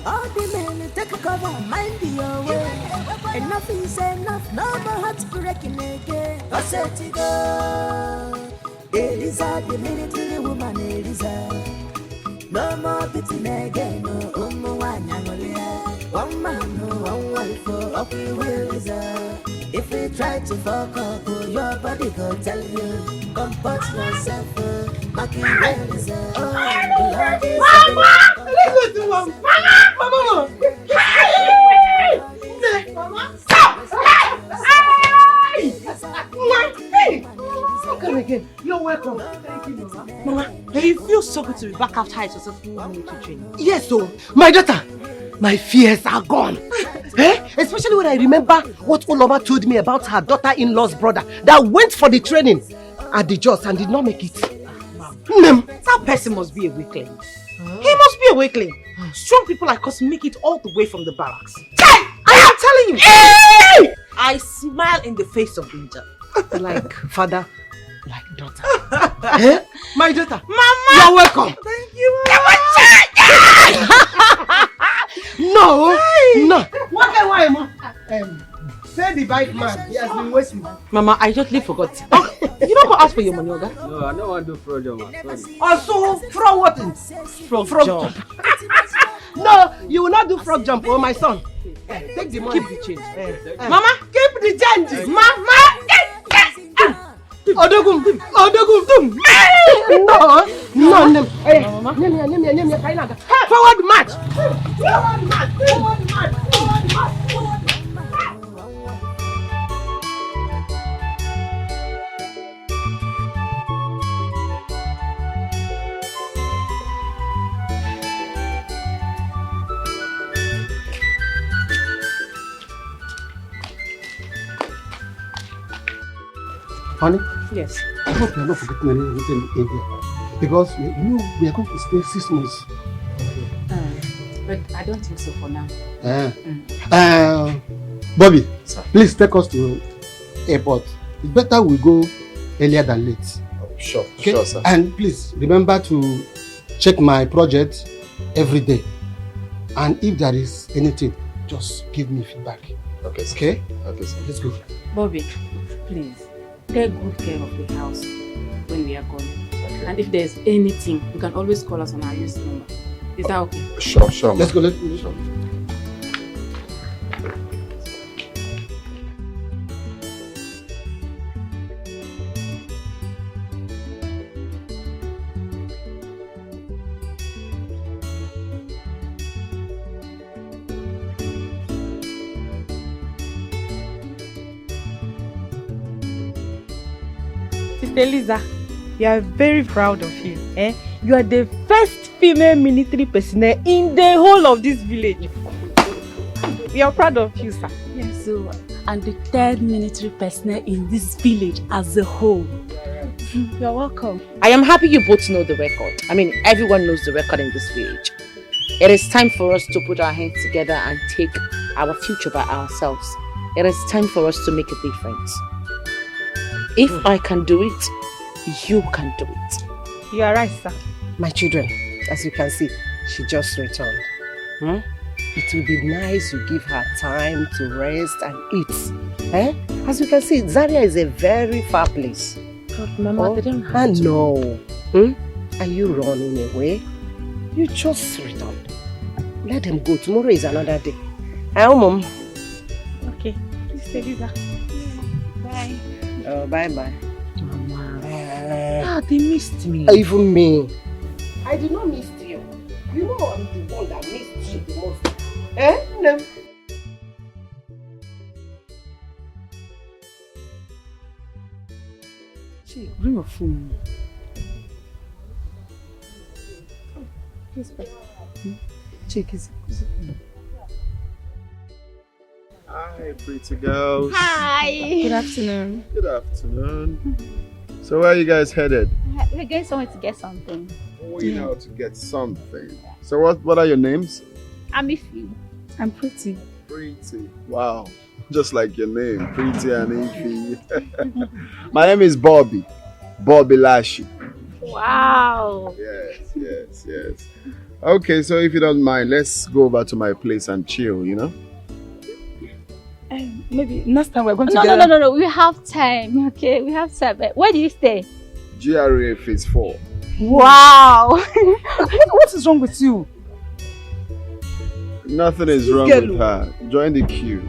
All the men take cover, mind your way. Enough is enough, no more hearts breaking again. I said to go, Elisa, the military woman, Elisa. No more beating again, no one man, no one wife, up we will reserve. If we try to fuck up, your body go tell you, comport yourself, make you well reserve. Mama! Stop! Come again. You're welcome. Thank you, Mama. Mama, it feels so good to be back after a successful military training. Yes, so my daughter, my fears are gone. Especially when I remember what Oloma told me about her daughter-in-law's brother that went for the training at the Jos and did not make it. That person must be a weakling. He must be a weakling. Strong people like us make it all the way from the barracks. I am telling you. I smile in the face of danger. Like father, like daughter. My daughter. Mama! You're welcome. Thank you, Mama. No. Why, Mama? Say the bike man. He has been waiting. Mama, I totally forgot. You don't go ask for your money, Oga? No, I don't want to do fraud jump. Sorry. Also, frog what? Frog jump. No, you will not do frog jump, oh my son. Take the money. Keep the change. Mama, keep the change. Mama, Odogum. No. Forward march. Honey? Yes. I hope you're not forgetting anything in here. Because we are going to stay 6 months. But I don't think so for now. Bobby, sir, please take us to airport. It's better we go earlier than late. Oh, sure, okay? Sure, sir. And please remember to check my project every day. And if there is anything, just give me feedback. Okay, sir. Okay? Okay, sir. Let's go. Bobby, please, take good care of the house when we are gone. Okay. And if there's anything, you can always call us on our used number. Is that okay? Sure. Let's go. Sure. Eliza, we are very proud of you. You are the first female military personnel in the whole of this village. We are proud of you, sir. Yes, so, and the third military personnel in this village as a whole. You are welcome. I am happy you both know the record. I mean, everyone knows the record in this village. It is time for us to put our hands together and take our future by ourselves. It is time for us to make a difference. If I can do it, you can do it. You are right, sir. My children, as you can see, she just returned. It will be nice you give her time to rest and eat. As you can see, Zaria is a very far place. But Mama, they don't have to. No. Are you running away? You just returned. Let them go. Tomorrow is another day. Mom. Okay. Please, Eliza. Bye. Oh, bye-bye. Mama. They missed me. Even me. I did not miss you. You know I'm the one that missed you the most. No. Chick, bring your phone. Chick, is it? Hi, pretty girls. Hi. Good afternoon. Good afternoon. So where are you guys headed? We're going somewhere to get something. Going out to get something. So what are your names? I'm Ify. I'm Pretty. Pretty. Wow. Just like your name, Pretty and Ify. My name is Bobby. Bobby Lashi. Wow. Yes. Okay, so if you don't mind, let's go over to my place and chill, you know? Maybe next time we're going to No. We have time, okay? We have time. Where do you stay? GRA Phase 4. Wow. What is wrong with you? Nothing is wrong with her. Join the queue.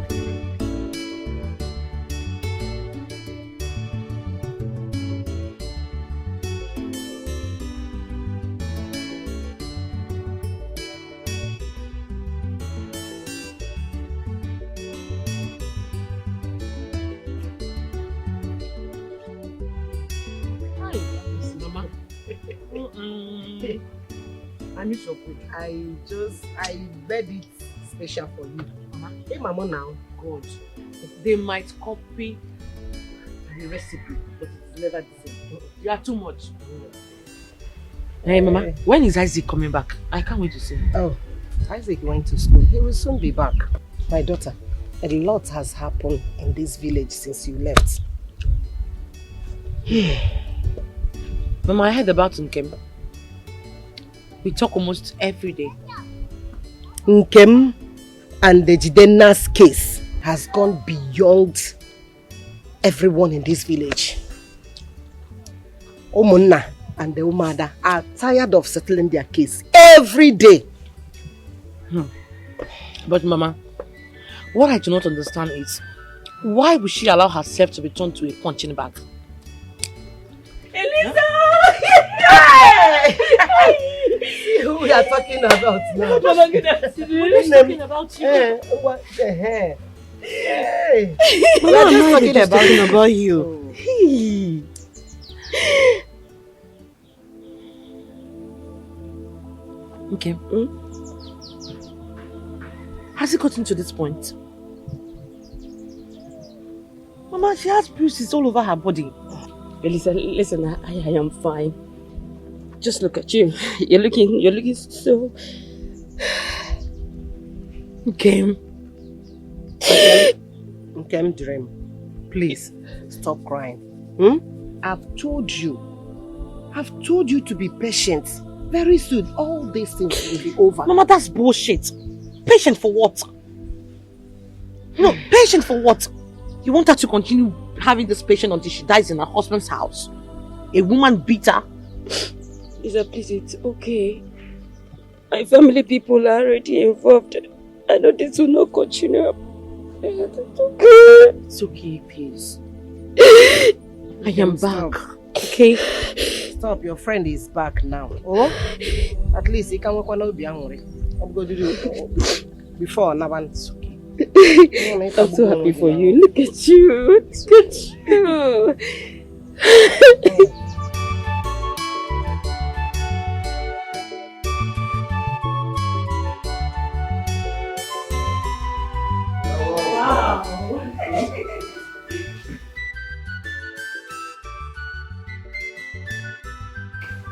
I read it special for you. Hey, Mama, now, God, they might copy the recipe, but it's never the same. You are too much. Hey, Mama, when is Isaac coming back? I can't wait to see him. Oh, Isaac went to school. He will soon be back. My daughter, a lot has happened in this village since you left. Mama, I heard about Nkem. We talk almost every day. Nkem and the Jidenna's case has gone beyond everyone in this village. Omunna and the Umada are tired of settling their case every day. But Mama, what I do not understand is, why would she allow herself to be turned to a punching bag? Eliza! See who we are talking about now. Mama, we're talking about you. What the hell? Hey. We are just talking about you. Okay. Has it gotten to this point? Mama, she has bruises all over her body. Listen, I am fine. Just look at you. You're looking so... Okay. Okay, Dream. Please, stop crying. I've told you to be patient. Very soon, all these things will be over. Mama, that's bullshit. Patient for what? No, patient for what? You want her to continue having this patient until she dies in her husband's house? A woman beat her? Lisa, please, it's okay. My family people are already involved. I know this will not continue. It's okay. It's okay, please. I am back. Okay? Stop, your friend is back now. Oh? At least he can work on Obiangore. I'm going to do it before Navan's okay. I'm so happy for you. Look at you. Look at you.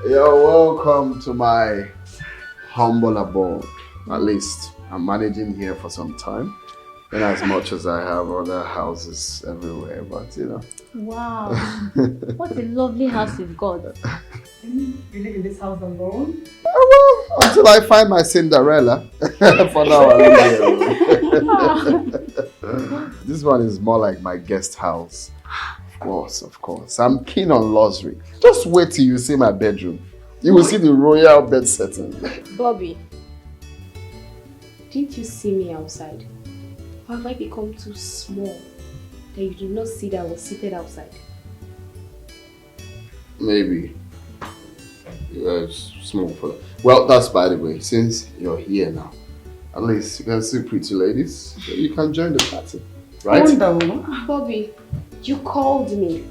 You're welcome to my humble abode. At least I'm managing here for some time. In as much as I have other houses everywhere, but you know. Wow. What a lovely house you've got. You live in this house alone? Well, until I find my Cinderella. For now, I live here. This one is more like my guest house. Of course. I'm keen on luxury. Just wait till you see my bedroom. You will see the royal bed setting. Bobby, didn't you see me outside? Or have I become too small that you did not see that I was seated outside? Maybe. You're small for that. Well, that's by the way, since you're here now, at least you can see pretty ladies. You can join the party, right? Bobby, you called me.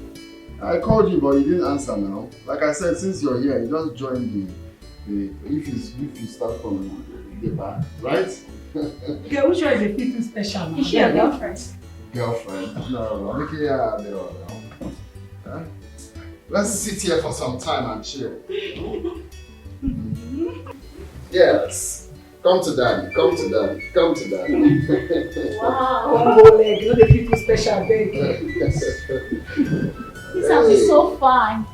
I called you, but you didn't answer now. Like I said, since you're here, you just join the if you start from the back, right? Girl, which one is a bit too special? Is she your girlfriend? Girlfriend? No, look here, now. Huh? Let's sit here for some time and chill. Yes. Come to daddy. Wow. Oh, leg, you know the people special, baby. This house is so fun.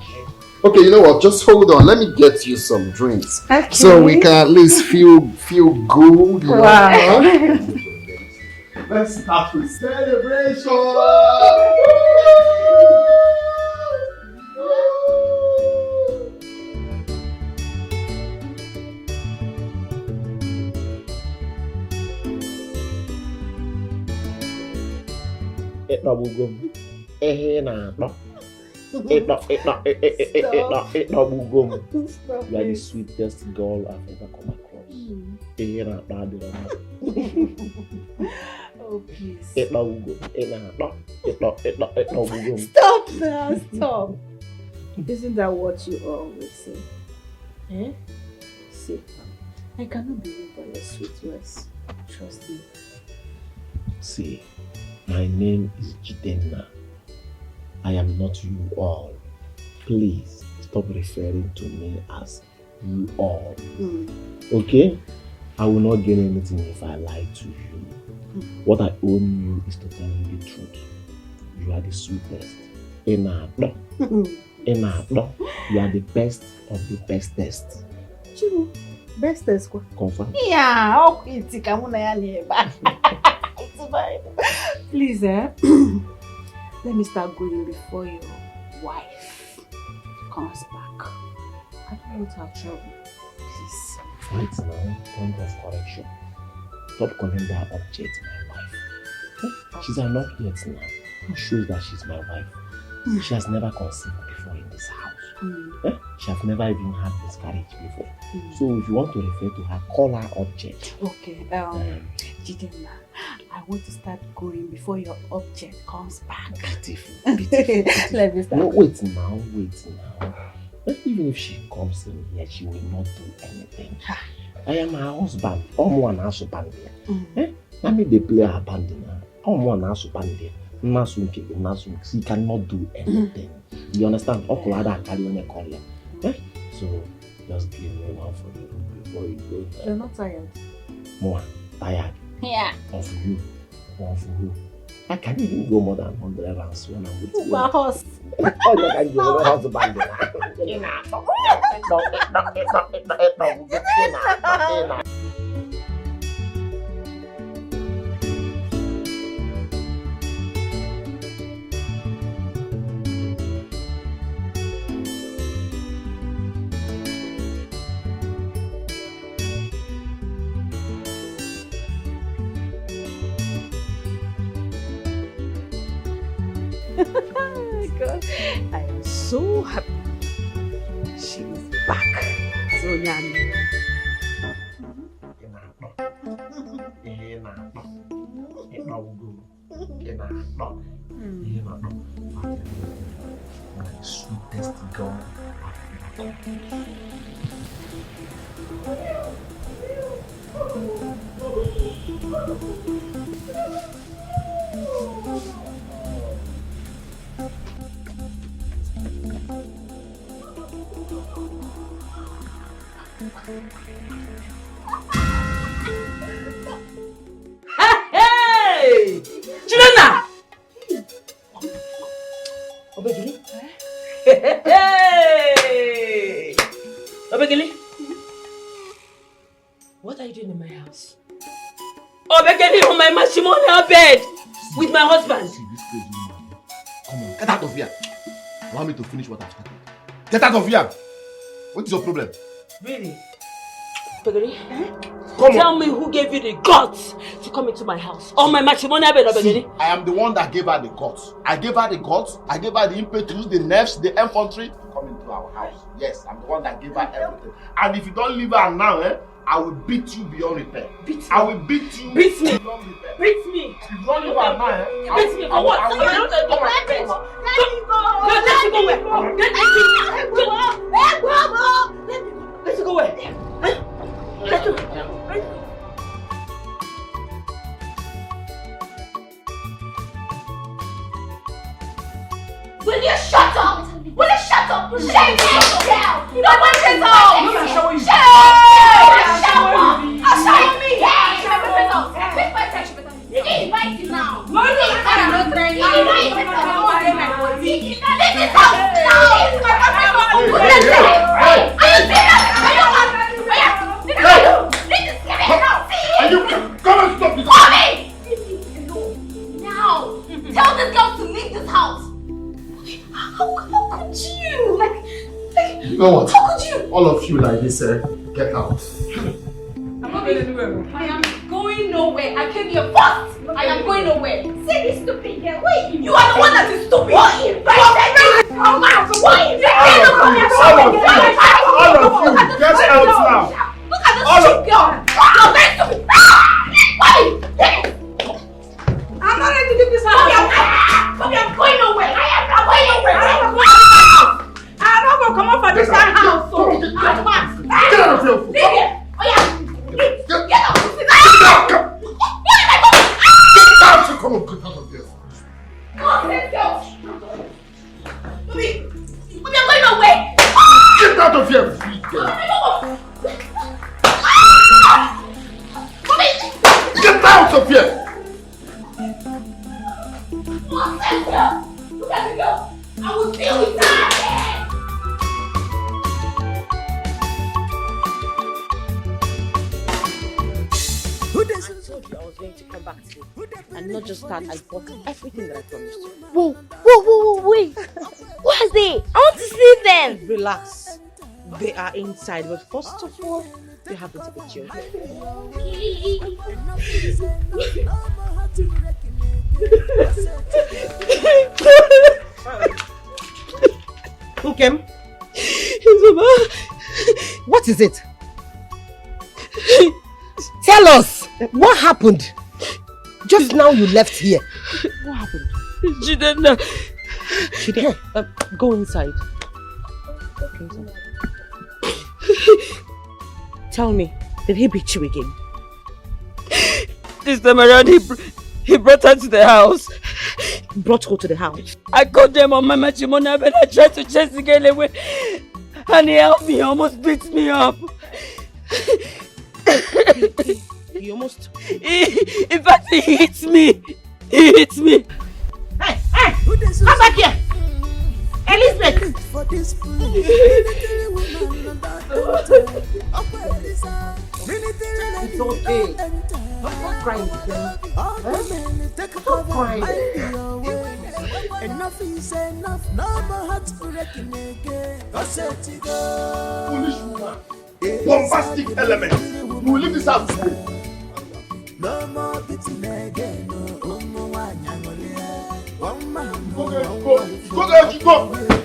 Okay, you know what? Just hold on. Let me get you some drinks. Okay. So we can at least feel good. Wow. Let's start with celebration. You are the sweetest girl I've ever come across. Oh, please. Stop now, stop. Isn't that what you always say? Eh? See, I cannot believe by your sweet words. Trust me. See, my name is cheatng. I am not you all. Please stop referring to me as you all. Okay? I will not gain anything if I lie to you. What I owe you is to tell you the truth. You are the sweetest. You are the best of the bestest. True. Bestest. Confirm? Yeah, it's Please, let me start going before your wife comes back. I don't want to have trouble. Please. Right now, point of correction. Stop calling that object my wife. She's an object now. Who shows that she's my wife? She has never conceived before in this house. She has never even had miscarriage before. So if you want to refer to her, call her object. Okay, cheatng. I want to start going before your object comes back. Beautiful, beautiful. Let me start. No, wait now. Even if she comes in here, she will not do anything. I am her husband. I'm one husband there. Let me they play her band now. I'm one husband there. She cannot do anything. You understand? So just give me one for you before you go. You're not tired? More tired. Yeah. Of you. One for who? I can't even go more than 100 rounds when I'm with you. My horse. Oh, you can give me a husband. God, I am so happy. She is back. So yummy. My sweetest girl. Hey! Chilena! Obegili? Hey! Obegili? What are you doing in my house? Obegili on my matrimonial bed with my husband. See this crazy woman. Come on, get out of here. Allow me to finish what I've started. Get out of here! What is your problem? Really? Obegili? Tell me who gave you the guts to come into my house on my matrimonial bed, Obegili? I am the one that gave her the guts. I gave her the guts. I gave her the impetus, the nerves, the infantry to come into our house. Yes, I'm the one that gave her everything. And if you don't leave her now, I will beat you beyond repair. Beat me. I will beat you. Beat me. Beyond repair. Beat me. If you don't leave her now, beat me for what? Let me go. Let me go. Let me go where? Let me go where? Let me go. Will you shut up? Will you shut up? Shut down! No one can talk! Shut up! I'll show you me! Pick my attention. You can invite him now. No, I'm not ready. This is how. This is my know what? How could you? All of you like this, get out. I'm not going anywhere. I am going nowhere. I came here first. I am going nowhere. See this stupid girl. Wait. You are the one that is stupid. What? You are very Why? All of you, get out now. Look at this stupid girl. You're very stupid. Why? I'm not ready to leave this house. Bobby, I'm going nowhere. I am not going nowhere. I'm not going to come up for this house. Get out of here. Leave it. Oh yeah. Get out. Get out. Come on, get out of here. Let's go. Bobby, I'm going nowhere. Get out of here, sweet girl. Bobby. Get out of here. Look at the girl. I will deal with that. I told you I was going to come back today. And not just that, I bought everything that I promised you. Whoa, wait. What is it? I want to see them. Relax. They are inside, but first of all, you have to take a chill. Okay. What is it? Tell us! What happened? Just now you left here. What happened? Chitng. Go inside. Okay, inside. Tell me, did he beat you again? This time around, he brought her to the house. Brought her to the house? I called them on my matrimonial bed. I tried to chase the girl away. And he helped me. He almost beat me up. He almost... In fact, he hits me. He hits me. Hey! Come back here! Elizabeth! It's okay. Stop crying, Stop crying. Enough is enough. No more heartbreaking again. Foolish woman. Bombastic element. You will leave this house today. No more beating again. Go.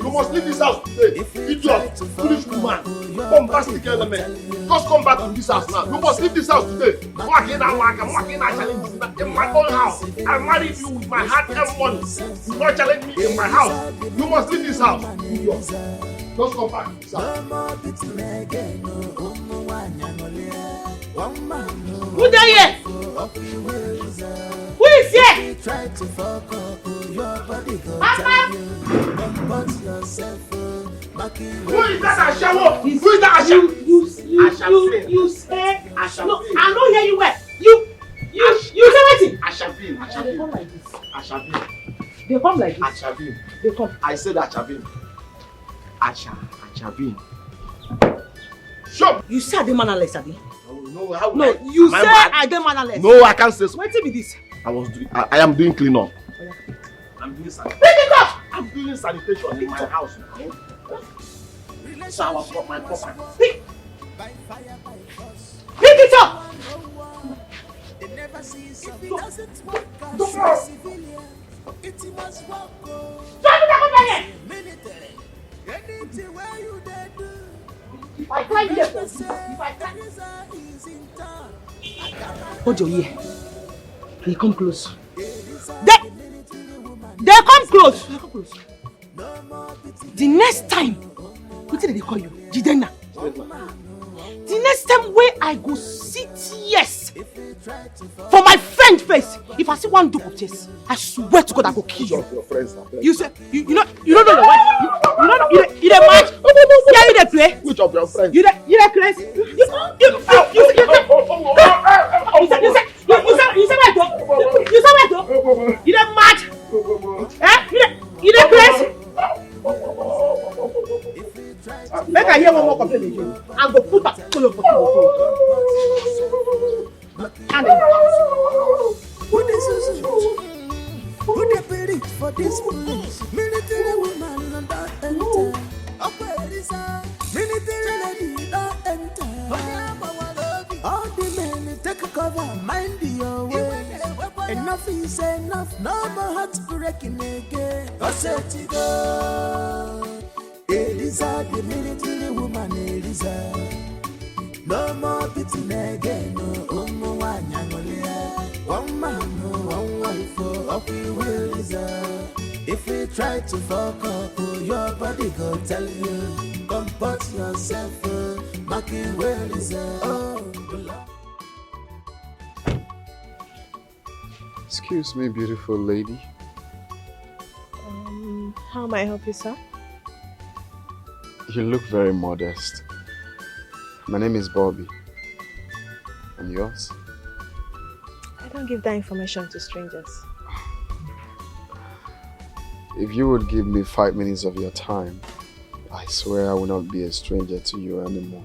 You must leave this house today. Idiot, foolish woman, bombastic element. Just come back to this house now. You must leave this house today. I'm working challenge in my own house. I married you with my hard earned money. You not challenge me in my house. You must leave this house. Idiot. Just come back to this house. Who there here? Who is here? Papa! Who is that Ashawo? Who is that Ashawo? You say... No, I don't hear you well. You say what? Ashavin. They come like this. Ashavin. They come like this. Ashavin. They come. I said Ashavin. Ashavin. Sure. You say I dey mannerless, Abi? No, you say I dey mannerless. No, I can't say so. What be this? I am doing clean up. I'm doing sanitation. Pick it up! I'm doing sanitation in my house now. So I was got my property. Pick it up! Hold your ear. They come close. They come close. The next time, what did they call you? Jidena. The next time where I go sit yes for my friend face, if I see one dupe of chest, I swear to God I go kill you. Your friends are You say you don't know your wife. You don't match. Yeah, you dey play. Which of your friends? You dey crazy. You dey mad. You dey crazy. Make I hear one more complaint again. I'm go put that color for you. Who they predict for this police? Military woman and that enter. Up where is enough is enough. No more heartbreaking again. I said to go. Elisa, the military woman, Elisa. No more beating again. No more one man, no one wife for up we will Elisa. If you try to fuck up, your body go tell you. Comport yourself, mark it well Elisa. Excuse me, beautiful lady. How may I help you, sir? You look very modest. My name is Bobby. And yours? I don't give that information to strangers. If you would give me 5 minutes of your time, I swear I will not be a stranger to you anymore.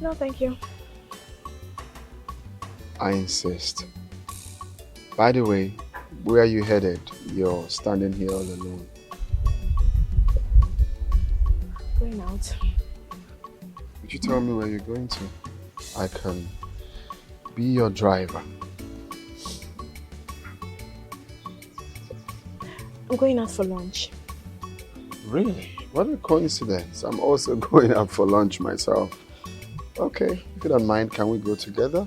No, thank you. I insist. By the way, where are you headed? You're standing here all alone. Going out. Would you tell me where you're going to? I can be your driver. I'm going out for lunch. Really? What a coincidence. I'm also going out for lunch myself. Okay, if you don't mind, can we go together?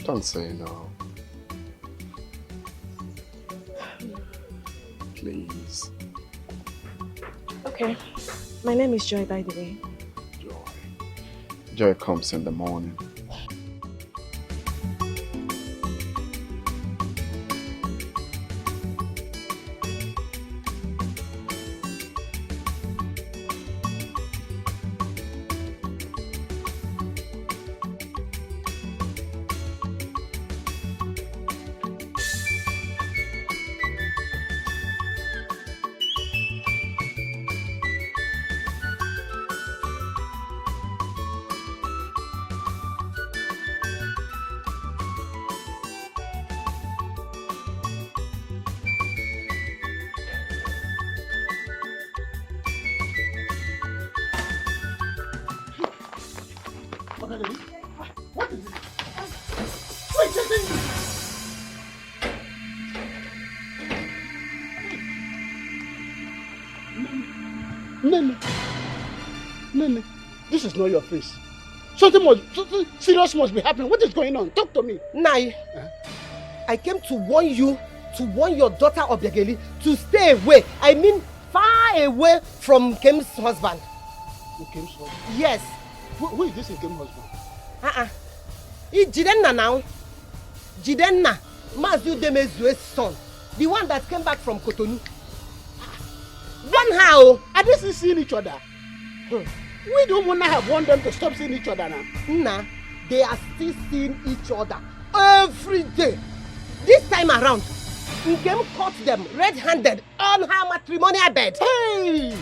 Don't say no. Please. Okay. My name is Joy, by the way. Joy comes in the morning. What is it? Wait, cheatng! Nene, this is not your face. Something serious must be happening. What is going on? Talk to me. Nai, I came to warn you, to warn your daughter Obiageli to stay away. I mean, far away from Kem's husband. Kem's husband? Yes. Who is this Kem's husband? It's Jidenna now. Jidenna, Mazu Demezue's son. The one that came back from Cotonou. One how? Are they still seeing each other? We don't want to have warned them to stop seeing each other now. Nah, they are still seeing each other every day. This time around, Nkem caught them red-handed on her matrimonial bed. Hey!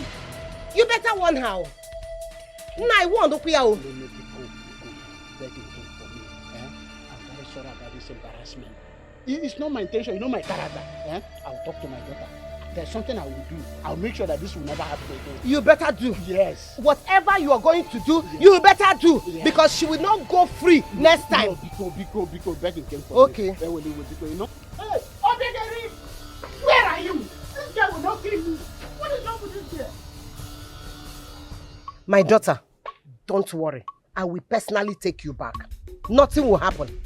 You better warn her. Nah, I warned Okuya. Begging him for me. I'm very sorry about this embarrassment. It's not my intention, you know my character. I'll talk to my daughter. There's something I will do. I'll make sure that this will never happen again. You better do. Yes. Whatever you are going to do, you better do. Yes. Because she will not go free next time. Biko, begging him for me. Okay. You know? Hey, Obiageli! Where are you? This guy will not kill me. What is wrong with this girl? My daughter, don't worry. I will personally take you back. Nothing will happen.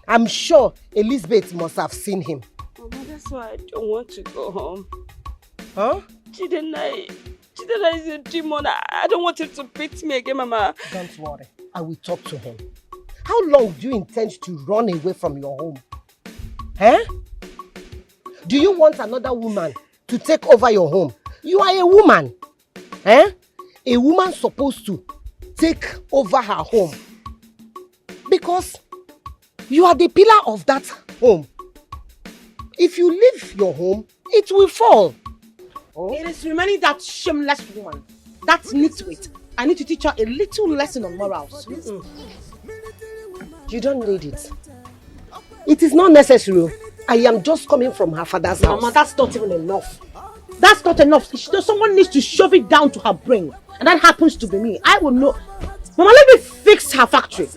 I'm sure Elizabeth must have seen him. Mama, that's why I don't want to go home. Huh? Chidena is a demon. I don't want him to beat me again, Mama. Don't worry. I will talk to him. How long do you intend to run away from your home? Do you want another woman to take over your home? You are a woman. A woman supposed to take over her home. Because you are the pillar of that home. If you leave your home, it will fall. It is remaining that shameless woman, that nitwit. I need to teach her a little lesson on morals. You don't need it. It is not necessary. I am just coming from her father's house. Mama, that's not even enough. That's not enough. Someone needs to shove it down to her brain. And that happens to be me. I will know. Mama, let me fix her factory.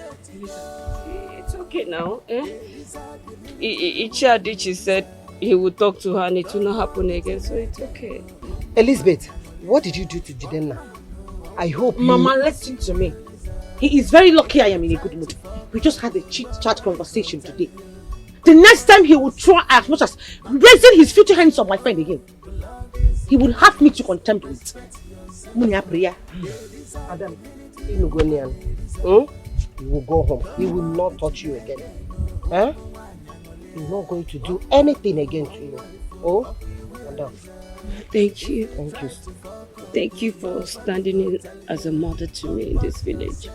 okay now. Ichiadichi said he would talk to her and it will not happen again, so it's okay. Elizabeth, what did you do to Jidenna? I hope Mama, listen to me. He is very lucky I am in a good mood. We just had a chit-chat conversation today. The next time he will try as much as raising his future hands on my friend again, he will have me to contempt with. Munya prayer. Adam, you will go home. He will not touch you again. Huh? He's not going to do anything again to you. Oh, Adam. Thank you. Thank you. Thank you for standing in as a mother to me in this village.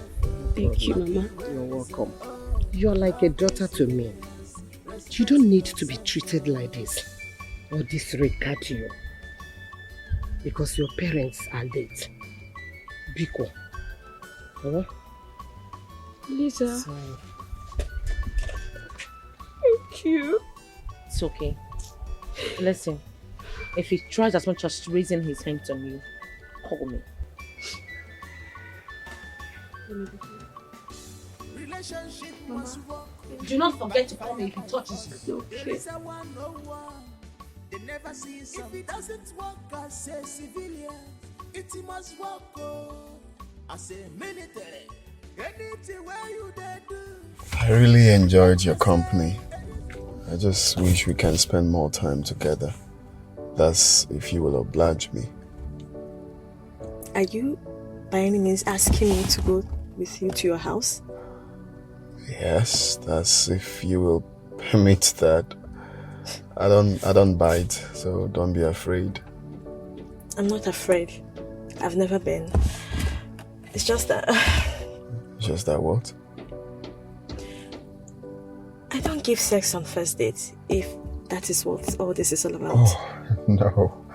Thank you, Mama. You're welcome. You're like a daughter to me. You don't need to be treated like this or disregard you because your parents are late. Biko. Huh? Lisa. Sorry. Thank you. It's okay. Listen, if he tries as much as raising his hands on you, call me. Do not forget to call me if he touches you. Okay. They never see some. If it doesn't work as a civilian, it must work as a military. Anything where you do. I really enjoyed your company. I just wish we can spend more time together. That's if you will oblige me. Are you by any means asking me to go with you to your house? Yes, that's if you will permit that. I don't bite, so don't be afraid. I'm not afraid. I've never been. It's just that... Just that what? I don't give sex on first dates, if that is what all this is all about. Oh, no.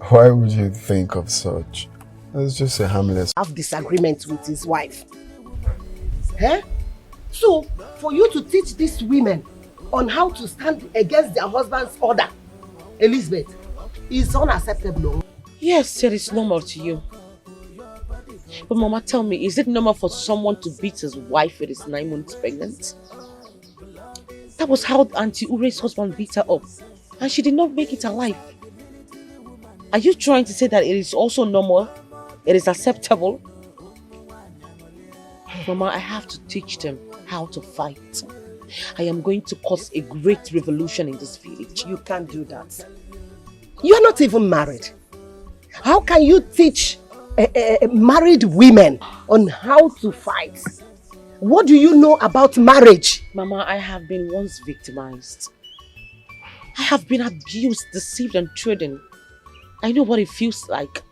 Why would you think of such? It's just a harmless... Have disagreements with his wife. Huh? So, for you to teach these women on how to stand against their husband's order, Elizabeth, is unacceptable. Yes, it is normal to you. But Mama, tell me, is it normal for someone to beat his wife when he's 9 months pregnant? That was how Auntie Ure's husband beat her up. And she did not make it alive. Are you trying to say that it is also normal? It is acceptable? Mama, I have to teach them how to fight. I am going to cause a great revolution in this village. You can't do that. You are not even married. How can you teach married women on how to fight? What do you know about marriage? Mama, I have been once victimized. I have been abused, deceived and trodden. I know what it feels like.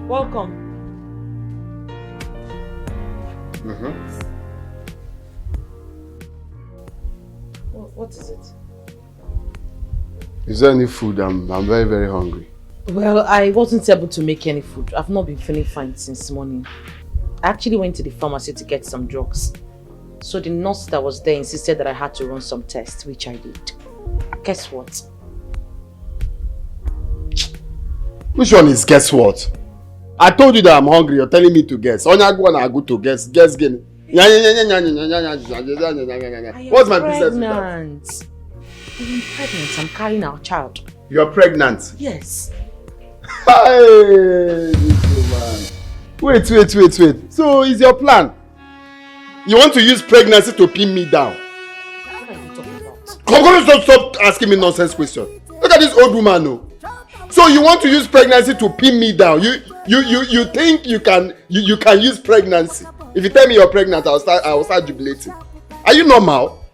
Welcome. What is it? Is there any food? I'm very, very hungry. Well, I wasn't able to make any food. I've not been feeling fine since morning. I actually went to the pharmacy to get some drugs. So the nurse that was there insisted that I had to run some tests, which I did. Guess what? Which one is guess what? I told you that I'm hungry. You're telling me to guess. Onya go and I go to guess. Guess again. What's my business with that? I'm pregnant. I'm carrying our child. You're pregnant? Yes. Hey, man. Wait. So, is your plan? You want to use pregnancy to pin me down? What are you talking about? Come on, stop asking me nonsense questions. Look at this old woman, no. So you want to use pregnancy to pin me down? You think you can use pregnancy? If you tell me you're pregnant, I will start jubilating. Are you normal?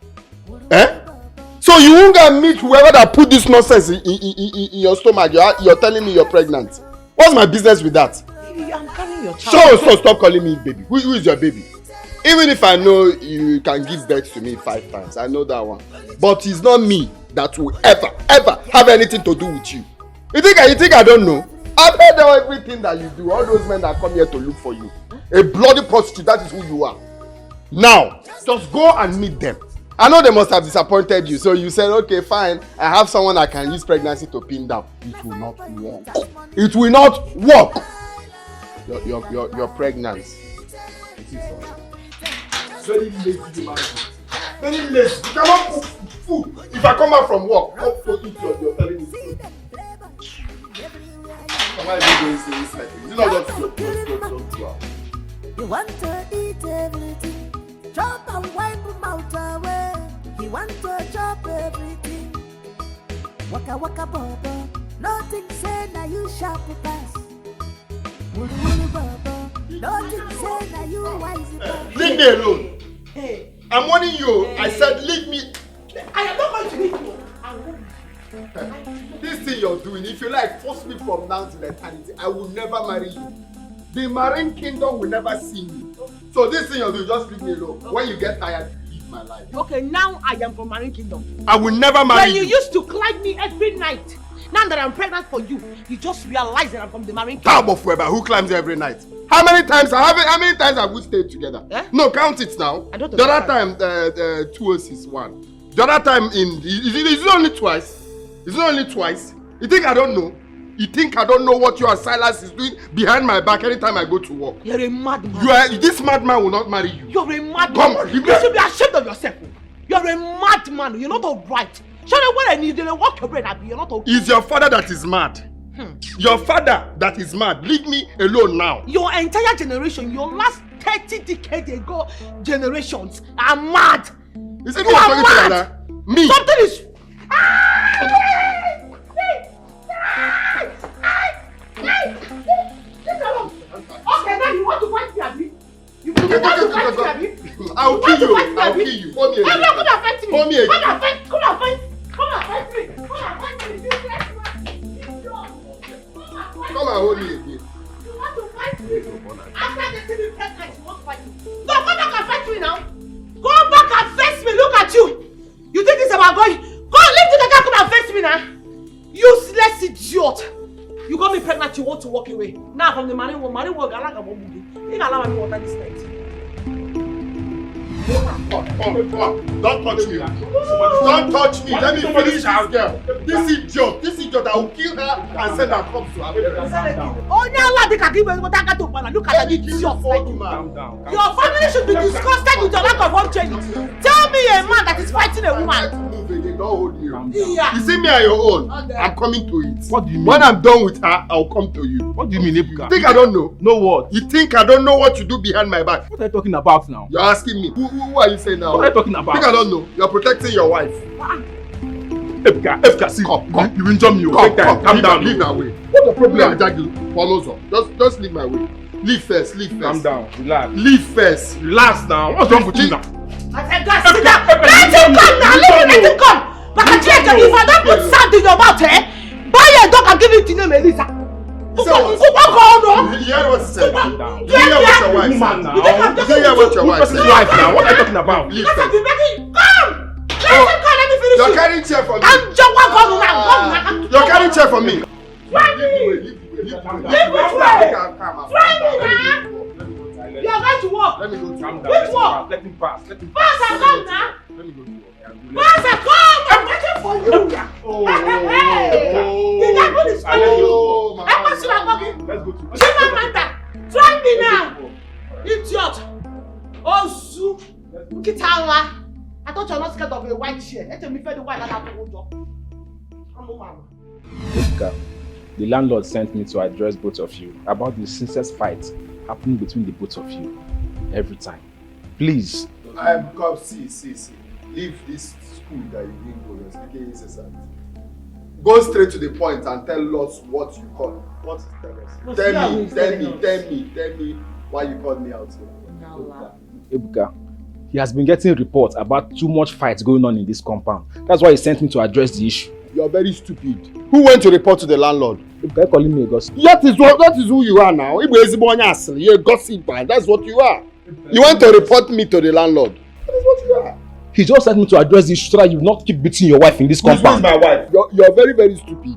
Eh? So you won't go and meet whoever that put this nonsense in your stomach. You're telling me you're pregnant. What's my business with that? I'm carrying your child. So stop calling me baby. Who is your baby? Even if I know you can give birth to me 5 times, I know that one. But it's not me that will ever have anything to do with you. You think I don't know? I've heard everything that you do. All those men that come here to look for you. A bloody prostitute, that is who you are. Now, just go and meet them. I know they must have disappointed you, so you said, okay, fine, I have someone I can use pregnancy to pin down. It will not work. It will not work. You're pregnant. It is very lazy, man. Very lazy. You cannot cook food. If I come back from work, how to eat you're telling me food. Why are you doing this like this? You know just You want to eat everything. Chop and wipe them out away. You want to chop everything. Waka waka baba. Nothing say now you sharp pass. Wulu wulu baba. Nothing say now you wise pass. Leave me alone. Hey. I'm warning you. Hey. I said leave me. I am not going to leave you. This thing you're doing, if you like, force me from now to eternity, I will never marry you. The marine kingdom will never see me. So this thing you're doing, just leave me alone. When you get tired, leave my life. Okay, now I am from marine kingdom. I will never marry you. When you used to climb me every night, now that I'm pregnant for you, you just realize that I'm from the marine kingdom. Top of Weber, who climbs every night? How many times have we stayed together? Eh? No, count it now. I don't know. The other time, 2061. The other time is it only twice? Is it only twice? You think I don't know? You think I don't know what you and Silas is doing behind my back anytime I go to work? You're a madman. This madman will not marry you. You're a madman. Come on, you should be ashamed of yourself. You're a madman. You're not alright. Show me what I need. They walk your brain at me. You're not alright. It's your father that is mad. Your father that is mad. Leave me alone now. Your entire generation, your last 30 decades ago generations are mad. Is it you are mad? Like that? Me? Something is. Okay, now you want to fight me, Abi? You want to fight me, Abi? I'll kill you. I'll kill you. Come here. Come and fight me. Come here. Come and fight me. Come and fight me. Come and fight me. Come and hold me again. You want to fight me? After the TV pregnant, you want to fight me. No, come back and fight me now. Go back and face me. Look at you. You think it's about going? Go and leave the guy. Come and face me now. Useless idiot. You got me pregnant, you want to walk away. Now from the marine world, you don't allow me water this night. Don't touch me. Don't touch me. Let me finish this girl. This idiot, I will kill her and send her cops to her. Oh, now look at you idiot. Your family should be disgusted with your lack of home training. Tell me a man that is fighting a woman. Don't hold you. Yeah. You see me on your own. Okay. I'm coming to it. What do you mean? When I'm done with her, I'll come to you. What do you mean, Ebuka? You think I don't know? No what? You think I don't know what you do behind my back? What are you talking about now? You're asking me. Who are you saying now? What are you talking about? You think I don't know? You're protecting your wife. Ebuka, see. Come. You injure me. Calm down. Leave my way. What's the problem? Just leave my way. Leave first. Calm down. Relax. Leave first. Relax now. What's wrong with you now? I said, guys, sit down. Let him come now. Let him come. But if I don't put sand in your mouth, buy a dog and give it to name Elisa. You hear what he said? You hear what your wife said? You hear what your wife said? Life now. What are you talking about? Leave first. Come. Let him come. Let me finish. You're carrying chair for me. I'm just one now. You're carrying chair for me. Try me. Leave which way? Try me now. You are going to walk. Let me go. Which walk? Let him pass. Pass and come now. Let me go to work. Pass and come. I'm waiting for you. Hey. The devil is calling you. Let's go to. Try me now. Idiot. Oh, soup. Kitawa. I thought you're not scared of a white chair. Let me feel the white that I told you. I'm a man. Ebuka, the landlord sent me to address both of you about the senseless fight happening between the both of you every time. Please. Come, see. Leave this school that you didn't go. You're speaking incessant. Go straight to the point and tell us what you call. What is tell us? Tell me why you called me out here. Ebuka, he has been getting reports about too much fights going on in this compound. That's why he sent me to address the issue. You're very stupid. Who went to report to the landlord? Ebuka calling me a gossip. That is who you are now. You're a gossiper. That's what you are. You went to report me to the landlord. That is what you are. He just sent me to address the issue so that you will not keep beating your wife in this compound. Who's my wife? You're very, very stupid.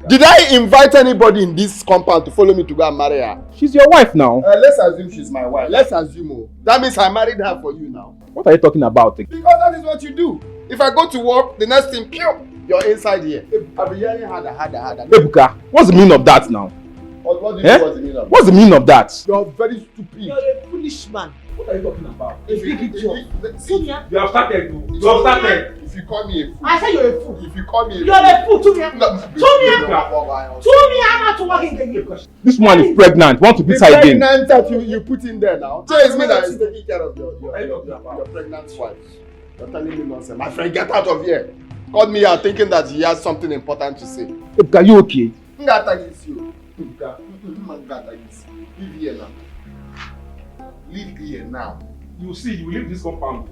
Did I invite anybody in this compound to follow me to go and marry her? She's your wife now. Let's assume she's my wife. Let's assume. Oh. That means I married her for you now. What are you talking about? Because that is what you do. If I go to work, the next thing, pew, you're inside here. I'll be hearing harder. Ebuka, what's the meaning of that now? What do you know what's the meaning of that? What's the meaning of that? You're very stupid. You're a foolish man. What are you talking about? If you have started. You have started. If you call me a fool. I say you're a fool. If you call me a fool. You're a fool. Tumia. I'm not working again. This woman is pregnant. Want to beat her again? The pregnant that you put in there now. Tells me that he's taking care of your pregnant wife. You're telling me nonsense. My friend, get out of here. Called me out thinking that he has something important to say. Are you okay? Leave here now. Leave here now. You see, you will leave this compound.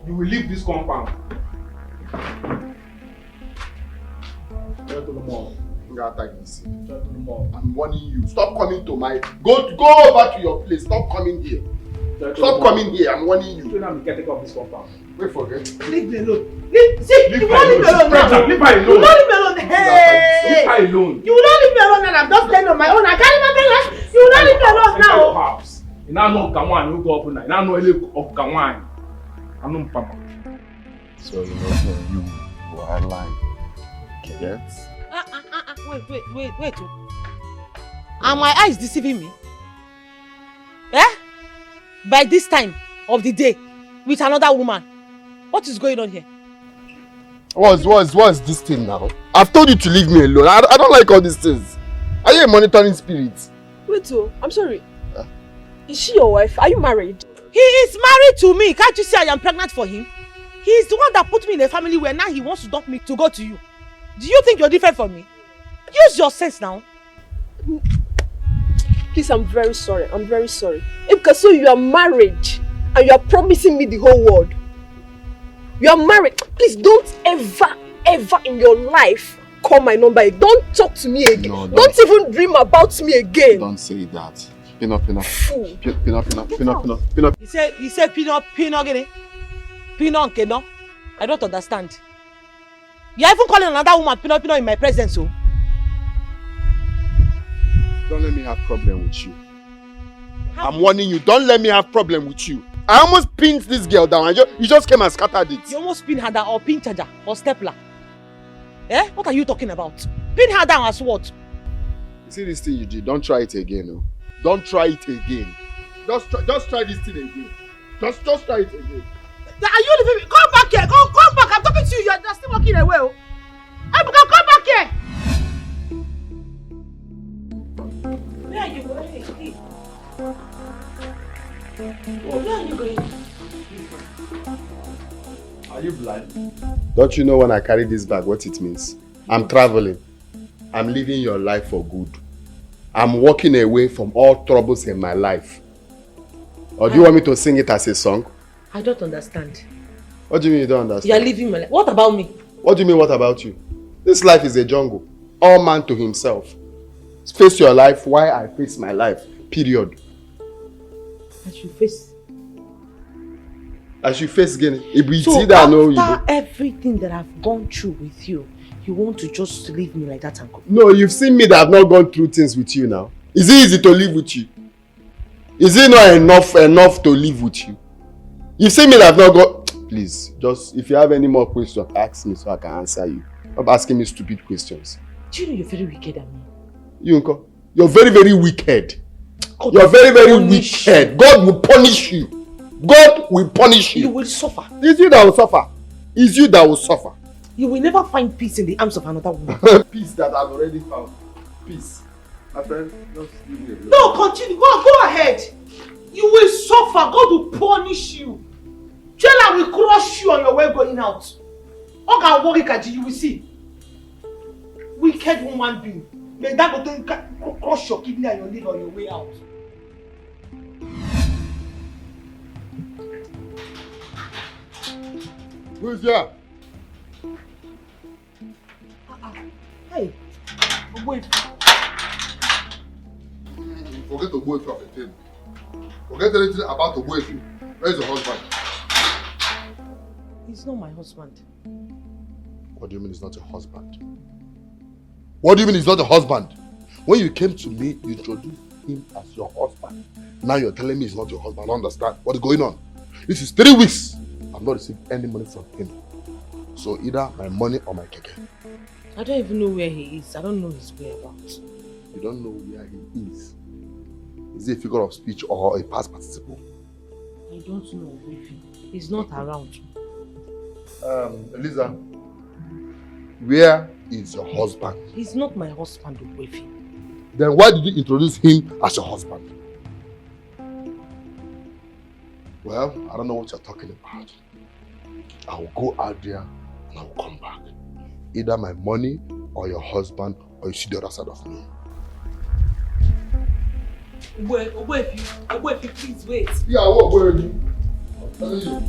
You will leave this compound. Go to the mall. I'm warning you. Stop coming to my. Go over to your place. Stop coming here. Stop coming here. I'm warning you. You don't get take off this compound. Wait for it. Leave me alone. You won't leave me alone now. Leave her alone. You won't leave me alone. Hey. Leave her alone. You will not leave me alone now. I'm just staying on my own. I can't remember. You will not leave me alone now. You now know Kawan, you go up now. You now know Ele of Kawan. I'm not Papa. So you know you are lying. Yes? Wait. Are my eyes deceiving me? Eh? By this time of the day, with another woman. What is going on here? What's this thing now? I've told you to leave me alone. I don't like all these things. Are you a monitoring spirit? Wait, I'm sorry. Is she your wife? Are you married? He is married to me. Can't you see I am pregnant for him? He is the one that put me in a family where now he wants to dump me to go to you. Do you think you're different from me? Use your sense now. Please, I'm very sorry. I'm very sorry. Because so you are married and you are promising me the whole world. You are married. Please don't ever in your life call my number. Don't talk to me again. No, don't even dream about me again. Don't say that. Pin up. Fool. Pin up. You say pin up, getting? Pin on, no? I don't understand. You're even calling another woman pin up in my presence, so. Don't let me have problem with you. I'm warning you, don't let me have problem with you. I almost pinned this girl down and you just came and scattered it. You almost pinned her down or pin charger or stapler. Eh? What are you talking about? Pin her down as what? You see this thing you did? Don't try it again, no? Don't try it again. Just try this thing again. Just try it again. Are you leaving me? Come back here. Come back. I'm talking to you. You're still walking away. Come back here. Where are you going? Where are you going? Are you blind? Don't you know when I carry this bag what it means? I'm traveling. I'm living your life for good. I'm walking away from all troubles in my life. Or do you want me to sing it as a song? I don't understand. What do you mean you don't understand? You are leaving my life. What about me? What do you mean what about you? This life is a jungle. All man to himself. Face your life while I face my life. Period. I should face. I should face again. So after everything that I've gone through with you, you want to just leave me like that and go? No, you've seen me that I've not gone through things with you now. Is it easy to live with you? Is it not enough to live with you? You've seen me that I've not gone... Please, just if you have any more questions, ask me so I can answer you. Stop asking me stupid questions. Do you know you're very wicked at me? Yunko, you're very, very wicked. You're very, very wicked. God will punish you. God will punish you. You will suffer. It's you that will suffer. It's you that will suffer. You will never find peace in the arms of another woman. Peace that I've already found. Peace. My friend, just leave me alone. No, continue. Go ahead. You will suffer. God will punish you. Jailer will crush you on your way going out. You will see. Wicked woman being. May that go crush your kidney and your liver on your way out. Who's there? Hey, wait. Forget to go from the table. Forget anything about to go with you. Where's your husband? He's not my husband. What do you mean he's not your husband? What do you mean he's not your husband? When you came to me, you introduced him as your husband. Now you're telling me he's not your husband. I don't understand. What is going on? This is 3 weeks. I've not received any money from him. So either my money or my keke. I don't even know where he is. I don't know his whereabouts. You don't know where he is? Is he a figure of speech or a past participle? I don't know. He's not around. Eliza, where is your husband? He's not my husband, Ogwefi. Then why did you introduce him as your husband? Well, I don't know what you're talking about. I will go out there and I will come back. Either my money or your husband, or you see the other side of me. Ogwefi, please wait. Yeah, I won't worry you. I'm telling you.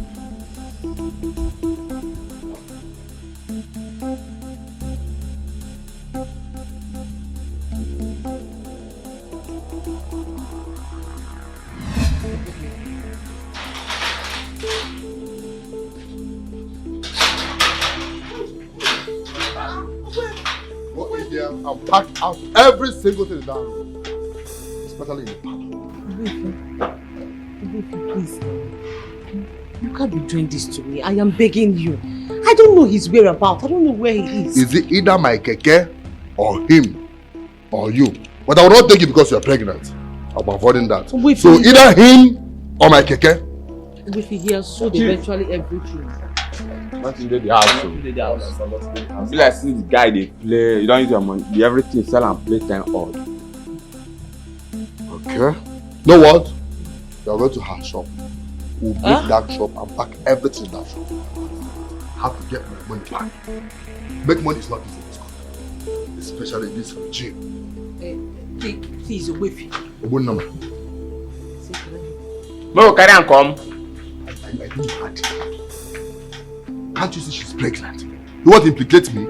I'll pack out every single thing down, especially in the parlor. Please, you can't be doing this to me. I am begging you. I don't know his whereabouts. I don't know where he is. Is it either my keke or him or you? But I will not take it because you are pregnant. I'm avoiding that. So either him or my keke. If he hears so eventually everything. Not in the house. I feel like seeing the guy they play, you don't use your money, everything sell and play 10 odd. Okay. You know what? You are going to her shop. We'll break that shop and pack everything in that shop. Have to get my money back. Make money is not easy in this country. Especially this regime. Please, Ogwefi. Number. No, carry and come. I do bad. Can't you see she's pregnant? You want to implicate me?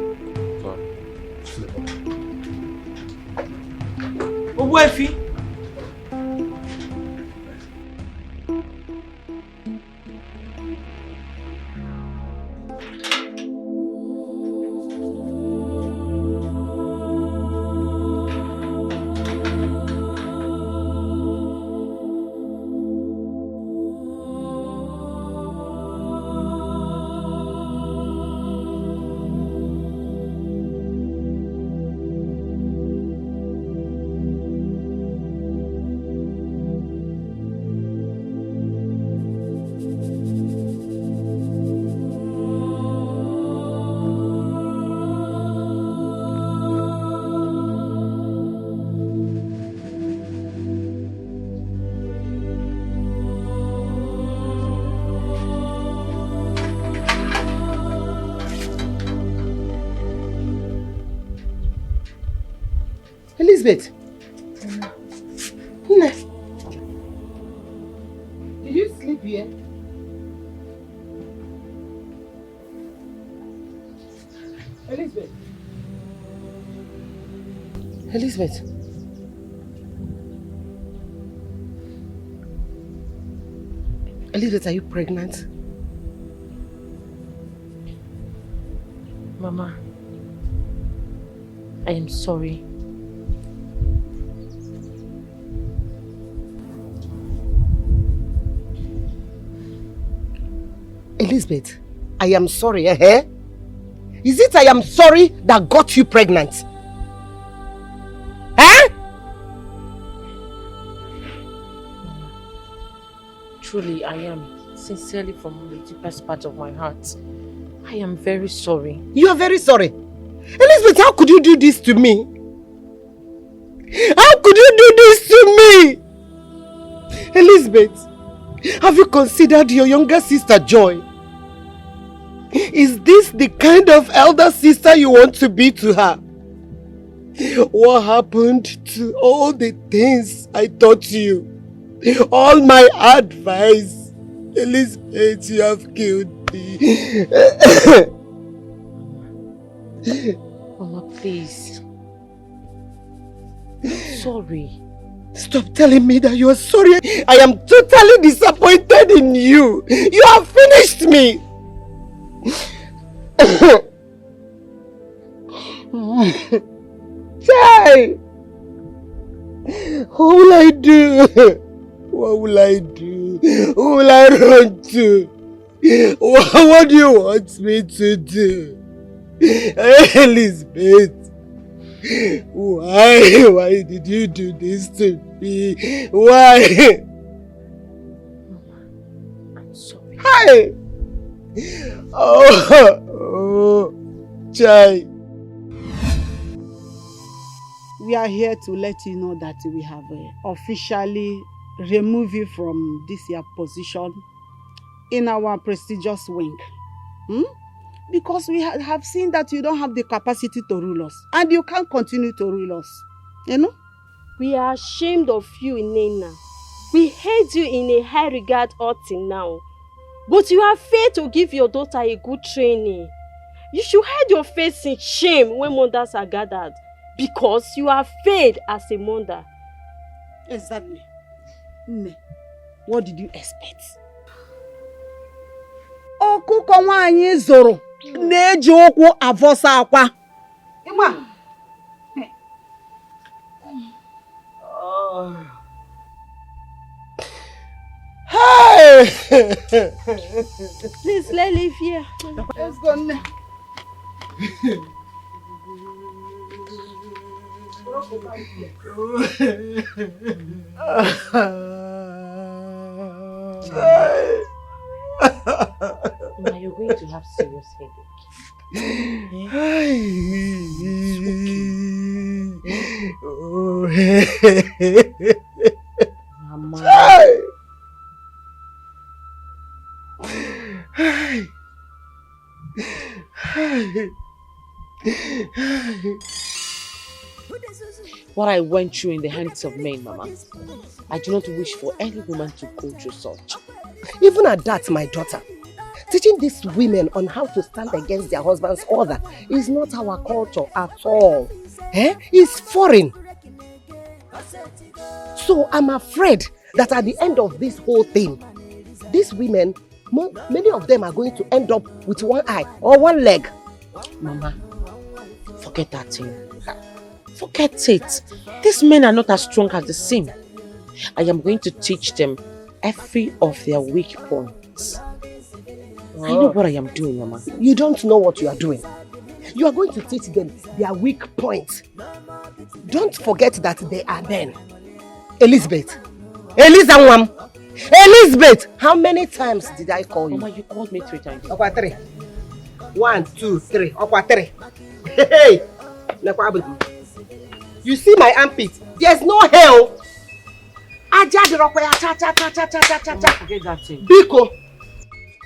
Ogwefi. Elizabeth. Nne. Did you sleep here? Elizabeth. Elizabeth. Elizabeth, are you pregnant? Mama, I am sorry. Elizabeth, I am sorry, eh? Is it I am sorry that got you pregnant? Eh? Truly, I am. Sincerely from the deepest part of my heart. I am very sorry. You are very sorry? Elizabeth, how could you do this to me? How could you do this to me? Elizabeth, have you considered your younger sister, Joy? Is this the kind of elder sister you want to be to her? What happened to all the things I taught you? All my advice? Elizabeth, you have killed me. Mama, please. I'm sorry. Stop telling me that you are sorry. I am totally disappointed in you. You have finished me. Chai! What will I do? What will I do? Who will I run to? What do you want me to do? Elizabeth, why did you do this to me? Why? I'm sorry. Hi! Oh, Chai. We are here to let you know that we have officially removed you from this your position in our prestigious wing. Because we have seen that you don't have the capacity to rule us. And you can't continue to rule us. You know? We are ashamed of you, Nena. We hate you in a high regard up till now. But you have failed to give your daughter a good training. You should hide your face in shame when mothers are gathered. Because you have failed as a mother. Exactly. What did you expect? Ọkụkọ nwaanyị zoro na-eji ụkwụ avọsa akwa. Hey! Please, let's leave here. Let's go now. Now you're going to have serious headache. Mama. What I went through in the hands of men, Mama, I do not wish for any woman to go through such. Even at that, my daughter, teaching these women on how to stand against their husband's order is not our culture at all. It's foreign. So I'm afraid that at the end of this whole thing, these women, many of them are going to end up with one eye or one leg. Mama, forget that thing. Forget it. These men are not as strong as the seem. I am going to teach them every of their weak points. I know what I am doing, Mama. You don't know what you are doing. You are going to teach them their weak points. Don't forget that they are men. Elizabeth! Elizabeth! How many times did I call you? Mama, you called me 3 times. Okwa 3. 1, 2, 3. Okwa 3. Hey! You see my armpit? There's no hell. Forget that thing. Biko,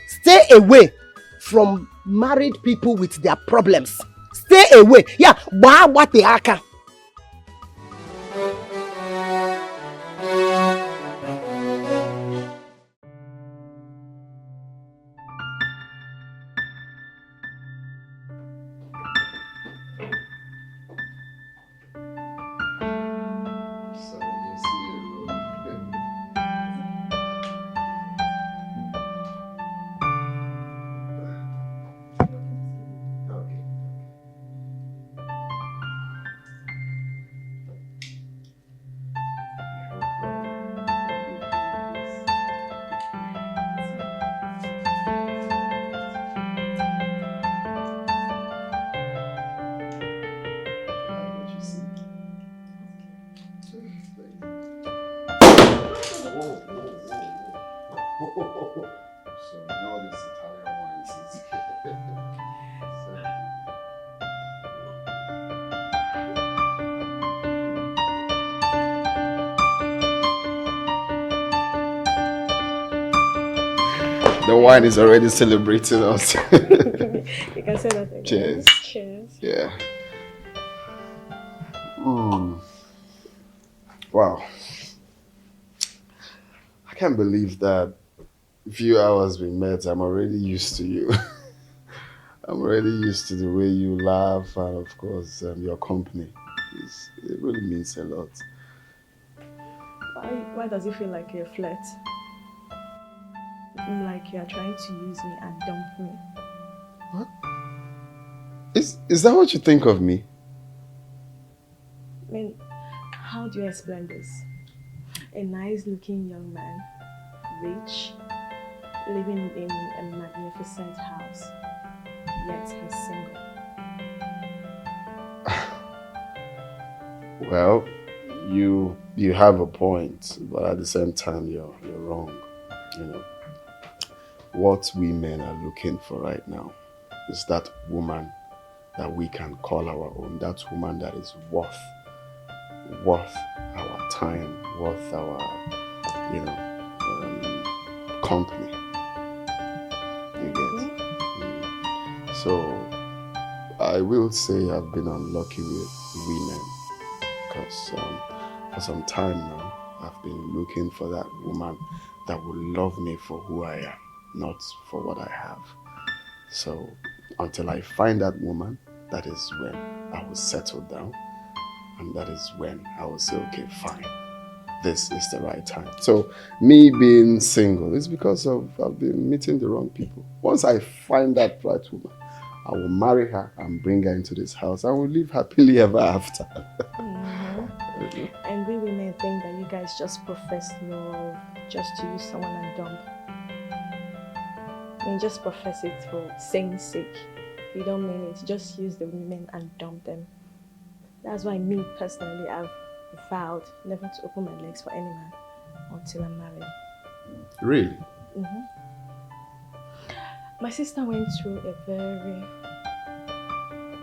stay away from married people with their problems. Stay away. Yeah, what they are. The wine is already celebrating us. You can say that again. Cheers. Cheers. Yeah. Wow. I can't believe that a few hours we met, I'm already used to you. I'm already used to the way you laugh and of course your company. It really means a lot. Why does it feel like a flirt? Like you are trying to use me and dump me. What? Is that what you think of me? do you explain this? A nice-looking young man, rich, living in a magnificent house, yet he's single. Well, you have a point, but at the same time, you're wrong. You know, what we men are looking for right now is that woman that we can call our own. That woman that is worth our time, worth our, company. You get? So, I will say I've been unlucky with women because for some time now, I've been looking for that woman that will love me for who I am, not for what I have. So, until I find that woman, that is when I will settle down. And that is when I will say, okay, fine, this is the right time. So me being single is because I've been meeting the wrong people. Once I find that right woman, I will marry her and bring her into this house and we'll live happily ever after. And we women think that you guys just profess love just to use someone and dump. I mean, just profess it for saying sake. You don't mean it. Just use the women and dump them. That's why me personally, I've vowed never to open my legs for any man until I'm married. Really? My sister went through a very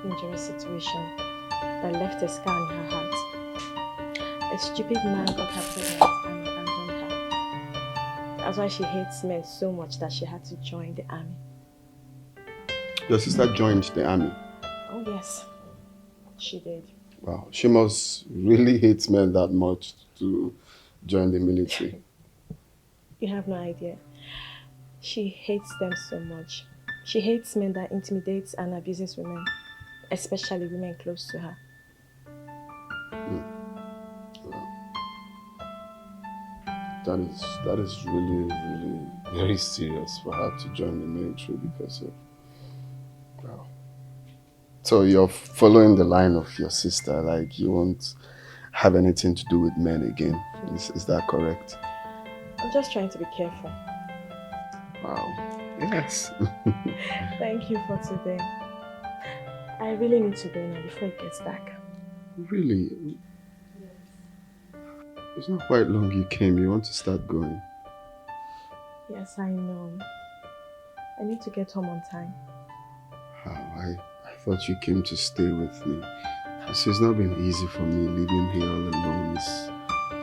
dangerous situation that left a scar in her heart. A stupid man got her pregnant and abandoned her. That's why she hates men so much that she had to join the army. Your sister joined the army? Oh yes, she did. Wow, she must really hate men that much to join the military. You have no idea. She hates them so much. She hates men that intimidates and abuses women, especially women close to her. That is really very serious for her to join the military because of... Wow. So you're following the line of your sister, like you won't have anything to do with men again. Is that correct? I'm just trying to be careful. Wow. Yes. Thank you for today. I really need to go now before it gets dark. Really? It's not quite long you came. You want to start going? Yes, I know. I need to get home on time. I thought you came to stay with me. It's not been easy for me living here all alone.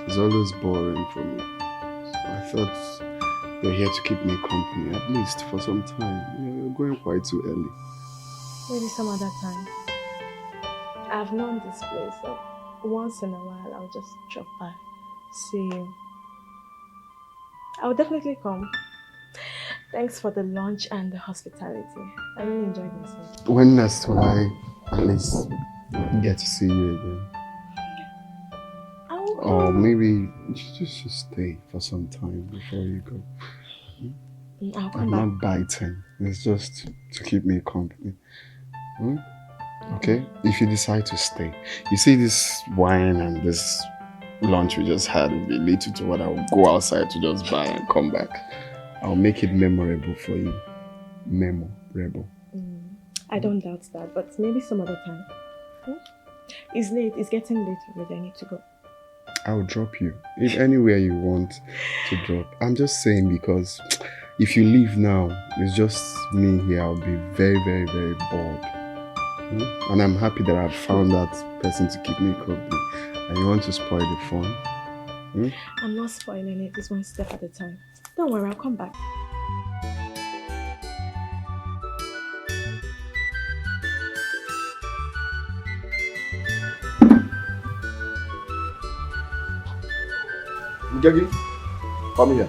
It's always boring for me. So I thought you're here to keep me company, at least for some time. You're going quite too early. Maybe some other time. I've known this place, so once in a while I'll just drop by, see you. I'll definitely come. Thanks for the lunch and the hospitality. I really enjoyed myself. When next will I at least get to see you again? I'll come. Or maybe you just stay for some time before you go. I'll come I'm back. not biting. It's just to keep me company. Okay? If you decide to stay. You see this wine and this lunch we just had will be little to what I will go outside to just buy and come back. I'll make it memorable for you. Memorable. I don't doubt that, but maybe some other time. It's late. It's getting late already. I need to go. I'll drop you. If anywhere you want to drop. I'm just saying because if you leave now, it's just me here. I'll be very, very, very bored. And I'm happy that I've found that person to keep me company. And you want to spoil the fun? I'm not spoiling it. It's one step at a time. Don't worry, I'll come back. Ngegi, come here.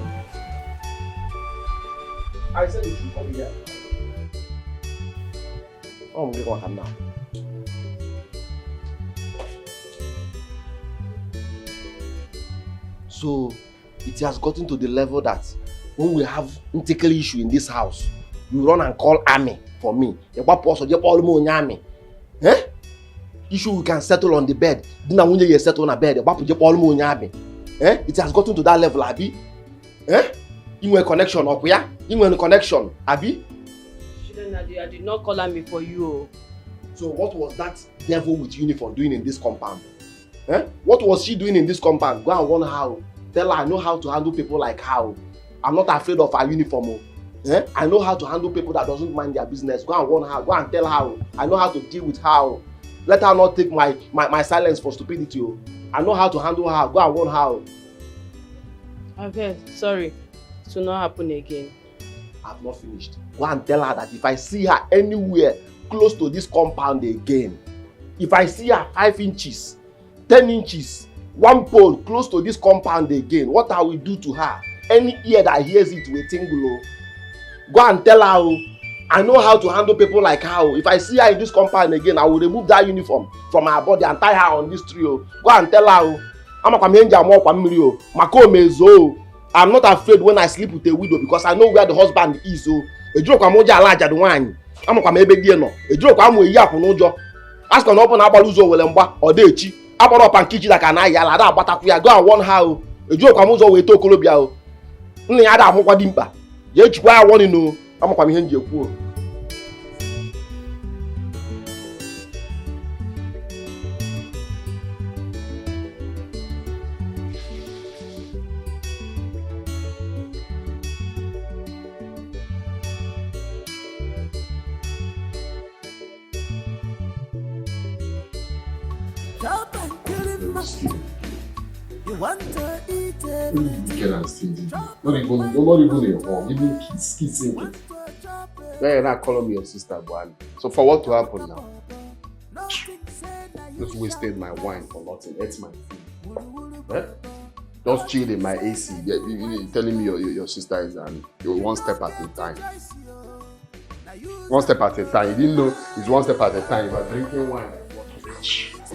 I said you should come here. Oh, I'm going to come now. So, it has gotten to the level that when we have political issue in this house, you run and call army for me. You want to call army? Eh? issue we can settle on the bed. Dina when you settle on a bed, it has gotten to that level, Abi. You a connection up here? You a connection, Abi? I did not call me for you. So what was that devil with uniform doing in this compound? What was she doing in this compound? Go and warn her. Tell her I know how to handle people like her. I'm not afraid of her uniform. I know how to handle people that doesn't mind their business. Go and warn her. Go and tell her. I know how to deal with her. Let her not take my silence for stupidity. I know how to handle her. Go and warn her. Okay, sorry. It will not happen again. I've not finished. Go and tell her that if I see her anywhere close to this compound again, if I see her 5 inches, 10 inches, 1 pole close to this compound again, what I will do to her? Any ear that hears it will tingle. Go and tell her, I know how to handle people like her. If I see her in this compound again, I will remove that uniform from her body and tie her on this tree. Go and tell her, I'm not afraid when I sleep with a widow because I know where the husband is. Ask an open abaluzo welemba or dechi. Abano pankichi like an ayala, that batakuya, go and warn how. A joke amuzo we to Colombia. Only other Mokwadimpa. Yet, why I want to know, I'm coming here. Chop and kill him. You want to eat everything. Not even your home, even kids singing. You're not calling me your sister, Buhari. So for what to happen now? Just wasted my wine for nothing. That's my food. Just chilled in my AC. You're telling me your sister is you're one step at a time. One step at a time. You didn't know it's one step at a time. You are drinking wine.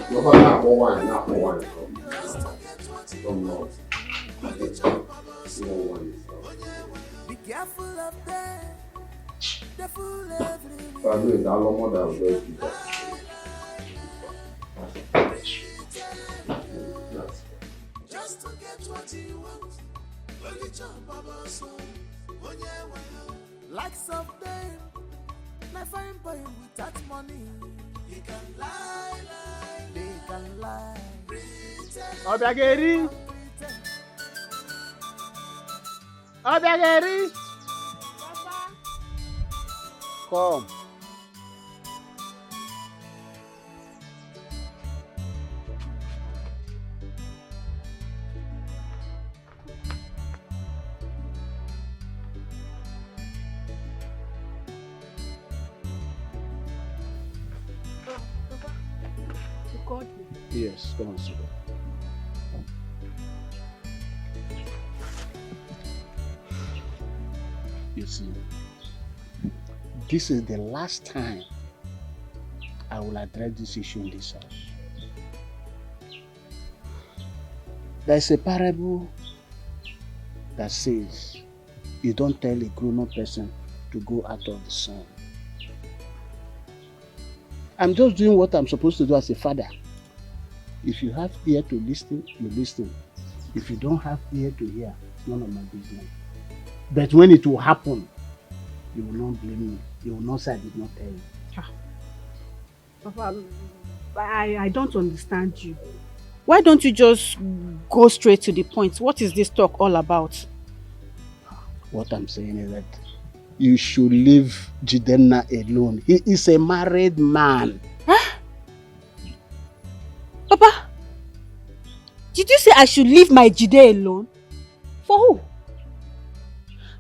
You're not more wine, not more wine. Don't know. Be careful of them. They're full everywhere. I know it's a lot more than very people. Just to get what you want. When you jump about so, likes of them. My fine boy without money. He can lie, they can lie. Obiageri. Obiageri. Come. Yes, come on, sit down. You see, this is the last time I will address this issue in this house. There's a parable that says, you don't tell a grown-up person to go out of the sun. I'm just doing what I'm supposed to do as a father. If you have ear to listen, you listen. If you don't have ear to hear, it's none of my business. But when it will happen, you will not blame me. You will not say I did not tell you. Papa, I don't understand you. Why don't you just go straight to the point? What is this talk all about? What I'm saying is that you should leave Jidenna alone. He is a married man. Huh? Papa, did you say I should leave my Jide alone? For who?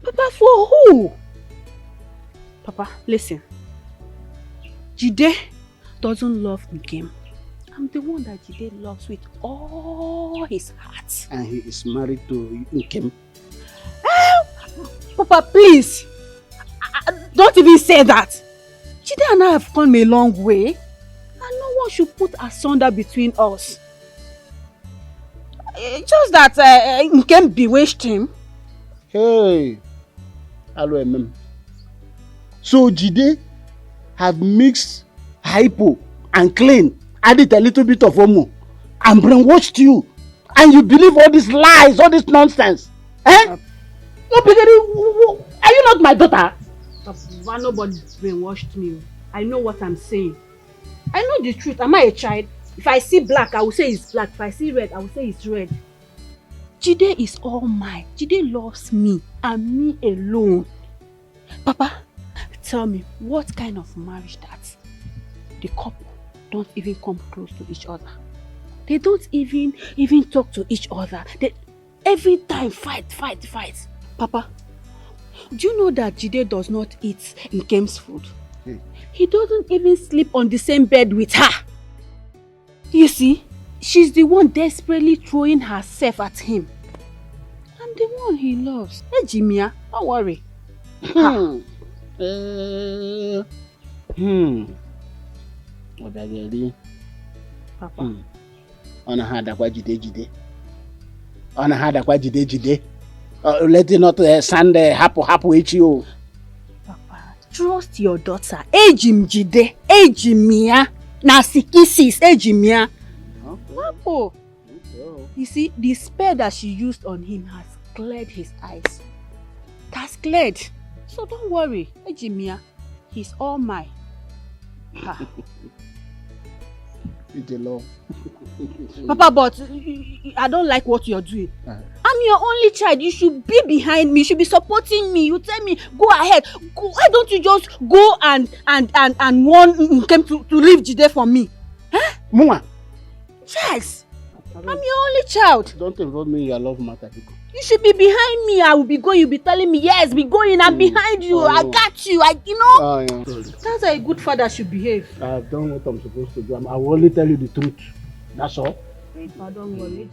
Papa, for who? Papa, listen. Jide doesn't love Nkem. I'm the one that Jide loves with all his heart. And he is married to Nkem. Papa, please. Don't even say that. Jide and I have come a long way. And no one should put asunder between us. Just that Nkem bewitched him. Hey. So Jide have mixed hypo and clean added a little bit of Omo and brainwashed you. And you believe all these lies, all this nonsense. Eh? No, are you not my daughter? Papa, nobody brainwashed me. I know what I'm saying. I know the truth. Am I a child? If I see black, I will say it's black. If I see red, I will say it's red. Jide is all mine. Jide loves me and me alone. Papa, tell me, what kind of marriage that the couple don't even come close to each other? They don't even talk to each other. They every time fight. Papa, do you know that Jide does not eat Nkem's food? He doesn't even sleep on the same bed with her. You see, she's the one desperately throwing herself at him. I'm the one he loves. Hey, Jimia, don't worry. Papa. On had a Jide. On had a Jide. Let it not stand happy with you. Papa, trust your daughter. Ejim Jide, Ejimia, Nasikisis, Ejimia. Wapo. You see, the spell that she used on him has cleared his eyes. It has cleared. So don't worry, Ejimia. He's all mine. It's a law. Papa, but I don't like what you're doing. I'm your only child. You should be behind me. You should be supporting me. You tell me, go ahead. Why don't you just go and warn Nkem to leave Jide for me? Huh? Muma. Yes. I'm your only child. Don't involve me in your love matter. You should be behind me. I will be going. You'll be telling me, yes, be going. I'm behind you. I got you. Yeah. That's how a good father should behave. I've done what I'm supposed to do. I will only tell you the truth. That's all. Don't worry.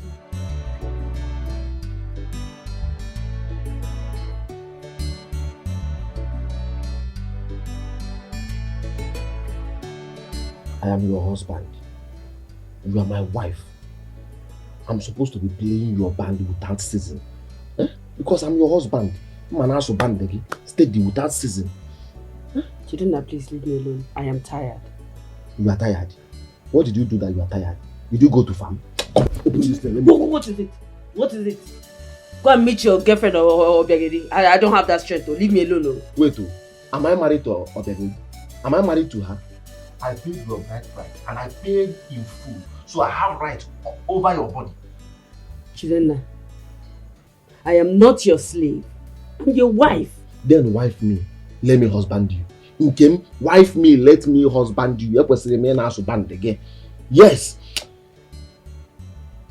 I am your husband. You are my wife. I'm supposed to be playing your band without season. Because I'm your husband. Man, also band again. Steady without season. Chidinna, please leave me alone. I am tired. You are tired. What did you do that you are tired? Did you go to farm? Open this thing. What is it? What is it? Go and meet your girlfriend or Obiageli. I don't have that strength. Leave me alone. Wait, am I married to Obiageli? Am I married to her? I paid your bride price and I paid in full. So I have right over your body. Chidinna, I am not your slave. I'm your wife. Then wife me. Let me husband you. Nkem, wife me, let me husband you. Yes.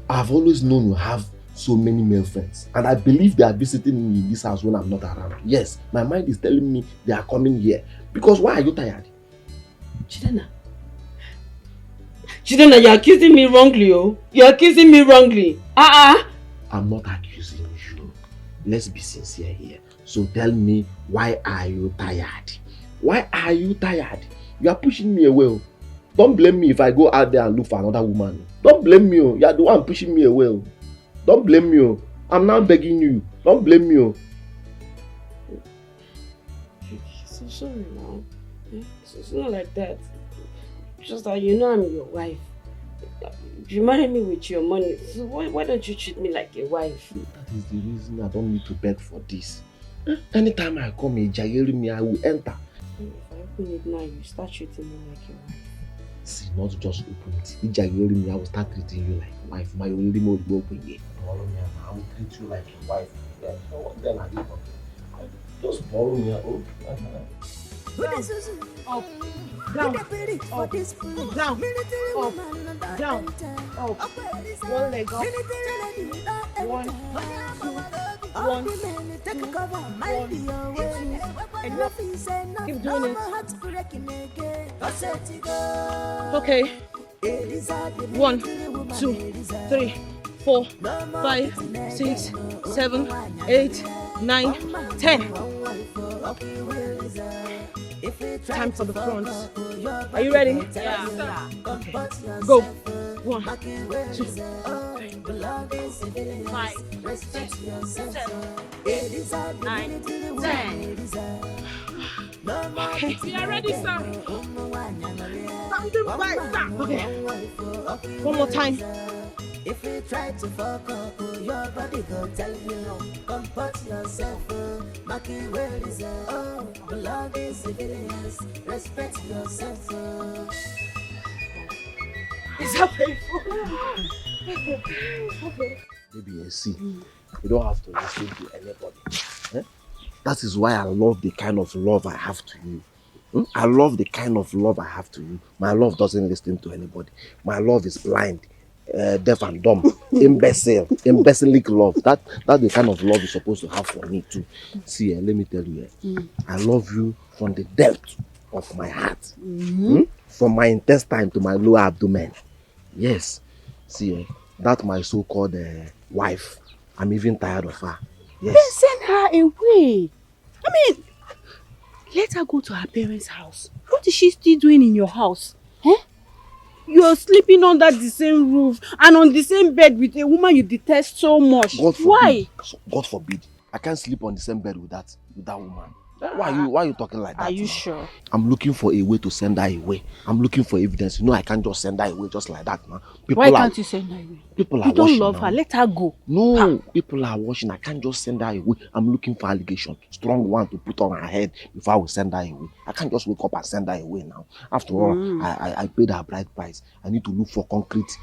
I've always known you have so many male friends. And I believe they are visiting me in this house when I'm not around. Yes, my mind is telling me they are coming here. Because why are you tired? Chidinna, you're accusing me wrongly, oh. You're accusing me wrongly. I'm not accusing you. Let's be sincere here. So tell me, why are you tired? Why are you tired? You are pushing me away. Don't blame me if I go out there and look for another woman. Don't blame me. You are the one pushing me away. Don't blame me. I'm now begging you. Don't blame me. So sorry now. It's not like that. Just that you know I'm your wife. You marry me with your money. So why don't you treat me like a wife? That is the reason I don't need to beg for this. Anytime I come here, Jayeri me, I will enter. If I open it now, you start treating me like your wife. See, not just open it. If Jayeri me, I will start treating you like a wife. My only mode will open here. I will treat you like a wife. Then I did just borrow me. Up, down, up, down, up, down, up. One leg up. 1, 2, 1, 2, 1, 2. Enough. Keep doing it. Okay. 1, 2, 3, 4, 5, 6, 7, 8, 9, 10. Time for the front. Are you ready? Yeah. Okay. Go. 1, 2, 3, 5, 6, 7, 8, 9, 10. Okay. We are ready, sir. Standing by, sir. Okay. One more time. If you try to fuck up, your body go tell you. Comport yourself, Maki, where is it? Oh, love is civilians. Respect yourself. Is that painful? Okay. Baby, see, you don't have to listen to anybody. Eh? That is why I love the kind of love I have to you. I love the kind of love I have to you. My love doesn't listen to anybody. My love is blind, deaf and dumb, imbecilic love. That's the kind of love you're supposed to have for me too. See, let me tell you, I love you from the depth of my heart. From my intestine to my lower abdomen. Yes. See, that's my so-called wife. I'm even tired of her. Yes. Then send her away. I mean, let her go to her parents' house. What is she still doing in your house? Eh? You're sleeping under the same roof and on the same bed with a woman you detest so much. Why? God forbid. I can't sleep on the same bed with that woman. Why are you talking like that? Are you sure? I'm looking for a way to send her away. I'm looking for evidence. You know, I can't just send her away just like that, man. Why can't you send her away? People are you don't watching love now. her. Let her go. No, people are watching. I can't just send her away. I'm looking for allegation. Strong one to put on her head before I will send her away. I can't just wake up and send her away now. After all, I paid her bride price. I need to look for concrete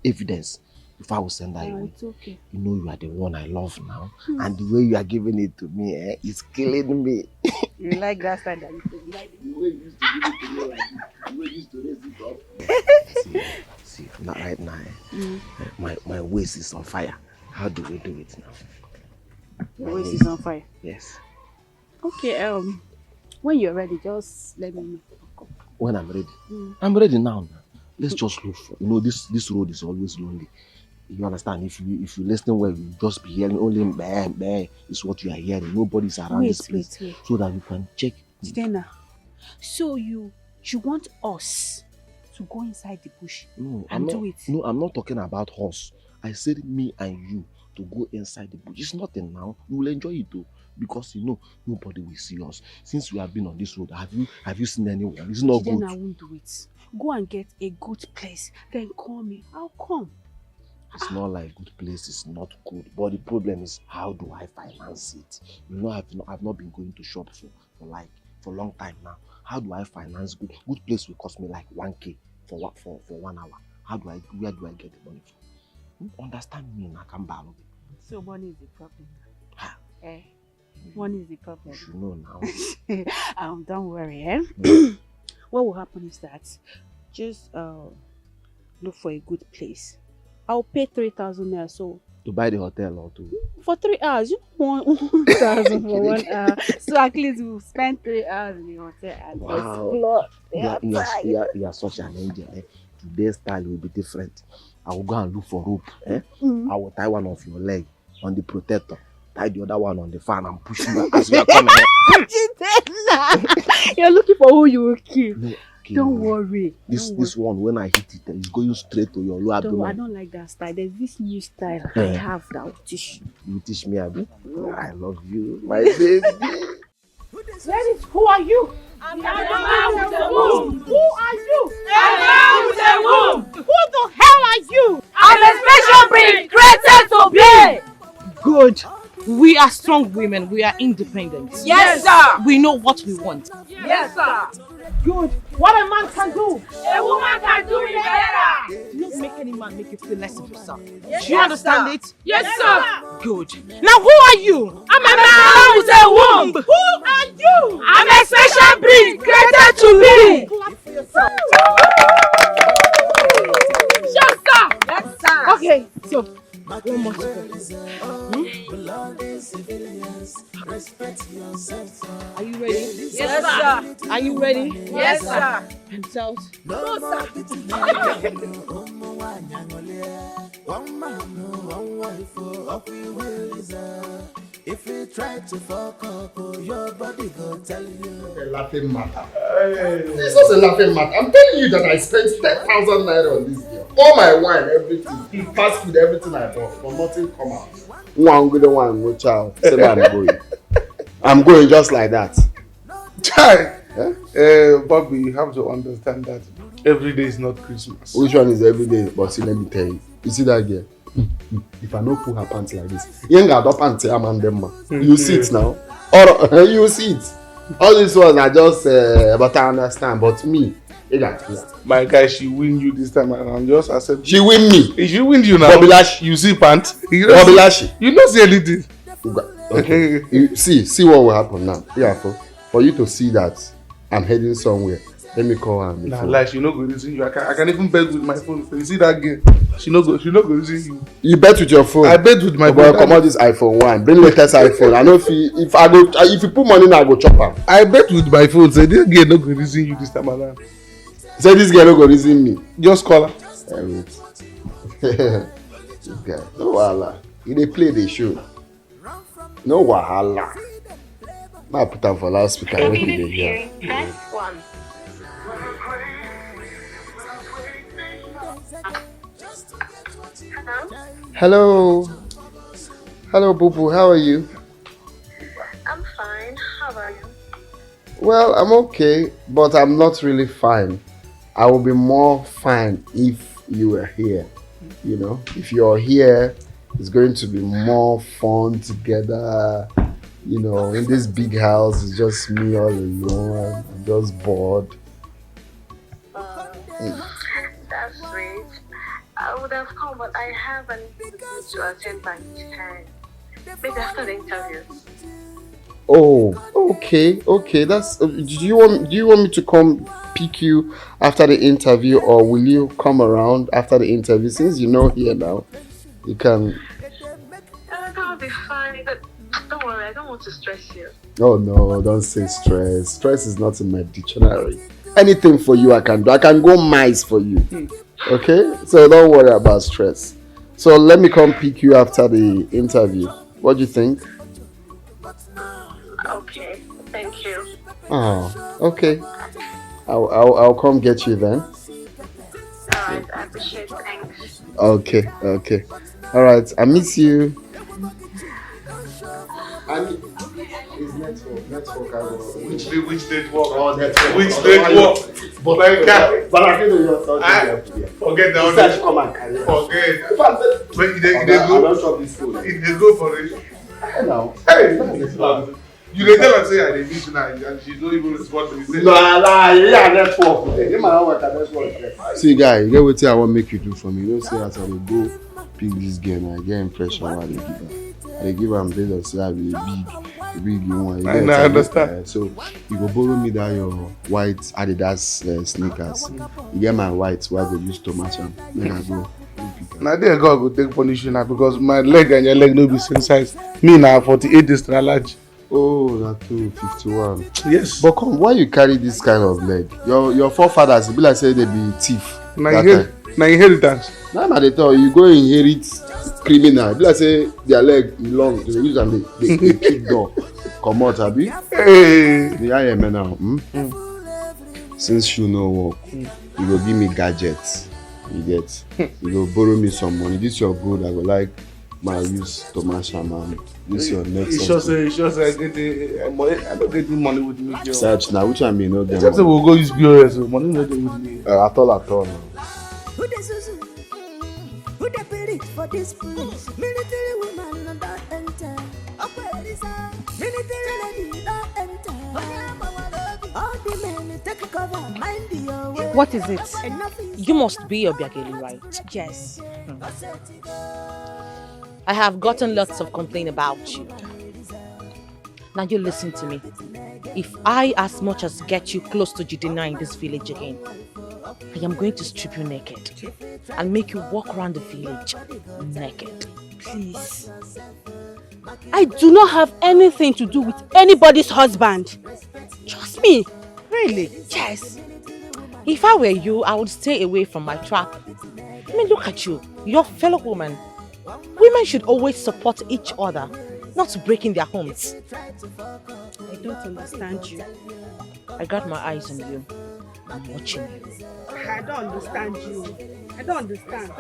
evidence before I will send her away. It's okay. You know you are the one I love now. And the way you are giving it to me is killing me. You like that style that you like the way you used to give it to me, like the way you used to raise it up. See, not right now. My waist is on fire. How do we do it now? Your waist is on fire? Yes. Okay, when you're ready, just let me know. When I'm ready? I'm ready now. Let's just look for, this road is always lonely. You understand? If you listen well, you just be hearing only bang bang is what you are hearing. Nobody's around this place. Wait. So that you can check. Chitena, so you want us to go inside the bush and do it? No, I'm not talking about us. I said me and you to go inside the bush. It's nothing now. You will enjoy it too. Because nobody will see us. Since we have been on this road, have you seen anyone? It's not good. Then I won't do it. Go and get a good place. Then call me. I'll come. It's not like good place is not good. But the problem is, how do I finance it? I've not been going to shop for a long time now. How do I finance good place? Will cost me like 1K for 1 hour. Where do I get the money from? Understand me, Nakamba. So money is the problem. Money is the problem. You should know now. Don't worry, What will happen is that just look for a good place. I'll pay 3,000 naira. So to buy the hotel or to for 3 hours, you want 1,000 for 1 hour. So at least we'll spend 3 hours in the hotel and explore. You are such an angel. Today's style will be different. I will go and look for rope. I will tie one of your leg on the protector. Tie the other one on the fan and push you as we are coming. You're looking for who you will kill. No, don't worry. This one, when I hit it, it's going straight to your lower abdomen. I don't like that style. There's this new style I have that will teach you. You teach me, Abby? I love you, my baby. Who are you? I'm the man with the womb. Who are you? I'm the man with the womb. Who the hell are you? I'm a special breed created to be. Good. We are strong women. We are independent. Yes, sir. We know what we want. Yes, sir. Good. What a man can do, a woman can do it better. Do not make any man make you feel less of yourself. Yes, do you understand it? Yes, sir. Good. Now who are you? I'm a man with a womb. Who are you? I'm a special breed created to be. Clap for yourself. Yes, sir. Yes, sir. Okay, so one more to go. Are you ready? Yes, sir. Are you ready? Yes, sir. Hands out. No, sir. If you try to fuck up, your body go tell you. A laughing matter. This was a laughing matter. I'm telling you that I spent 10,000 naira on this girl. All my wine, everything. Fast food, everything I bought. But nothing come out. One good one, no child. Say I'm going. I'm going just like that. Child. Bobby, you have to understand that every day is not Christmas. Which one is every day? But see, let me tell you. You see that girl? If I don't pull her pants like this, you ain't got no pants, I'm on them. You see it now. Or you see it. All this ones are just, but I understand. But me, you got clear. My guy, she win you this time around. Just accept. She win me. If she win you now, Bobby Lash. You see pants. Bobby Lash. You don't see anything. Okay. You see what will happen now. Yeah, for you to see that I'm heading somewhere. Let me call her. Nah, like she no go listen you. I can even bet with my phone. You see that girl? She no go listen you. You bet with your phone. I bet with my phone. Come out this iPhone 1. Bring latest iPhone. I know if you put money now, I go chop her. I bet with my phone. Say this girl no go listen you this time around. Say this girl no go listen me. Just call her. This guy, no wahala. They play the show. No wahala. I put them for loudspeaker. Make it hear. Press 1. Hello. Hello, Boo Boo. How are you? I'm fine. How are you? Well, I'm okay, but I'm not really fine. I will be more fine if you were here. You know, if you're here, it's going to be more fun together. You know, in this big house, it's just me all alone. I'm just bored. That's sweet. I would have come, but I have an interview to attend by 10. Maybe after the interview. Oh, okay. That's. Do you want me to come pick you after the interview, or will you come around after the interview? Since you're not here now, you can. That'll be fine. But don't worry, I don't want to stress you. Oh no, don't say stress. Stress is not in my dictionary. Anything for you, I can do. I can go mice for you. Okay, so don't worry about stress. So let me come pick you after the interview. What do you think? Okay, thank you. Oh, okay. I'll come get you then. Alright, I appreciate it. Thanks. Okay. All right, I miss you. It's network. Which network? Oh, network. Which network? But I think you're talking. Forget that. Come and carry. Forget. When they I go, don't shop this food. if they go for it. Now. Hey, you dey tell her say I dey meet now, and she don't even respond to me. Nah, yeah, network. You might work at network. See, guy, you get what I want make you do for me. You don't say as I will go pick this game and I get impression what they give her. They give her based on say I be a big one. I understand. So you go borrow me that your white Adidas sneakers. You get my white, why they use to match them. Then I go. Now there God go take punish you now because my leg and your leg no be same size. Me now 48 is large. Oh, that's 251. Yes. But come, why you carry this kind of leg? Your forefathers, be like say they be thief. Na inheritance. Now they tell you go inherit criminal. Be like say their leg long, they use and they kick door. Come out, abi. Hey. The I am now. Since you no work, you go give me gadgets. You get. You go borrow me some money. This your good. I go like my use to match am and this your next. You sure say I get the money. I don't get the money with me. Girl. Search now. Which one may not get? Except say we'll go use POS. So money not there with me. At all. No. Who the spirit for this place? Military woman not enter. Military lady not enter. All the men take cover, mind your way. What is it? You must be Obiageli, right? Yes. I have gotten lots of complaints about you. Now you listen to me. If I as much as get you close to Jidena in this village again, I am going to strip you naked and make you walk around the village naked. Please. I do not have anything to do with anybody's husband. Trust me. Really? Yes. If I were you, I would stay away from my trap. I mean, look at you. You're a fellow woman. Women should always support each other, not break in their homes. I don't understand you. I got my eyes on you. I'm watching you. I don't understand you. I don't understand.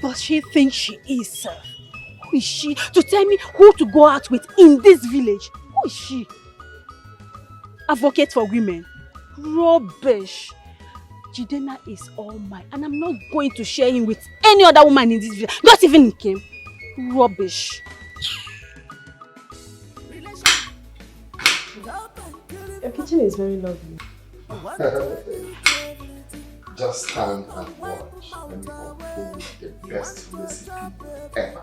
But she thinks she is, sir. Who is she to tell me who to go out with in this village? Who is she? Advocate for women? Rubbish. Jidena is all mine and I'm not going to share him with any other woman in this village. Not even Kim. Rubbish. Your kitchen is very lovely. Just stand and watch. Let me uphold the best recipe ever.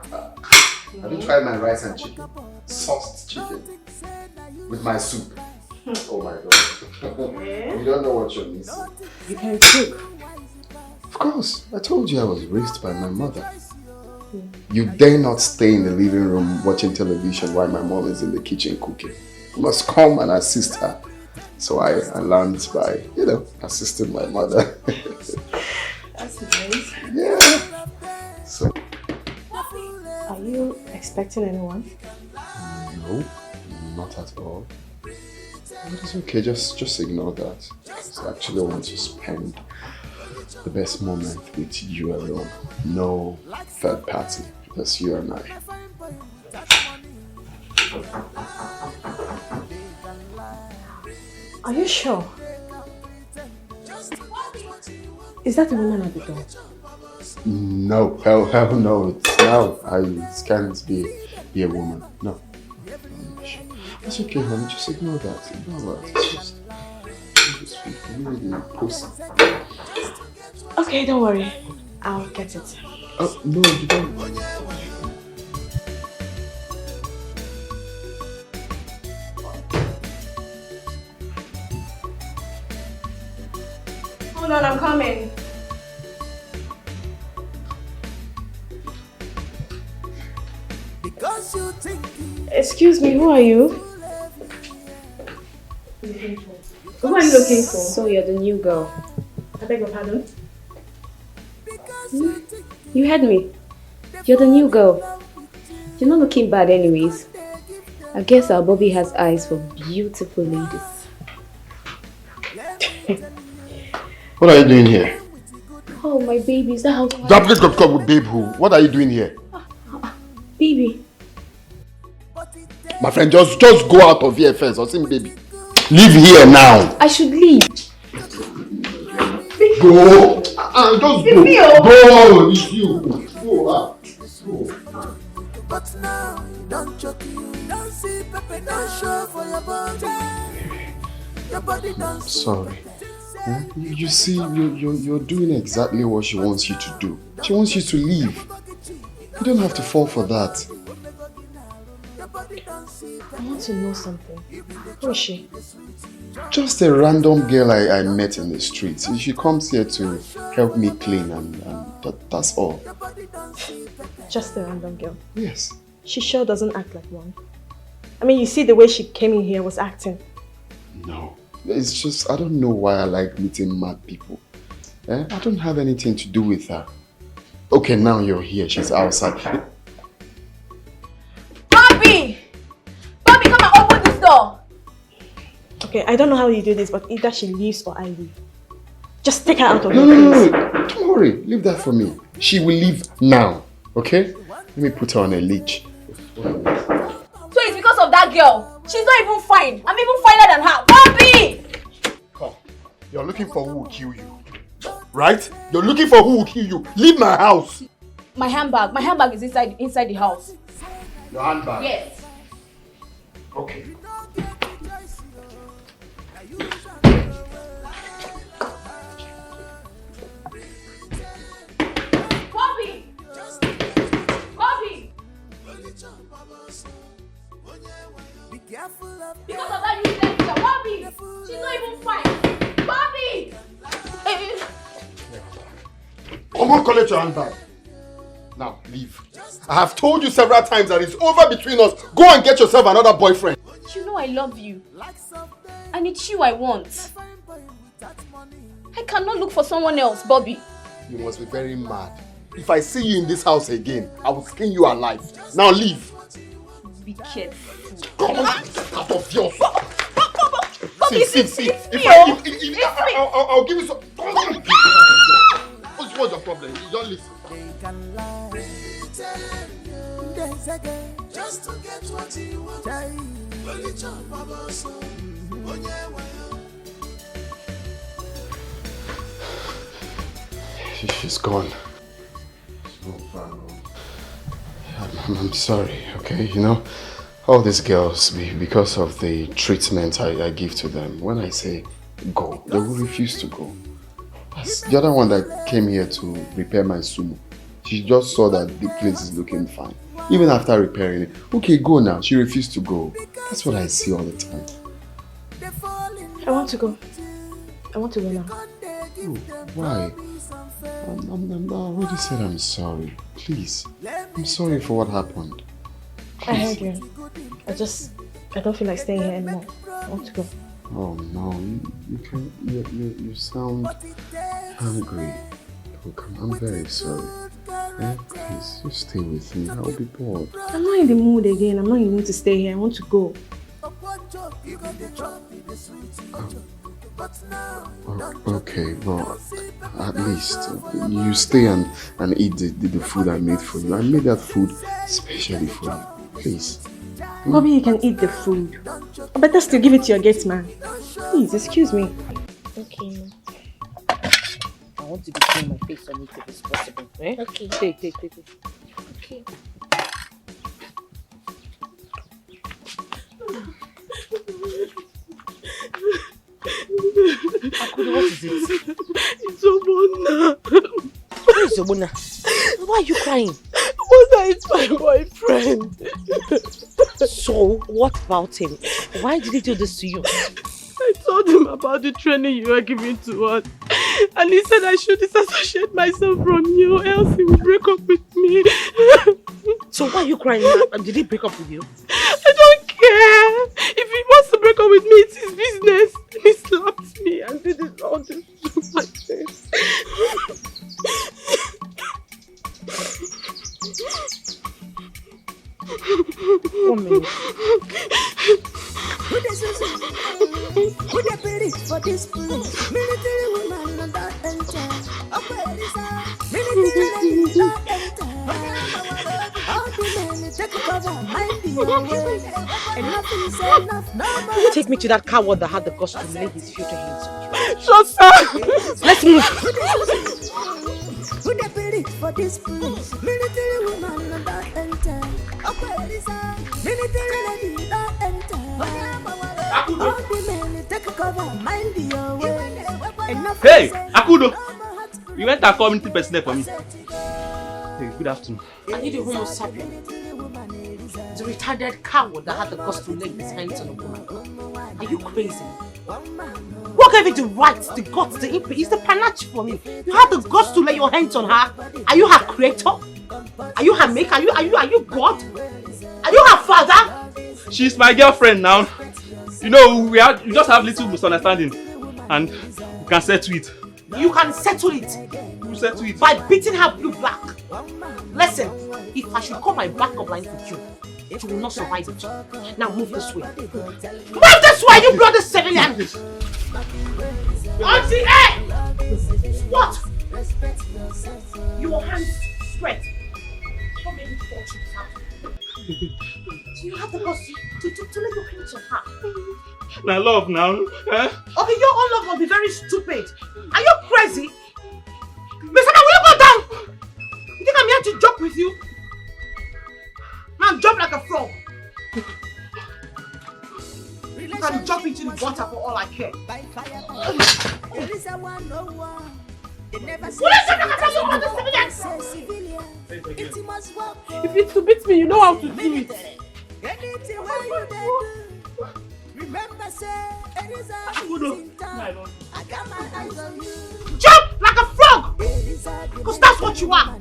Have you tried my rice and chicken? Sauced chicken with my soup. Oh my god. You don't know what you're missing. You can cook. Of course. I told you I was raised by my mother. You dare not stay in the living room watching television while my mom is in the kitchen cooking. You must come and assist her. So I learned by, assisting my mother. That's nice. Yeah. So. Are you expecting anyone? No, not at all. But it's okay, just ignore that. I actually want to spend the best moment with you alone. No third party, just you and I. Are you sure? Is that the woman at the door? No, hell no. No, I can't be a woman. No. It's okay, honey. Just ignore that. Ignore that. It's just really pussy. Okay, don't worry. I'll get it. Oh, no, you don't. Hold on, I'm coming. Excuse me, who are you? Who are you looking for? So you're the new girl. I beg your pardon? You heard me. You're the new girl. You're not looking bad anyways. I guess our Bobby has eyes for beautiful ladies. What are you doing here? Oh, my baby, is that how... Come with babe who? What are you doing here? Baby. My friend, just go out of here first, or see me, baby. Leave here now. I should leave. Go. Just go. Go. It's you. Go. Go. But now, don't choke you. Don't see Pepe, don't show for your body. Your body don't Sorry. You see, you're doing exactly what she wants you to do. She wants you to leave. You don't have to fall for that. I want to know something. Who is she? Just a random girl I met in the streets. She comes here to help me clean and that's all. Just a random girl? Yes. She sure doesn't act like one. I mean, you see the way she came in here was acting. No. It's just, I don't know why I like meeting mad people. I don't have anything to do with her. Okay, now you're here. She's outside. Bobby! Bobby, come and open this door! Okay, I don't know how you do this, but either she leaves or I leave. Just take her out of No, here, no, please. no. Don't worry. Leave that for me. She will leave now. Okay? Let me put her on a leash. So it's because of that girl. She's not even fine. I'm even finer than her. Bobby! Come. You're looking for who will kill you. Right? You're looking for who will kill you. Leave my house. My handbag. My handbag is inside the house. Your handbag? Yes. Okay. Bobby! Bobby! Because of that useless girl. Bobby! She's not even fine. Bobby! Come on, collect your handbag. Now, leave. I have told you several times that it's over between us. Go and get yourself another boyfriend. You know I love you. And it's you I want. I cannot look for someone else, Bobby. You must be very mad. If I see you in this house again, I will skin you alive. Now leave. Be careful. Come on, out of here. Bobby, See. I'll give you some. What's your problem? You don't listen. Just to get what you want. Only chop baba so. She's gone. I'm sorry, okay? You know, all these girls, because of the treatment I give to them, when I say go, they will refuse to go. That's the other one that came here to repair my sumo. She just saw that the place is looking fine. Even after repairing it, okay, go now. She refused to go. That's what I see all the time. I want to go. I want to go now. Oh, why? I already said I'm sorry. Please. I'm sorry for what happened. Please. I heard you. I don't feel like staying here anymore. I want to go. Oh no, you sound hungry. Look, I'm very sorry. Please, just stay with me. I'll be bored. I'm not in the mood again. I'm not in the mood to stay here. I want to go. Okay, well, at least you stay and eat the food I made for you. I made that food especially for you. Please. Bobby, you can eat the food. I better still give it to your gate man. Please, excuse me. Okay. I want to be clean my face on it if it's possible. Eh? Okay. Take. Okay. Akudo, what is it? It's Obona. Who is Obona? Why are you crying? Obona is my boyfriend. So, what about him? Why did he do this to you? I told him about the training you were giving to us. And he said I should disassociate myself from you, else he will break up with me. So why are you crying now? Did he break up with you? I don't care. If he wants to break up with me, it's his business. He slapped me and did all this to my face. 1 minute. For this place, military woman and that enter. Take me to that coward that had the guts to lay his future hands on you. Shut up! Let's move. For this place, military woman and that enter. Military lady that enter. Hey, Akudo! You went and community personnel for me. Hey, good afternoon. I need a homo sapien. The retarded coward that had the guts to lay his hands on a woman. Are you crazy? What gave you the right, the guts, the impetus? It's the panache for me. You had the guts to lay your hands on her. Are you her creator? Are you her maker? Are you God? Are you her father? She's my girlfriend now. You know, you just have little misunderstanding. And you can settle it. You can settle it. You settle it. By beating her blue-black. Listen, if I should call my backup line for you, you will not survive it. Now move this way. Move this way, you bloody civilian! Auntie, hey! What? Your hands spread. How many fortunes have you? So you have the guts to let your hands on her. Now love now. Eh? Okay, your own love will be very stupid. Are you crazy? Mister, will you go down? You think I'm here to joke with you? Now jump like a frog. You can jump into the water for all I care. If it's to beat me, you know how to do it. Remember, say, it is I got my eyes on you. Jump like a frog! Because that's what you are.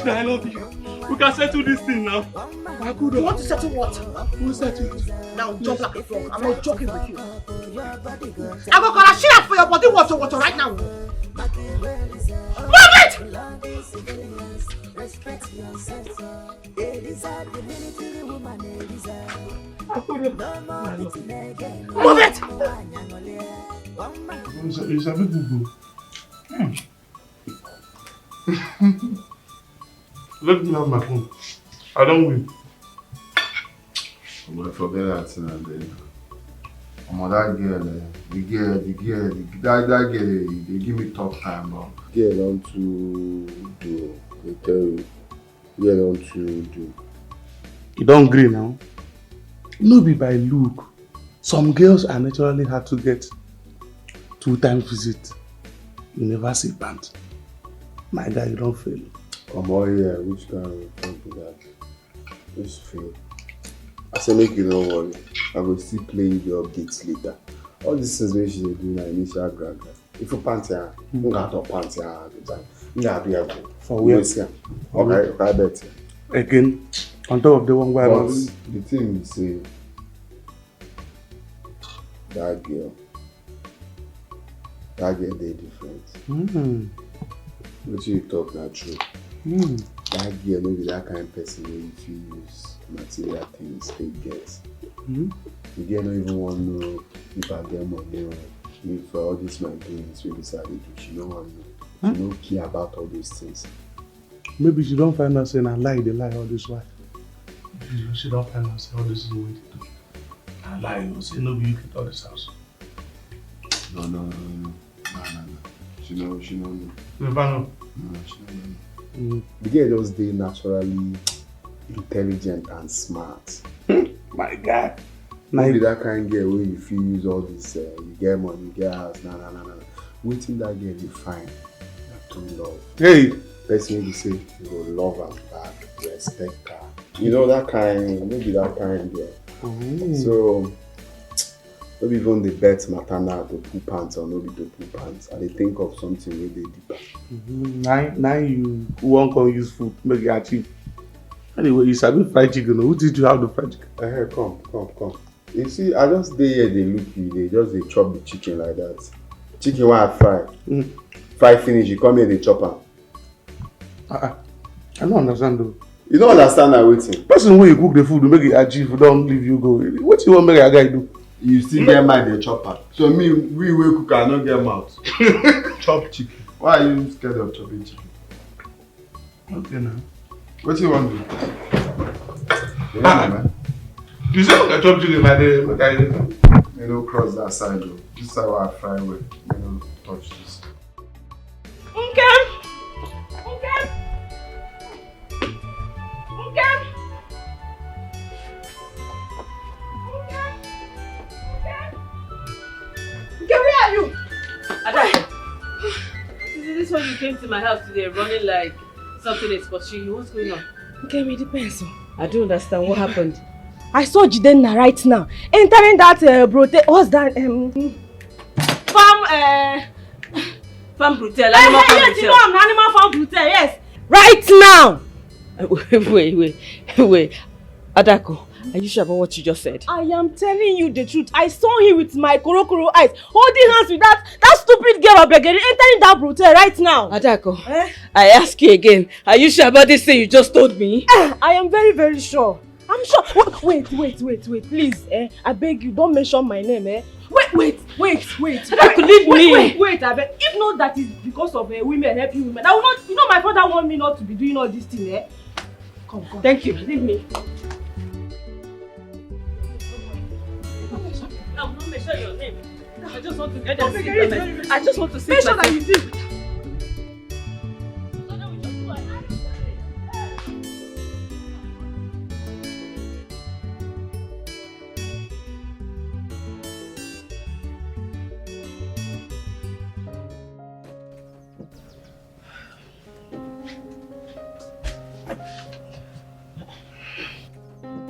I love you. We can settle this thing now. You want to settle what? We'll settle it. Now jump like a frog. I'm not joking with you. I'm gonna shit up for your body water right now. Move it! Move it! It's a bit good. Let me have my phone. I don't win. I'm gonna forget that and then. That girl, that girl, they give me tough time, bro. Girl don't to do. They tell you. Girl don't to do. You don't agree now? No be by look. Some girls are naturally hard to get. 2-time visit. You never see pant. My guy, you don't fail. Yeah, which kind of don't do that? Just fail. I say make you no worry. I will still play you the updates later. All these things wey she dey do na initial grab. If you pant here, you got to pant here. You got to be for where? Okay, I bet. Again, on top of the one where the thing is say that girl dey different. What you talk na true. That girl no be that kind of person wey you fit use material things they get. The girl don't even want to know if I get money or if all these my things really decided to. She don't want to know. She don't care about all those things. Maybe she don't find out saying I lie, they lie all this while. She don't find out saying all this is the way to do. I lie, you say no, you get all this house. No. She know. You never know? No, she don't know. The girl just dey naturally intelligent and smart. My God. Maybe that kind of girl where you feel use all this, you get money, you get house, nah. Waiting that girl you find, that true love. Hey! Person you say, you go love her back, respect her. You know that kind, maybe that kind girl. So, maybe even the bet matter now to poo pants or maybe to poo pants. And they think of something really deeper. Now you won't go use food, make it achieve. Anyway, you sabi fried chicken. Who did you have the fried chicken? Come. You see, I just dey here, they look you, they just they chop the chicken like that. Chicken when I fry. Fry finish, you come here, they chop am. I don't understand though. You don't understand that waiting. Person when you cook the food, make it achieve, don't leave you go. What you want make a guy do? You still get mind, they chop am. So we cook, I don't get mouth. Chop chicken. Why are you scared of chopping chicken? Okay now. What do you want to do? You say I chop chicken like that, but I you know, cross that side though. This side where I fry with, you know, touch this. Okay. Where are you? Adako, is this when you came to my house today running like something is pursuing you? What's going on? Okay, me depends. I don't understand what happened. I saw Jidenna right now entering that what's that farm brutal, animal farm brutal. Yes, you know I'm animal farm brutal, yes. Right now. Wait. Adako, are you sure about what you just said? I am telling you the truth. I saw him with my korokoro eyes, holding hands with that stupid girl Obegeri entering that brothel right now. Adako, I ask you again, are you sure about this thing you just told me? I am very, very sure. I'm sure. Wait, please. I beg you, don't mention my name. Wait. Adako, leave me. Wait, I beg. If not that is because of women helping women, I will not. You know my father want me not to be doing all this thing. Come. Thank you. Leave me. I will not mention your name. I just want to get them see. I just want to see. Make sure that you see.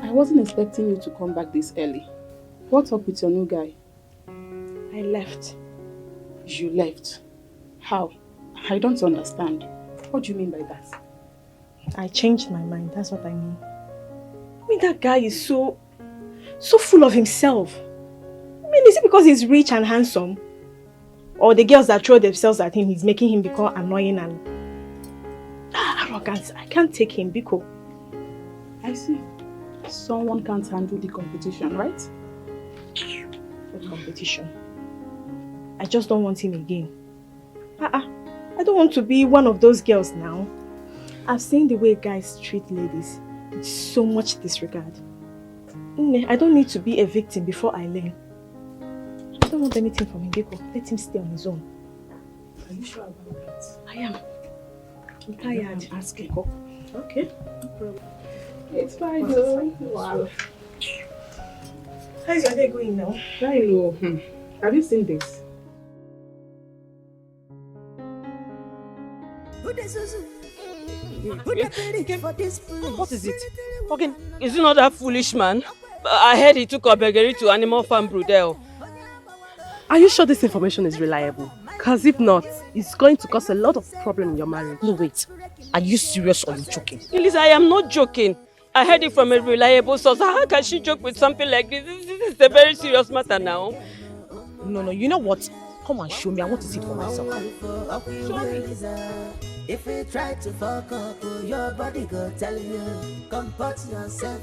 I wasn't expecting you to come back this early. What's up with your new guy? I left. You left? How? I don't understand. What do you mean by that? I changed my mind, that's what I mean. I mean, that guy is so full of himself. I mean, is it because he's rich and handsome? Or the girls that throw themselves at him, he's making him become annoying and arrogant? I can't take him, Biko. I see. Someone can't handle the competition, right? What competition? I just don't want him again. I don't want to be one of those girls now. I've seen the way guys treat ladies with so much disregard. I don't need to be a victim before I learn. I don't want anything from him, Biko. Let him stay on his own. Are you sure about that? I am. I'm tired. I'm asking. Okay, no problem. It's fine though. Wow. How's your day going now? I know. Have you seen this? What is it? Okay, is it not that foolish man? I heard he took Obegeri to Animal Farm Broodel. Are you sure this information is reliable? Because if not, it's going to cause a lot of problem in your marriage. No, wait. Are you serious or are you joking? Elisa, I am not joking. I heard it from a reliable source. How can she joke with something like this? This is a very serious matter now. No, you know what? Come and show me. I want to see it for myself. Show me. If you try to fuck up, your body go tell you. Comport yourself,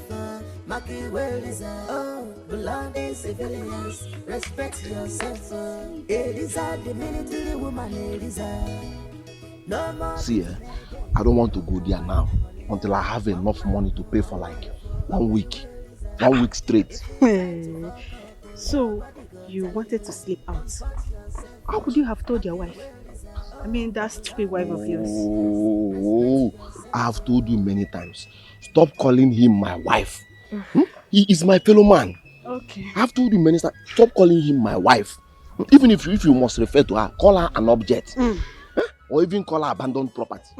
Maki, where is that? Oh, belonging civilians, respect yourself. Elisa, the military woman, Elisa. No more. See, I don't want to go there now until I have enough money to pay for like 1 week. 1 week straight. So, you wanted to sleep out. How could you have told your wife? I mean, that stupid wife of yours. Oh, I have told you many times. Stop calling him my wife. He is my fellow man. Okay. I have told you many times. Stop calling him my wife. Even if you must refer to her, call her an object. Or even call her abandoned property.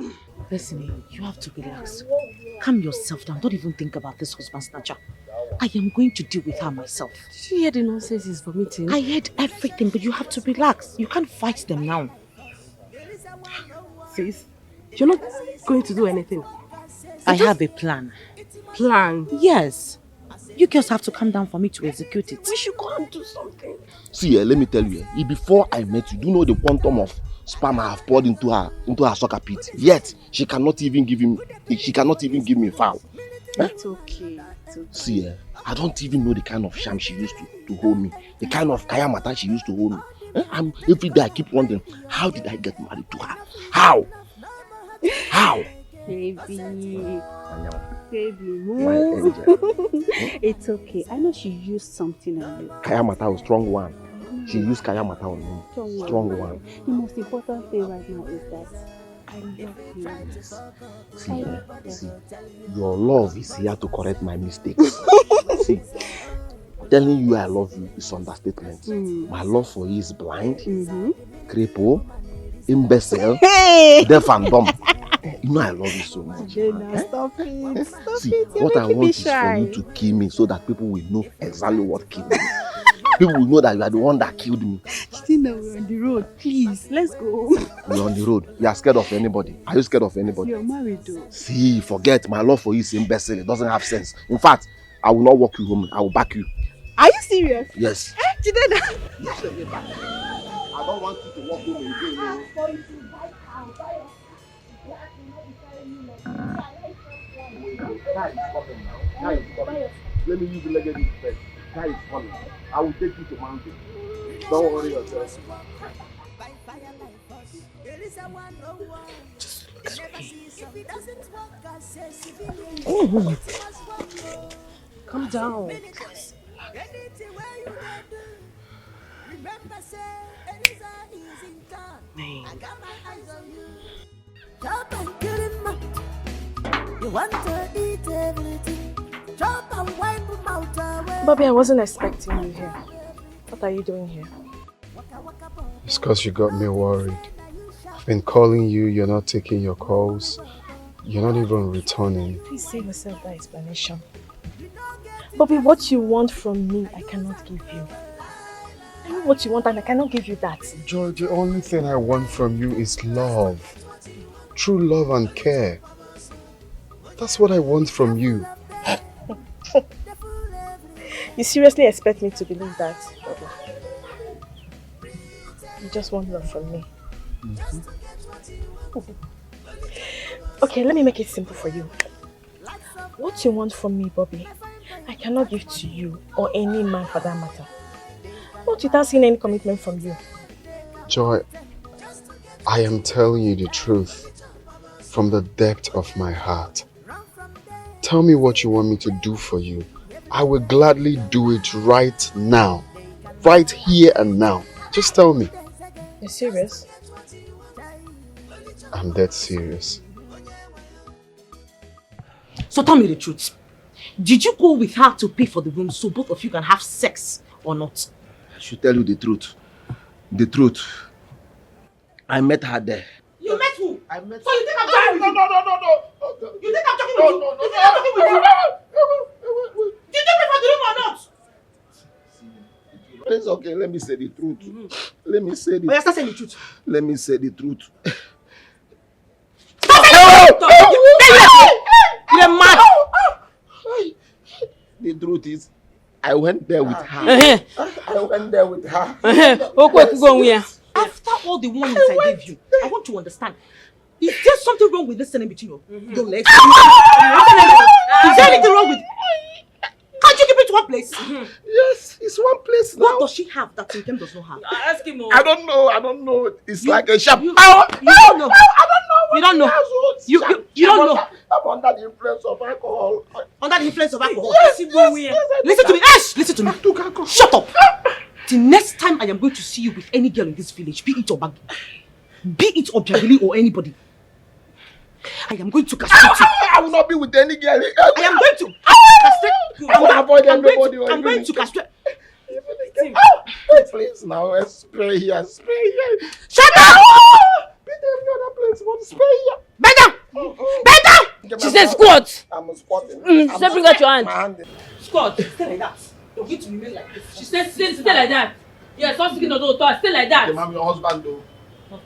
Listen, you have to relax. Calm yourself down. Don't even think about this husband snatcher. I am going to deal with her myself. Did you hear the nonsense he's vomiting? I heard everything, but you have to relax. You can't fight them now. Sis, you're not going to do anything. I have a plan. Plan? Yes. You girls have to calm down for me to execute it. We should go and do something. See, let me tell you, before I met you, do you know the quantum of sperm I have poured into her soccer pit? Yet she cannot even give me foul. It's okay. It's okay. See, I don't even know the kind of sham she used to hold me, the kind of kaya mata she used to hold me. Every day I keep wondering, how did I get married to her? How? Baby, My angel. It's okay. I know she used something on you. Kaya mata was strong one. She used kaya mata on me. Strong one. The most important thing right now is that I love you. See, your love is here to correct my mistakes. See, telling you I love you is understatement. My love for you is blind, cripple, imbecile, deaf and dumb. You know I love you so much. Stop it. See, what I want is for you to kill me so that people will know exactly what killed me. People will know that you are the one that killed me. Still now we're on the road. Please, let's go. We're on the road. You are scared of anybody. Are you scared of anybody? You're married though. See, forget. My love for you is imbecile. It doesn't have sense. In fact, I will not walk you home. I will back you. Are you serious? Yes. Chidena. Yes, I don't want you to walk home again. Guy is coming now. Guy is coming. Let me use the leg first. Guy is coming. I will take you to mountain. Don't worry yourself. Just look at me. Calm down. You want to eat everything. Chop and wipe them out away. Bobby, I wasn't expecting you here. What are you doing here? It's because you got me worried. I've been calling you, you're not taking your calls. You're not even returning. Please save yourself that explanation. Bobby, what you want from me, I cannot give you. I know what you want and I cannot give you that. Joy, the only thing I want from you is love. True love and care. That's what I want from you. You seriously expect me to believe that, Bobby? You just want love from me. Okay, let me make it simple for you. What you want from me, Bobby, I cannot give to you or any man for that matter. Not without seeing any commitment from you. Joy, I am telling you the truth. from the depth of my heart. Tell me what you want me to do for you. I will gladly do it right now. Right here and now. Just tell me. You're serious? I'm dead serious. So tell me the truth. Did you go with her to pay for the room so both of you can have sex or not? I should tell you the truth. The truth. I met her there. You met who? I met So you think I'm joking with you? No. You think I'm joking with you? You think I'm joking with you? Did you pay for the room or not? It's okay, let me say the truth. Let me say the truth. Start saying the truth. Let me say the truth. You're mad. The truth is, I went there with her. I went there with her. After all the warnings I gave you, I want to understand. Is there something wrong with listening between your legs? Is there anything wrong with... Can't you keep it to one place? Yes, it's one place now. What does she have that Tim does not have? Ask him. I don't know. It's like a sharp. You don't know. You don't know. You don't know. I'm under the influence of alcohol. Under the influence of alcohol? Yes, Listen to me. Ash! Listen to me. Shut up. The next time I am going to see you with any girl in this village, be it Obagi, be it Obiageli or anybody, I am going to castrate you. I will not be with any girl. I am going to castrate you. I will avoid everybody. I'm going to castrate. Please now, spray here. Shut up! Be there in other place, but spray here. Better! She said squat. I'm squatting. Say bring out your hand. Squat. Stay like that. You're going to remain like this. She said stay like that. Yes, stop speaking of those thoughts. Stay like that. Give your husband though.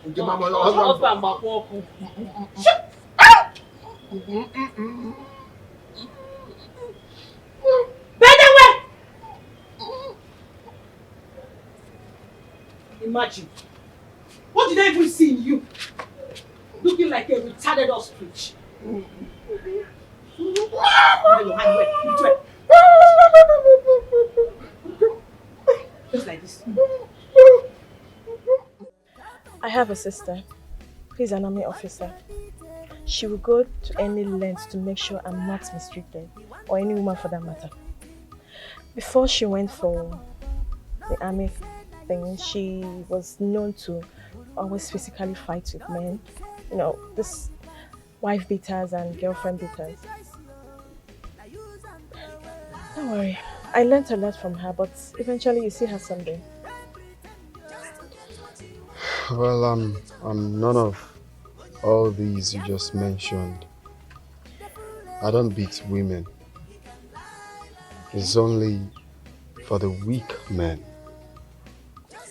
Give your husband. Shut Better way! Imagine. What did I even see in you? Looking like a retarded ostrich. Just like this. I have a sister. She's an army officer. She will go to any length to make sure I'm not mistreated, or any woman for that matter. Before she went for the army thing, she was known to always physically fight with men. You know, this wife beaters and girlfriend beaters. Don't worry, I learned a lot from her, but eventually you see her someday. Well, I'm none of all these you just mentioned. I don't beat women. It's only for the weak men.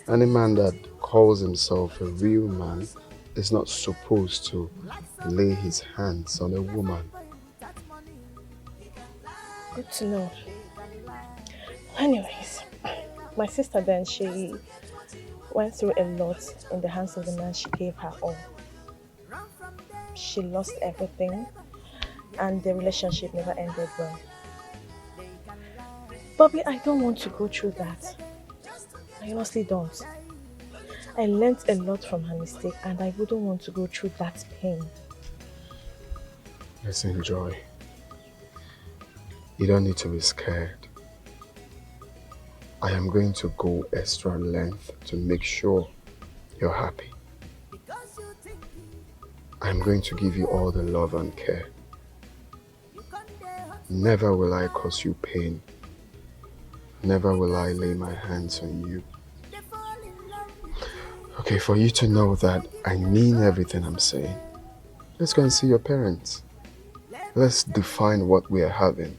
Any man that calls himself a real man is not supposed to lay his hands on a woman. Good to know. Anyways, my sister then, she went through a lot in the hands of the man she gave her all. She lost everything and the relationship never ended well. Bobby, I don't want to go through that. I honestly don't. I learned a lot from her mistake and I wouldn't want to go through that pain. Let's enjoy. You don't need to be scared. I am going to go extra length to make sure you're happy. I'm going to give you all the love and care. Never will I cause you pain. Never will I lay my hands on you. Okay, for you to know that I mean everything I'm saying, let's go and see your parents. Let's define what we are having.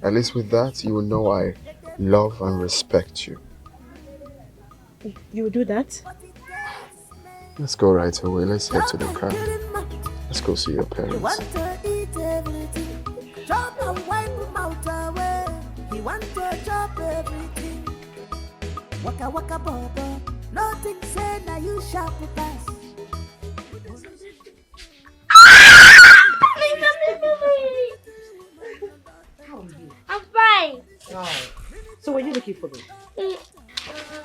At least with that, you will know I love and respect you. You will do that? Let's go right away. Let's head to the car. Let's go see your He parents. want to eat everything. Chop and wipe him out away. He want to chop everything. Waka waka bobo. Nothing say now you sharp pass. I'm fine. Oh. So were you looking for them?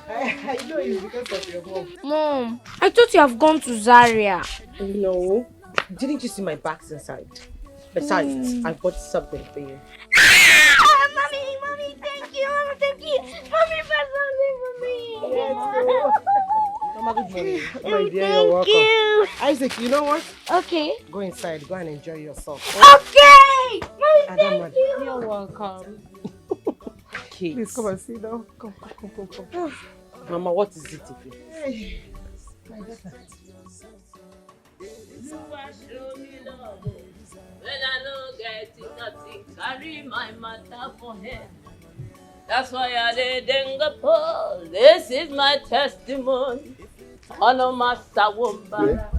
I know it's because of your mom. Mom, I thought you have gone to Zaria. No, Didn't you see my bags inside? Besides, I bought something for you. Mommy, thank you. Thank you. Mommy, bought something for me. Mama, good morning. Oh, My dear, thank you're welcome. you. Isaac, you know what? Okay. Go inside. Go and enjoy yourself. Okay. Mommy, Adama. thank you. You're welcome. Please come and sit down. Come. Mama, what is it? Hey, my daughter. You are show me love. When I don't get nothing, carry my matter for head. That's why I did Singapore. This is my testimony. Honor my Sawumba.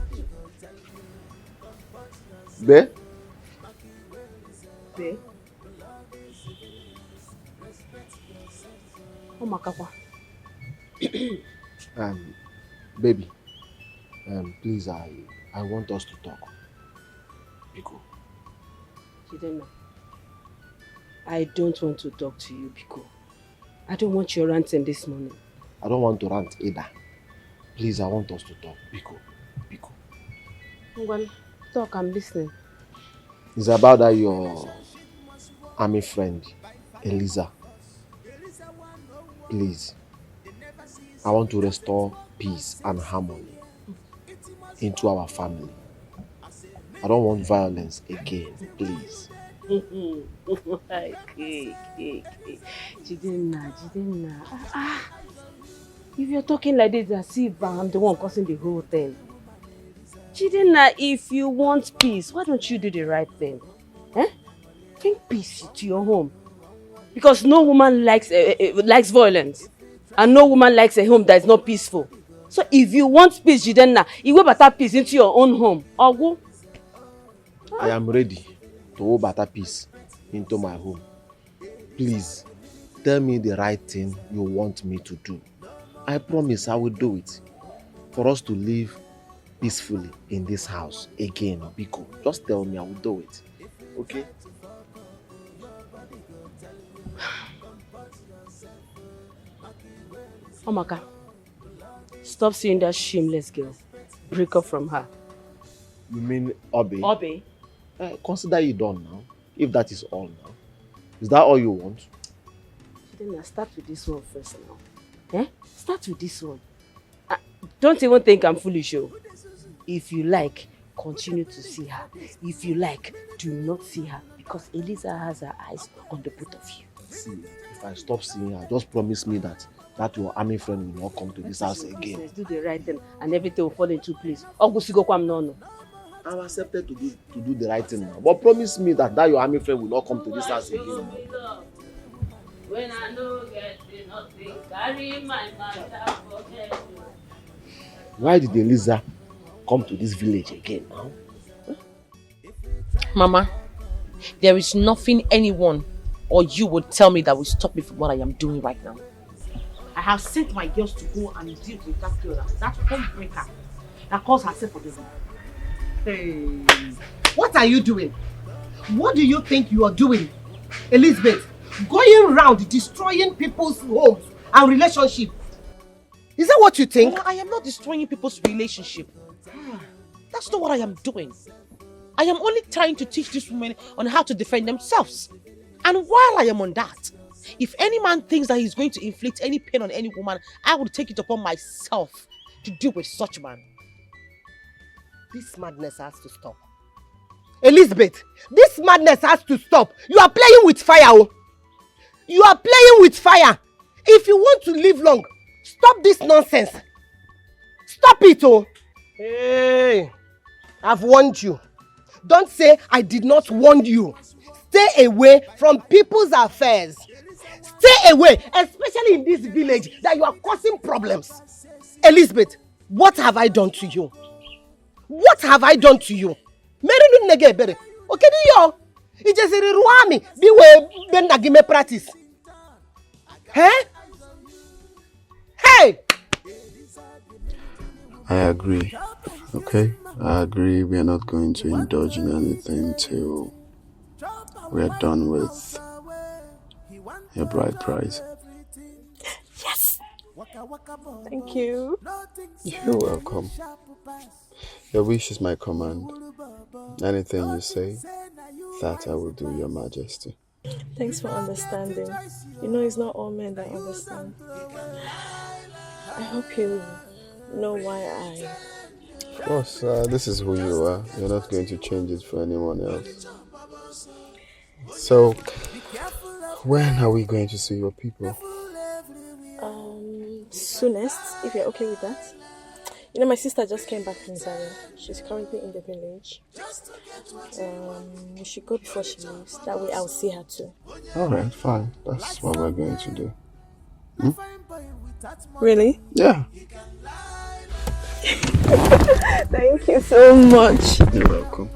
Be? Oh, Makawa. Baby, please, I want us to talk. Biko. Chidema, I don't want to talk to you, Biko. I don't want your ranting this morning. I don't want to rant either. Please, I want us to talk. Biko. Well, talk, I'm listening. It's about that your army friend, Eliza. Please, I want to restore peace and harmony into our family. I don't want violence again, please. Chidema. If you're talking like this, as if I'm the one causing the whole thing. Chidema, if you want peace, why don't you do the right thing? Bring peace to your home. Because no woman likes violence. And no woman likes a home that is not peaceful. So if you want peace, Chidema, you will better peace into your own home. Ogu? I am ready to hold better peace into my home. Please, tell me the right thing you want me to do. I promise I will do it. For us to live peacefully in this house again, Biko. Just tell me, I will do it. Okay? Omaka, stop seeing that shameless girl. Break up from her. You mean Obi? Obi? Consider it done now. If that is all now. Is that all you want? Then start with this one first now. Start with this one. Don't even think I'm foolish, oh. If you like, continue to see her. If you like, do not see her. Because Eliza has her eyes on the both of you. See, if I stop seeing her, just promise me that your army friend will not come to this house again. Do the right thing and everything will fall into place. I'm accepted to do the right thing now. But promise me that your army friend will not come to this house again. When I know getting nothing, carry my matter for head. Why did Eliza come to this village again now? Mama, there is nothing anyone or you would tell me that will stop me from what I am doing right now. I have sent my girls to go and deal with that girl, that homebreaker that calls herself for the room. Hey, what are you doing? What do you think you are doing, Elizabeth? Going around destroying people's homes and relationships. Is that what you think? Mama, I am not destroying people's relationship. That's not what I am doing. I am only trying to teach these women on how to defend themselves. And while I am on that, if any man thinks that he's going to inflict any pain on any woman, I will take it upon myself to deal with such man. This madness has to stop. Elizabeth, this madness has to stop. You are playing with fire. Oh. You are playing with fire. If you want to live long, stop this nonsense. Stop it, oh. Hey, I've warned you. Don't say I did not warn you. Stay away from people's affairs. Stay away, especially in this village that you are causing problems. Elizabeth, what have I done to you? What have I done to you? Okay, yo. It just ruami. Be where Ben Nagime practice. Hey? Hey! I agree. Okay? I agree. We are not going to indulge in anything till we are done with your bride price. Yes! Thank you. You're welcome. Your wish is my command. Anything you say, that I will do, Your Majesty. Thanks for understanding. You know, it's not all men that understand. I hope you know why I... Of course, this is who you are. You're not going to change it for anyone else. So, when are we going to see your people? Soonest, if you're okay with that. You know, my sister just came back from Zaria. She's currently in the village. We should go before she leaves. That way I'll see her too. Alright, fine. That's what we're going to do. Hmm? Really? Yeah. Thank you so much. You're welcome.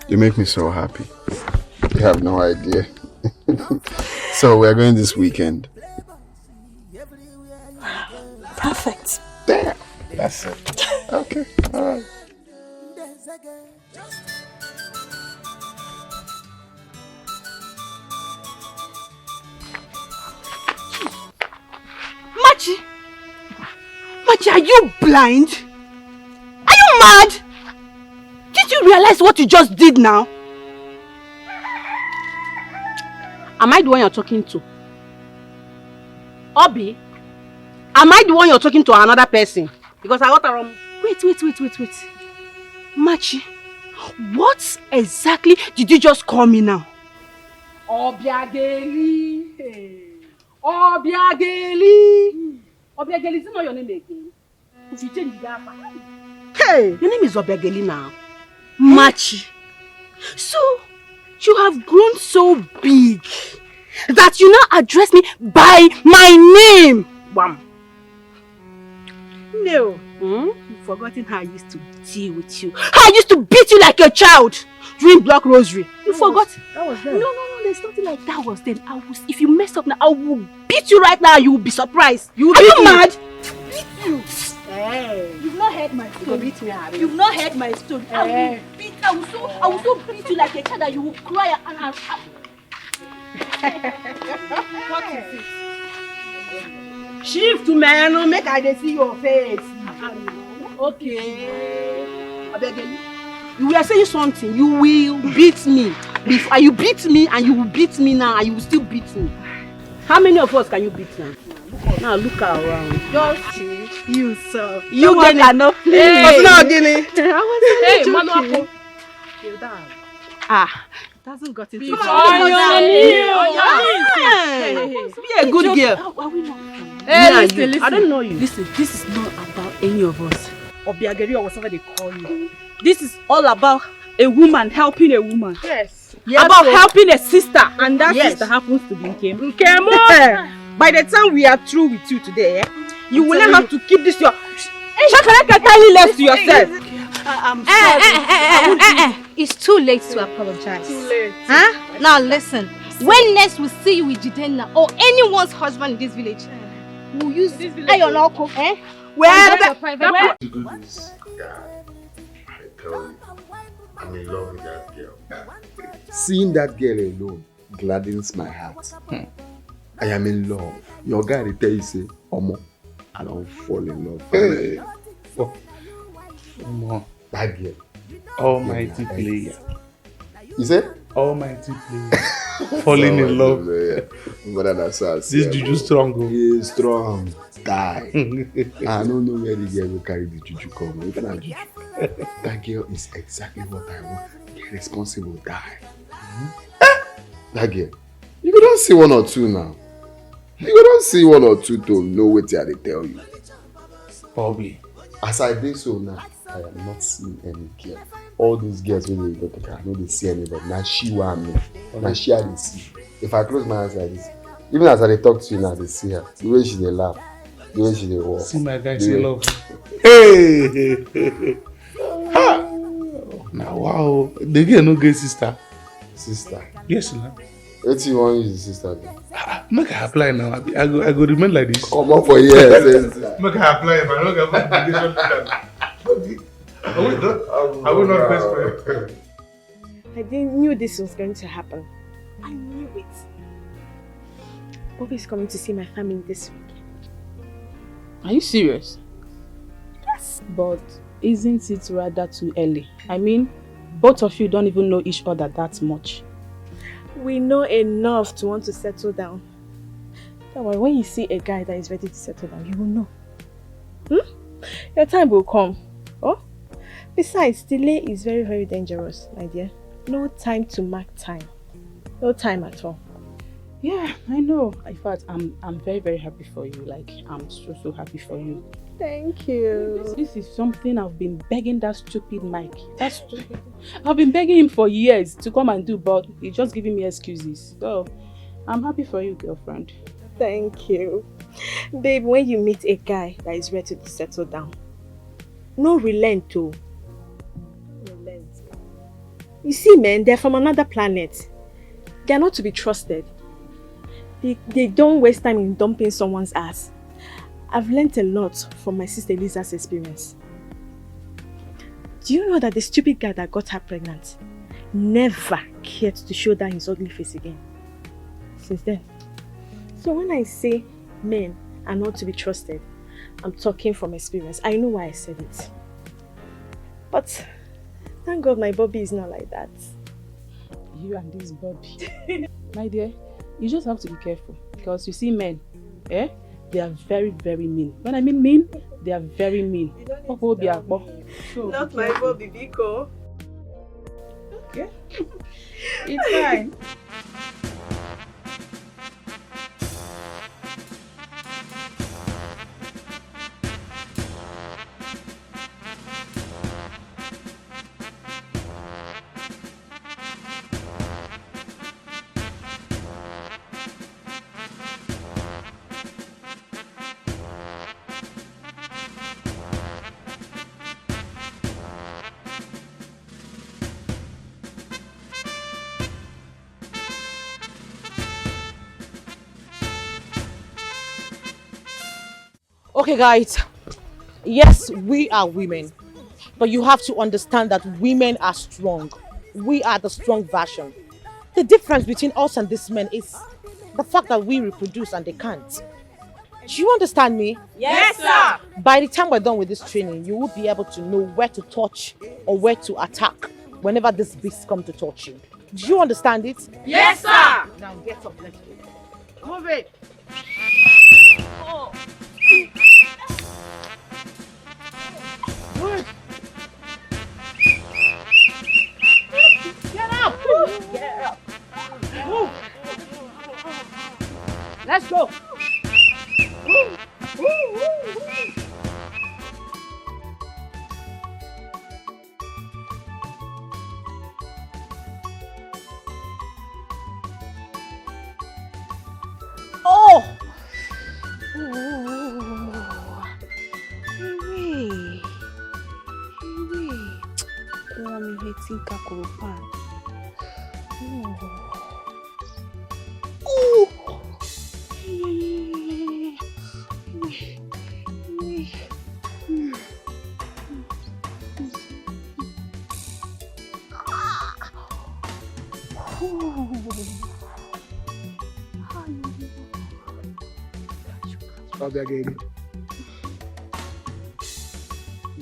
You make me so happy. You have no idea. So we're going this weekend. Perfect. Damn. That's it. Okay. Alright. Machi! Machi, are you blind? Are you mad? Did you realize what you just did now? Am I the one you're talking to? Obi? Am I the one you're talking to or another person? Because I got wrong. Wait. Machi, what exactly did you just call me now? Obiageli. Obiageli. Obiageli is not your name again. If you change the name. Hey, your name is Obiageli now. Machi. So, you have grown so big that you now address me by my name. Bam. No. You've forgotten how I used to deal with you. How I used to beat you like a child during Black Rosary. You forgot? That was then. No, there's nothing like that was then. If you mess up now, I will beat you right now. You will be surprised. Are you mad? Beat you. Hey. You've not heard my story. Beat me, Harry. You've not heard my story. Hey. I will so beat you like a child that you will cry and What is it? Shift to man, make I see your face. Okay. You were saying something. You will beat me. You beat me and you will beat me now and you will still beat me. How many of us can you beat now? Now look around. Just you, sir. You cannot play. Hey, Manuapo. It hasn't got into Be a good girl. Are we not? Hey, listen. I don't know you. Listen, this is not about any of us. Obiageri or whatever they call you. This is all about a woman helping a woman. Yes. About helping a sister. And that sister happens to be Nkem. By the time we are through with you today, you will not have to keep this your tiny left to yourself. I'm sorry. It's too late to apologize. Too late. Huh? Now listen. When next we see you with Jidenna or anyone's husband in this village, we'll use iron alcohol, eh? To do this, God, I tell you, I'm in love with that girl. Seeing that girl alone gladdens my heart. I am in love. Your guy will tell you, say, Omo, I don't fall in love. Hey. Omo. That girl. Almighty player. You say? Almighty player. Falling in love. This juju strong. He is strong. Die. I don't know where the girl will carry the juju come. That girl is exactly what I want. Get responsible, die. That girl. You go don't see one or two now. You go don't see one or two to know what they tell you. Bobby. As I did so now, I am not seeing any girl. All these girls when they go to car, I know they see anybody. Now she want me. Now she had to see. If I close my eyes like this, even as I talk to you now, they see her. The way she they laugh, the way she they walk. See my guy, she love. Hey! Now wow, the girl no get sister. Sister? Yes, now. What you want to use the sister do? Make her apply now. I go remain like this. Come on for years. Make her apply. If I don't get I will not best for you. I didn't knew this was going to happen. I knew it. Bobby's coming to see my family this week. Are you serious? Yes. But isn't it rather too early? I mean, both of you don't even know each other that much. We know enough to want to settle down. Don't worry, when you see a guy that is ready to settle down, you will know. Your time will come. Oh? Besides, delay is very, very dangerous, my dear. No time to mark time. No time at all. Yeah, I know. In fact, I'm very, very happy for you. Like, I'm so happy for you. Thank you. This is something I've been begging that stupid Mike. That's stupid. I've been begging him for years to come and do, but he's just giving me excuses. So, I'm happy for you, girlfriend. Thank you. Babe, when you meet a guy that is ready to settle down, no relent too. Relent. You see, men, they're from another planet. They're not to be trusted. They don't waste time in dumping someone's ass. I've learned a lot from my sister Lisa's experience. Do you know that the stupid guy that got her pregnant never cared to show down his ugly face again? Since then. So when I say men are not to be trusted, I'm talking from experience. I know why I said it. But thank God my Bobby is not like that. You and this Bobby. My dear, you just have to be careful. Because you see men, they are very, very mean. When I mean mean, they are very mean. Not my Bobby, Biko. Okay. It's fine. Okay, guys. Yes, we are women. But you have to understand that women are strong. We are the strong version. The difference between us and these men is the fact that we reproduce and they can't. Do you understand me? Yes, sir. By the time we're done with this training, you will be able to know where to touch or where to attack whenever these beasts come to touch you. Do you understand it? Yes, sir. Now get up, let's go. Move it. Oh. Good. Get up! Get up! Move! Let's go! Oh!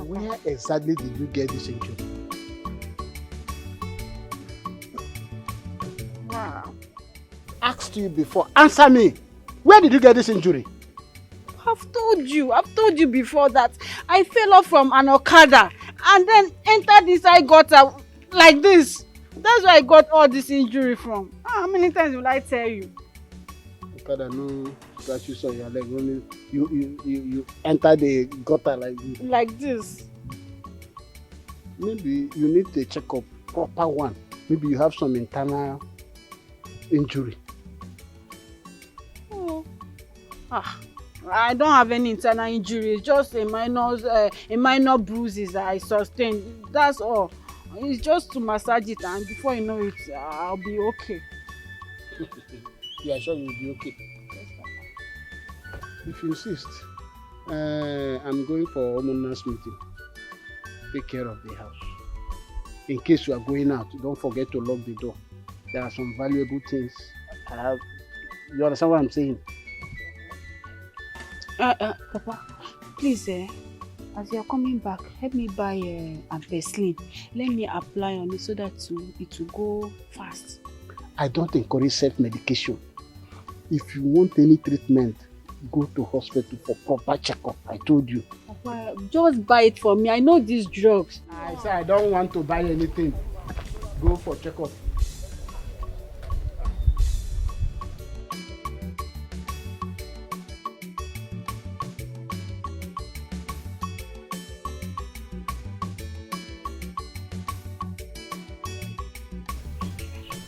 Where exactly did you get this injury? Wow. Asked you before. Answer me. Where did you get this injury? I've told you before that I fell off from an Okada and then entered inside gutter like this. That's where I got all this injury from. How many times will I tell you? Okada no scratches on your leg. Only you enter the gutter like this. Like this. Maybe you need a checkup, proper one. Maybe you have some internal injury. Oh. I don't have any internal injuries, just a minor bruises that I sustained. That's all. It's just to massage it, and before you know it, I'll be okay. You are sure you'll be okay? If you insist, I'm going for a homeowners meeting. Take care of the house. In case you are going out, don't forget to lock the door. There are some valuable things I have You understand what I'm saying? Papa, please, as you are coming back, help me buy ampicillin. Let me apply on it so that it will go fast. I don't encourage self-medication. If you want any treatment, go to hospital for proper checkup. I told you. Papa, just buy it for me. I know these drugs. I say I don't want to buy anything. Go for checkup.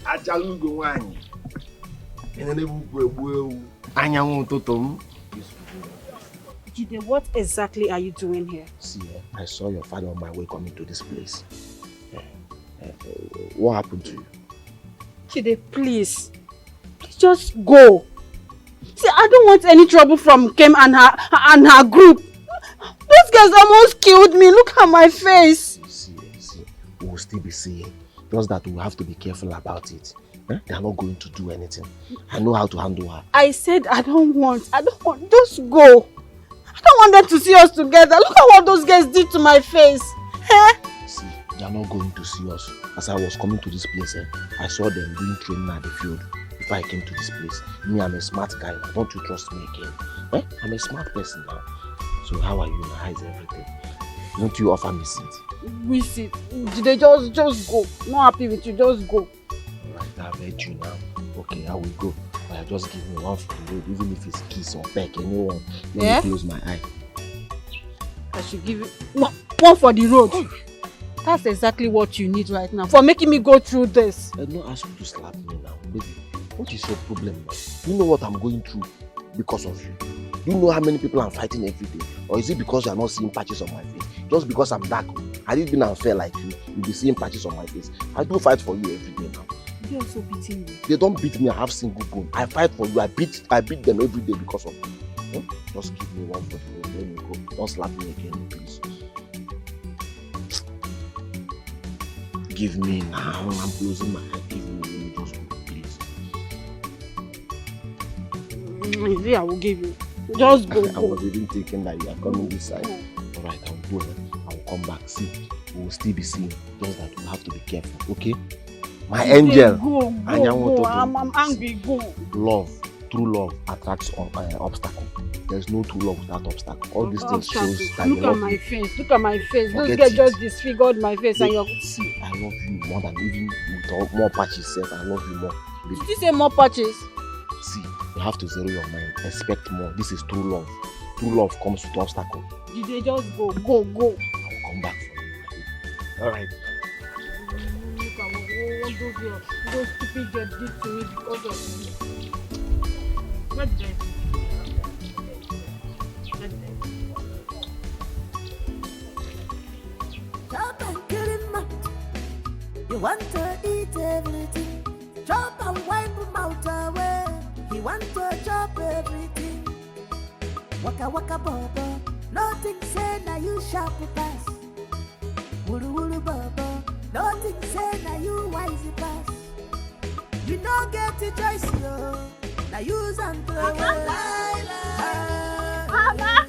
Ajalugo wine. Jide, what exactly are you doing here? See, I saw your father on my way coming to this place. What happened to you? Jide, please just go. See, I don't want any trouble from Kim and her group. Those guys almost killed me. Look at my face. See, we will still be seeing. Just that we have to be careful about it. They are not going to do anything. I know how to handle her. I said I don't want. Just go. I don't want them to see us together. Look at what those guys did to my face. See, they are not going to see us. As I was coming to this place, I saw them doing training at the field before I came to this place. Me, I'm a smart guy now. Don't you trust me again? I'm a smart person now. So how are you now? How is everything? Don't you offer me seat? We sit. They just go. Not happy with you, just go. Alright, I've heard you now. Okay, I will go. But just give me one for the road, even if it's kiss or peck, anyone. Let me close my eye. I should give you one for the road. That's exactly what you need right now for making me go through this. I don't ask you to slap me now, baby. What is your problem now? You know what I'm going through because of you. You know how many people I'm fighting every day? Or is it because you are not seeing patches on my face? Just because I'm dark? Had it been unfair like you, you'll be seeing patches on my face. I do fight for you every day now. They also beating you. They don't beat me, I have single bone. I fight for you, I beat them every day because of you. Just give me one for the road, let me go. Don't slap me again, please. Give me now, I'm closing my eye. Give me, let me just go, please. Maybe I will give you. Just go. I was even thinking that you are coming this side. Alright, I'll go. I will come back. See, we will still be seeing. Just that we have to be careful, okay? My angel. Go. I'm angry. Go. Love, true love attracts obstacle. There's no true love without obstacle. All these things shows that you love me. Look at my face. Those guys just disfigured my face and you're... See, I love you more than even with more patches. I love you more. Did you say more patches? See, you have to zero your mind. Expect more. This is true love. True love comes with obstacle. Did they just go? I will come back for you. Alright. Look at what those stupid girls did to me because of me. What did I do? Chop and kill him. You want to eat everything. Chop and wipe him out away. He want to chop everything. Waka waka bobo. Nothing say na you sharp pass. Wulu wulu bobo. Nothing say na you wise pass. You don't get a choice, yo. Now use and throw away. Mama.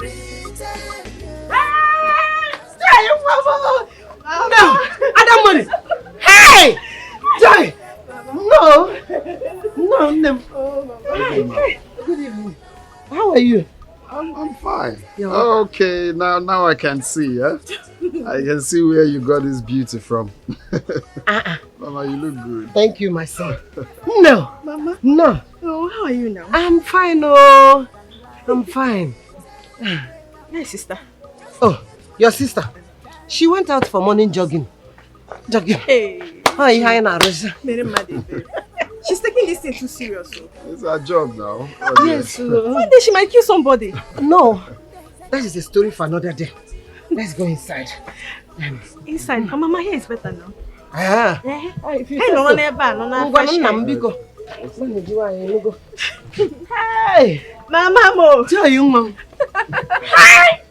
No! Other money! Hey! Joy! No! No. Hi. Good evening. How are you? I'm fine. Okay, now I can see, yeah? I can see where you got this beauty from. Mama, you look good. Thank you, my son. No. Mama? No. Oh, how are you now? I'm fine, oh. I'm fine. My sister. Oh, your sister. She went out for morning jogging. Hey. Hi, Rosa. She's taking this thing too serious. It's her job now. Yes. One day she might kill somebody. No. That is a story for another day. Let's go inside. Inside? Mama, here is better now. Ah. Hey. Mama mo. Tell you, mom. Hi.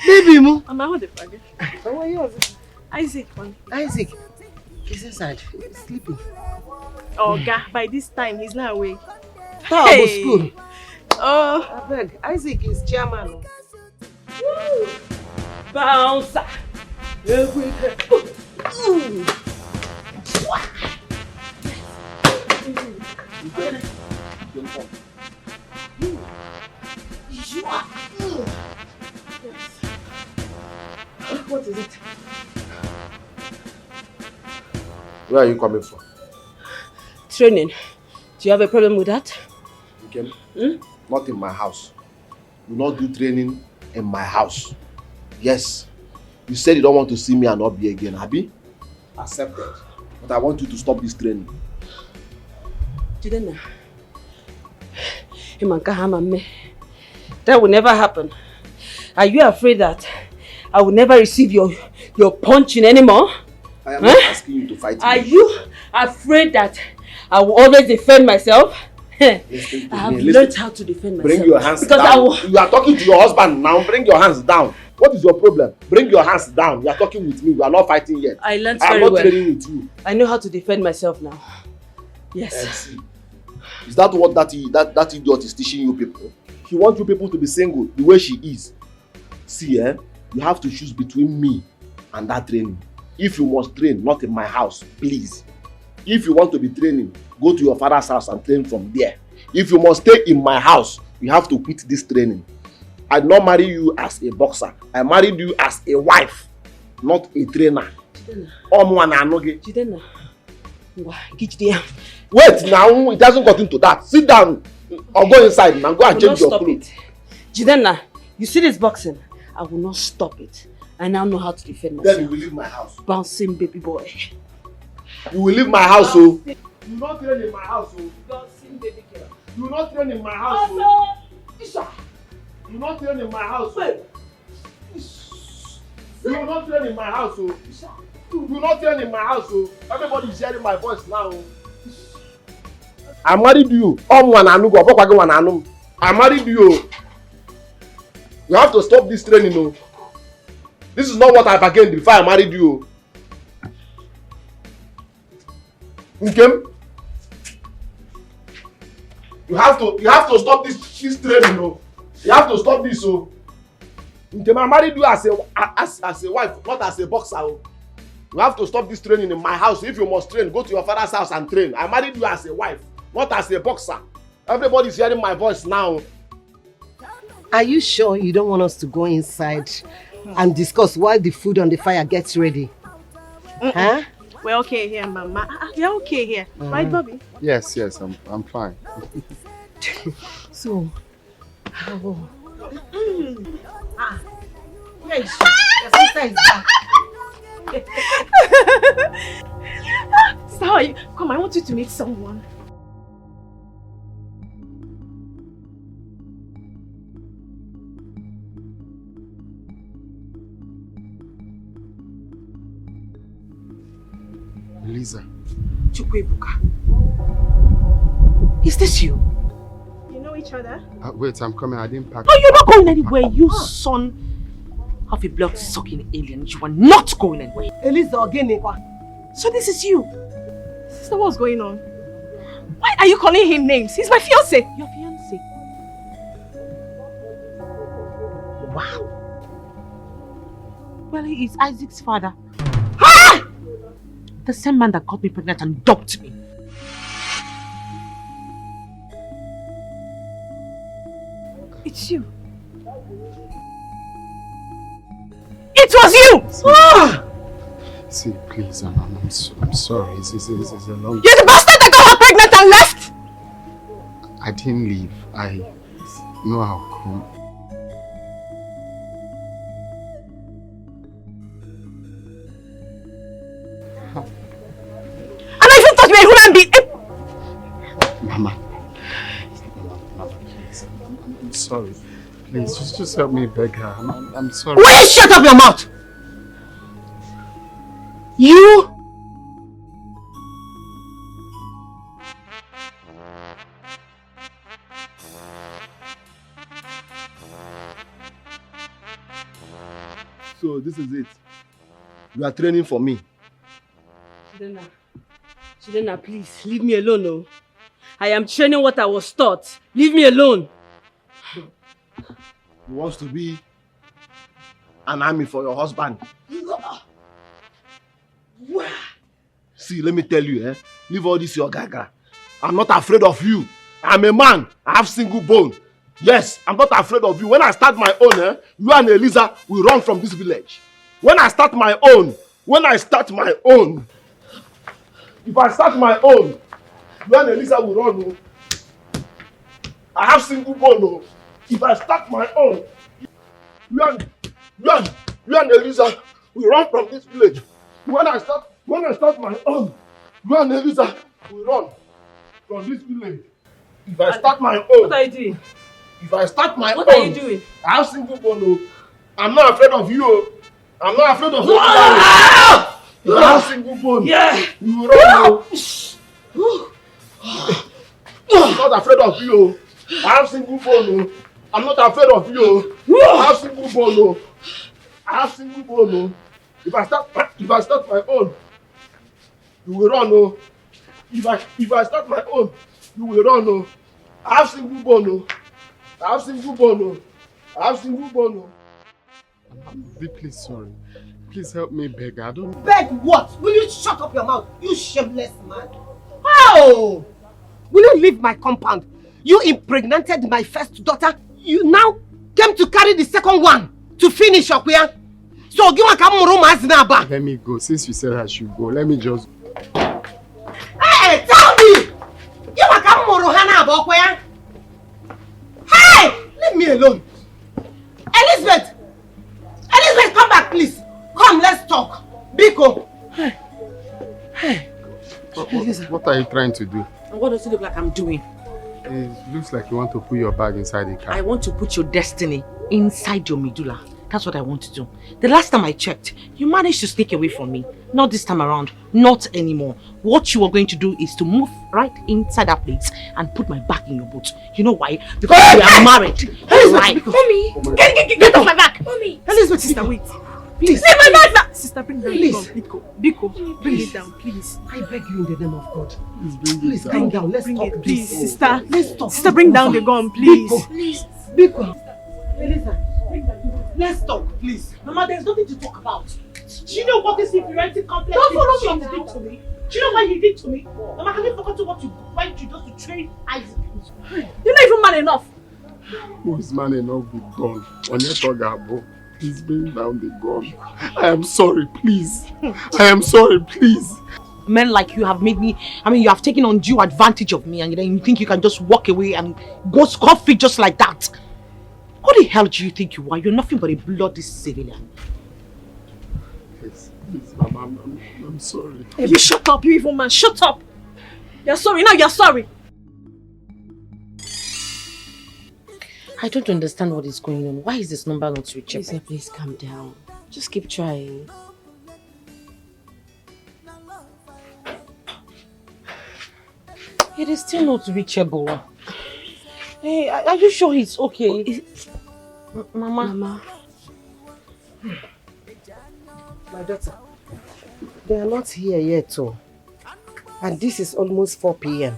Baby mo. Mama, hold the flag. How are you? Isaac. Isaac. He's inside. He's sleeping. Oh, God, by this time, he's not awake. How about school? Oh. I beg, Isaac is chairman. Bouncer. What is it? Where are you coming from? Training. Do you have a problem with that? Okay. Not in my house. Do not do training in my house. Yes. You said you don't want to see me and not be again, Abi? Accepted. But I want you to stop this training. Chidena. That will never happen. Are you afraid that I will never receive your punching anymore? I am not asking you to fight me. Are you afraid that I will always defend myself? I have learned how to defend myself. Bring your hands because down. You are talking to your husband now. Bring your hands down. What is your problem? Bring your hands down. You are talking with me. We are not fighting yet. I learned very well. I am not training with you. I know how to defend myself now. Yes. Is that what that idiot is teaching you people? He wants you people to be single the way she is. See, you have to choose between me and that training. If you must train, not in my house, please. If you want to be training, go to your father's house and train from there. If you must stay in my house, you have to quit this training. I did not marry you as a boxer. I married you as a wife, not a trainer. Chidena. Wait now, it hasn't got into that. Sit down or go inside and go and change your clothes. Chidena, you see this boxing? I will not stop it. I now know how to defend myself. Then you will leave my house. Bouncing baby boy. You will leave my house, oh. You will not train in my house, oh. Bouncing baby girl. You will not train in my house, oh. You will not train in my house, oh. You will not train in my house, oh. You will not train in my house, oh. Everybody is hearing my voice now, oh. I married you. I married you. You have to stop this training, oh. This is not what I bargained before I married you. Okay? You have to stop this training, oh. You have to stop this, oh. Okay, I married you as a wife, not as a boxer, oh. You have to stop this training in my house. If you must train, go to your father's house and train. I married you as a wife, not as a boxer. Everybody is hearing my voice now. Are you sure you don't want us to go inside and discuss while the food on the fire gets ready? Huh? We're okay here, Mama. We're okay here. Right, Bobby? Yes, I'm fine. So, how? Where is she? Your sister is back. So how are you? Come, I want you to meet someone. Lisa. Chukwebuka. Is this you? You know each other? Wait, I'm coming. I didn't pack. No, you're not going anywhere. You son of a blood-sucking alien. You are not going anywhere. Elisa Ogenekwa. So this is you. Sister, what's going on? Why are you calling him names? He's my fiancé. Your fiancé? Wow. Well, he is Isaac's father. Ah! The same man that got me pregnant and dumped me. It's you. It was you! Ah! See, please, I'm sorry. It's a long... You're the bastard that got her pregnant and left! I didn't leave. I know how come. And I even thought you were a human being! Mama, please. I'm sorry. Please, just help me beg her. I'm sorry. Will you shut up your mouth? You? So this is it. You are training for me. Chidena, please, leave me alone, no. I am training what I was taught. Leave me alone. You want to be an army for your husband? See, let me tell you, leave all this your gaga. I'm not afraid of you. I'm a man. I have single bone. Yes, I'm not afraid of you. When I start my own, you and Eliza will run from this village. When I start my own, if I start my own, you and Eliza will run. I have single bone. If I start my own, you and Eliza will run from this village. When I start my own, you and Eliza will run from this village. If I start my own. What are you doing? If I start my own. What are you doing? I have single bone. I'm not afraid of you. I'm not afraid of you. You have single bone. Yeah. You will run. I'm not afraid of you. I have single bone. I'm not afraid of you. I have single bone. I have single bone. If I start my own, you will run. If I start my own, you will run. I have single bone. I have single bone. I have single bone. I'm deeply sorry. Please help me beg. I don't... Beg what? Will you shut up your mouth, you shameless man? How? Will you leave my compound? You impregnated my first daughter. You now came to carry the second one to finish your queer. So give a camera. Let me go. Since you said I should go, let me just... Hey, tell me! Give a camera. Hey! Leave me alone. Elizabeth! Elizabeth, come back, please. Come, let's talk. Biko. Hey. What are you trying to do? What does it look like I'm doing? It looks like you want to put your bag inside the car. I want to put your destiny inside your medulla. That's what I want to do. The last time I checked, you managed to sneak away from me. Not this time around. Not anymore. What you are going to do is to move right inside that place and put my back in your boot. You know why? Because we are married. Elizabeth, Mommy! Get off my back! Mommy! Elizabeth, sister, wait. Please. Leave my bag back! Sister, bring down the gun. Biko, bring it down, please. I beg you in the name of God. Please, calm down. Let's talk. Please, sister. Let's talk. Sister, bring down the gun, please. Please. Biko. Eliza. Let's talk, please. Mama, there's nothing to talk about. Do you know what this inferiority complex is? Don't follow me to me. Do you know what he did to me? Mama, have you forgotten what you went to just to train Isaac? You're not even man enough. Who is man enough with gun? Onyetogabo. Please bring down the gun. I am sorry, please. I am sorry, please. Men like you have made me, you have taken undue advantage of me, and then you think you can just walk away and go scot-free just like that. What the hell do you think you are? You're nothing but a bloody civilian. Please, Mama, I'm sorry. Hey, you shut up, you evil man. Shut up. You're sorry. Now you're sorry. I don't understand what is going on. Why is this number not reachable? Please calm down. Just keep trying. It is still not reachable. Hey, are you sure it's okay? Mama. My daughter, they are not here yet, and this is almost 4 p.m.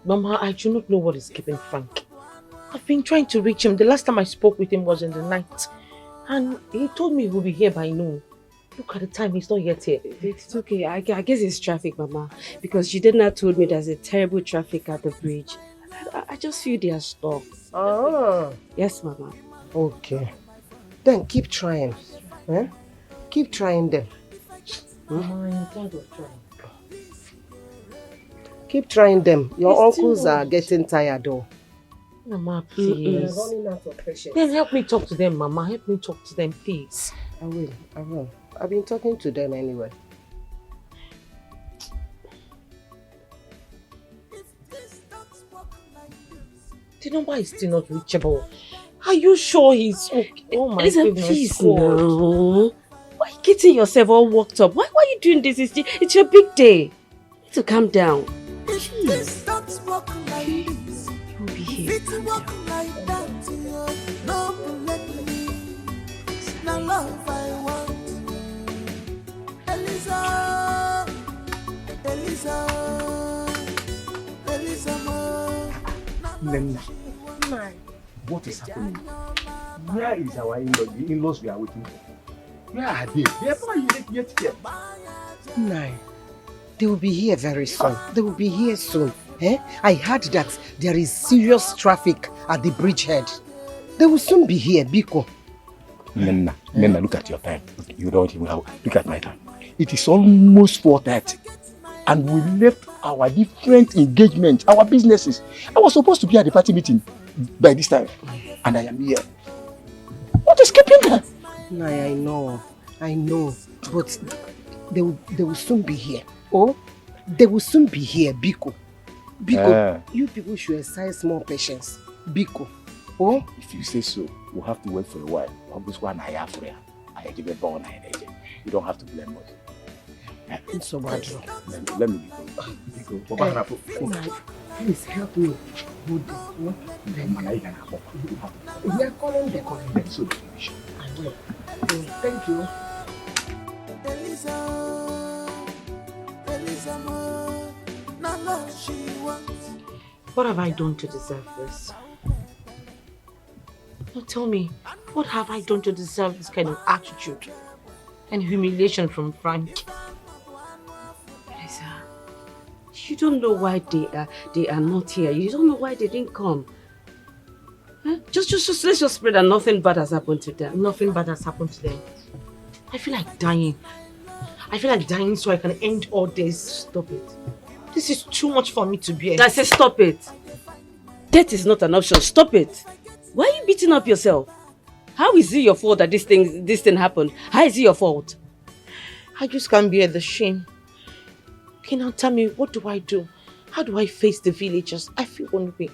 Mama, I do not know what is keeping Frank. I've been trying to reach him. The last time I spoke with him was in the night, and he told me he will be here by noon. Look at the time, he's not yet here. It's okay. I guess it's traffic, Mama, because Jidenna told me there's a terrible traffic at the bridge. I just feel they are stuck. Oh. Yes, Mama. Okay. Then keep trying. Keep trying them. Mama, I'm tired of trying. Keep trying them. Your uncles are getting tired though. Mama, please. They're running out of patience. Then help me talk to them, Mama. Help me talk to them, please. I will. I've been talking to them anyway. The number is still not reachable. Are you sure he's okay? Oh my goodness. Please, no. Why are you getting yourself all worked up? Why are you doing this? It's your big day. You need to calm down. Please. You'll be here. Calm down. Nena, what is happening? Where is our in-law, the in-laws we are waiting for? Where are they? They are not yet here. No, they will be here very soon. They will be here soon. Eh? I heard that there is serious traffic at the bridgehead. They will soon be here, Biko. Nena, look at your time. You don't even have. Look at my time. It is almost 4:30. And we left our different engagements, our businesses. I was supposed to be at the party meeting by this time. And I am here. What is keeping them? No, I know. But they will soon be here. Oh, they will soon be here, Biko. Biko, you people should exercise more patience. Biko. Oh? If you say so, we'll have to wait for a while. This one I have for you. You don't have to blame us. So bad. Let me go. Please help me. We are calling the convention. I will. Thank you. What have I done to deserve this? Now tell me, what have I done to deserve this kind of attitude and humiliation from Frank? Lisa, you don't know why they are not here. You don't know why they didn't come. Huh? Just let's just pray that nothing bad has happened to them. Nothing bad has happened to them. I feel like dying. I feel like dying so I can end all this. Stop it. This is too much for me to bear. I say stop it. Death is not an option. Stop it. Why are you beating up yourself? How is it your fault that this thing happened? How is it your fault? I just can't bear the shame. Okay, now tell me, what do I do? How do I face the villagers? I feel one way,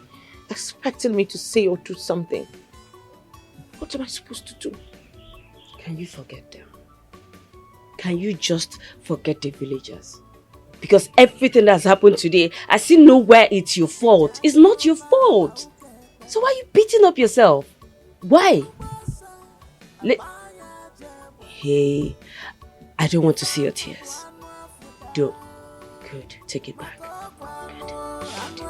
expecting me to say or do something. What am I supposed to do? Can you forget them? Can you just forget the villagers? Because everything that's happened today, I see nowhere it's your fault. It's not your fault. So why are you beating up yourself? Why? Hey, I don't want to see your tears. Don't. Good. Take it back. Good.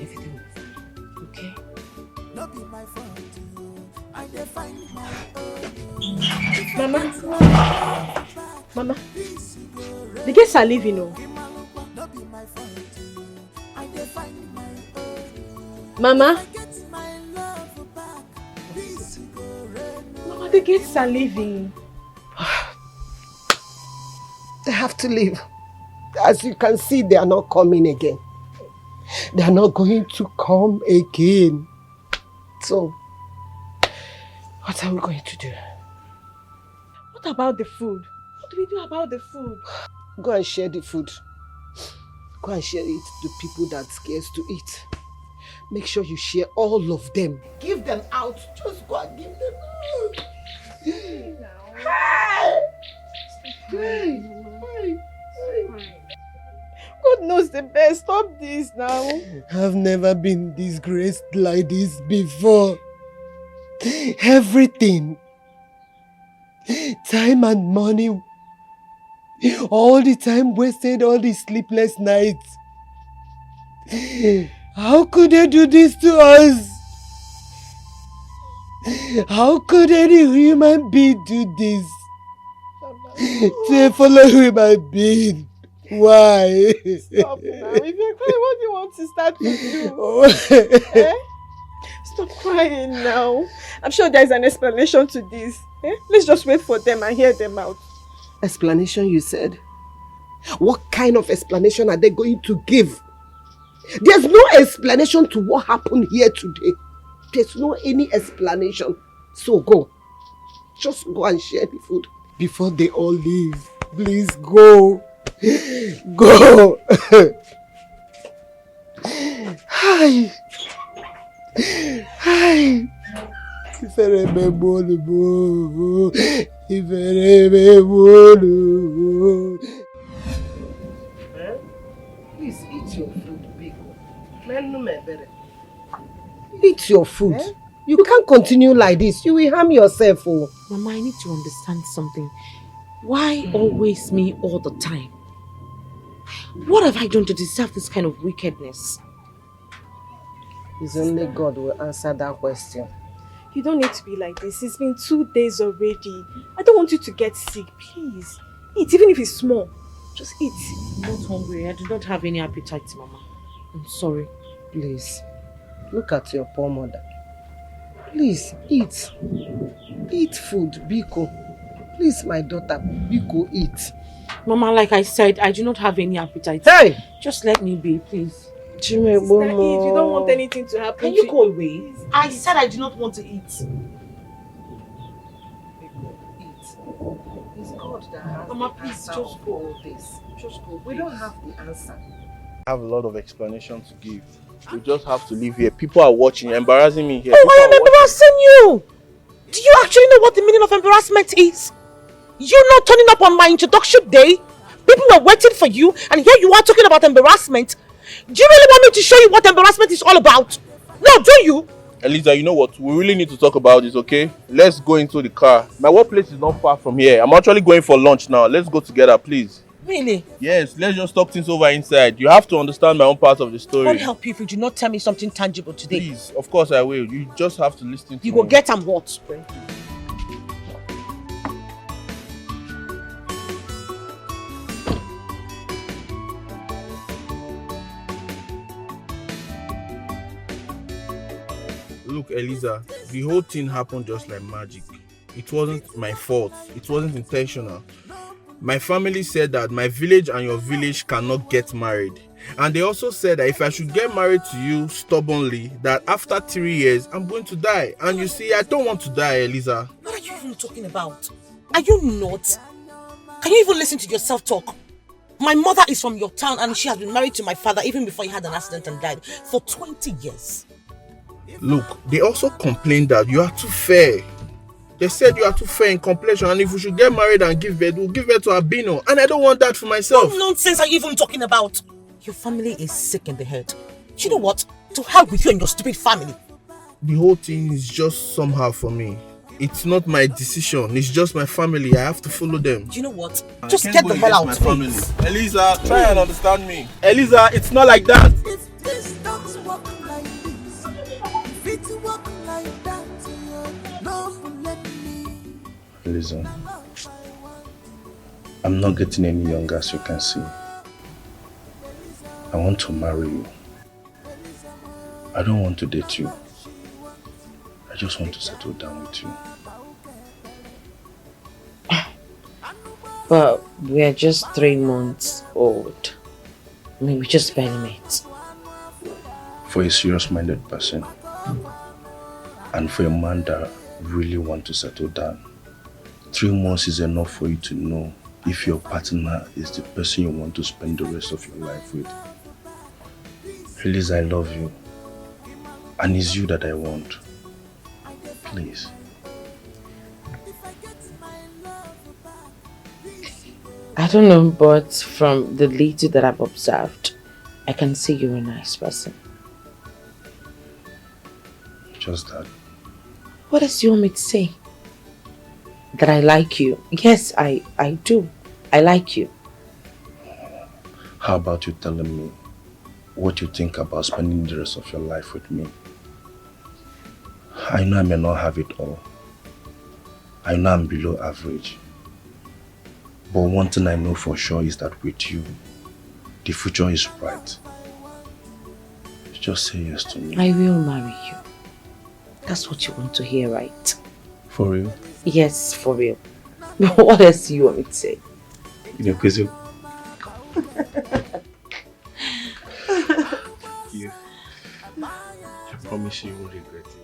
Everything will be fine. Okay? Mama, the guests are leaving. Oh. Mama, the guests are leaving. They have to leave. As you can see, they are not coming again. They are not going to come again. So, what are we going to do? What about the food? What do we do about the food? Go and share the food. Go and share it to people that scares to eat. Make sure you share all of them. Give them out. Just go and give them out. God knows the best. Stop this now. I've never been disgraced like this before. Everything. Time and money. All the time wasted, all the sleepless nights. How could they do this to us? How could any human being do this? To a fellow human being? Why? Stop now. If you're crying, what do you want to start to do? Eh? Stop crying now. I'm sure there's an explanation to this. Eh? Let's just wait for them and hear them out. Explanation, you said? What kind of explanation are they going to give? There's no explanation to what happened here today. There's no any explanation. So go. Just go and share the food before they all leave. Please go. Go. Hi. Hi. Please eat your food, Biko. Eat your food. Eh? You can't continue like this. You will harm yourself. Oh. Mama, I need to understand something. Why always me all the time? What have I done to deserve this kind of wickedness? It's only God will answer that question. You don't need to be like this. It's been 2 days already. I don't want you to get sick. Please. Eat, even if it's small. Just eat. I'm not hungry. I do not have any appetite, Mama. I'm sorry. Please. Look at your poor mother. Please, eat. Eat food, Biko. Please, my daughter, Biko, eat. Mama, like I said, I do not have any appetite. Hey! Just let me be, please. Sister, eat. You don't want anything to happen. Can you go away? I said I do not want to eat. It's God that has Mama, the please, answer just of go. all this. Just go. We don't have the answer. I have a lot of explanation to give. We just have to leave here. People are watching, embarrassing me here. Oh, I am embarrassing you! Do you actually know what the meaning of embarrassment is? You not turning up on my introduction day? People are waiting for you, and here you are talking about embarrassment. Do you really want me to show you what embarrassment is all about? No, do you? Eliza, you know what? We really need to talk about this, okay? Let's go into the car. My workplace is not far from here. I'm actually going for lunch now. Let's go together, please. Really? Yes, let's just talk things over inside. You have to understand my own part of the story. I won't help you if you do not tell me something tangible today. Please, of course I will. You just have to listen to me. You will get and what? Look, Eliza, the whole thing happened just like magic. It wasn't my fault. It wasn't intentional. My family said that my village and your village cannot get married. And they also said that if I should get married to you stubbornly, that after 3 years, I'm going to die. And you see, I don't want to die, Eliza. What are you even talking about? Are you not? Can you even listen to yourself talk? My mother is from your town and she has been married to my father even before he had an accident and died for 20 years. Look, they also complained that you are too fair. They said you are too fair in complexion, and if we should get married and give birth, we'll give birth to albino. And I don't want that for myself. What nonsense are you even talking about? Your family is sick in the head. You know what? To hell with you and your stupid family. The whole thing is just somehow for me. It's not my decision. It's just my family. I have to follow them. You know what? Just get the hell out, please. Eliza, try and understand me. Eliza, it's not like that. Listen, I'm not getting any younger, as you can see. I want to marry you. I don't want to date you. I just want to settle down with you. But we're just 3 months old. I mean, we just barely met. For a serious-minded person, and for a man that really wants to settle down, 3 months is enough for you to know if your partner is the person you want to spend the rest of your life with. Please, I love you. And it's you that I want. Please. I don't know, but from the little that I've observed, I can see you're a nice person. Just that. What else do you want me to say? That I like you? Yes, I do. I like you. How about you telling me what you think about spending the rest of your life with me? I know I may not have it all. I know I'm below average. But one thing I know for sure is that with you, the future is bright. Just say yes to me. I will marry you. That's what you want to hear, right? For real? Yes, for real. What else do you want me to say? You know, because you... I promise you won't regret it.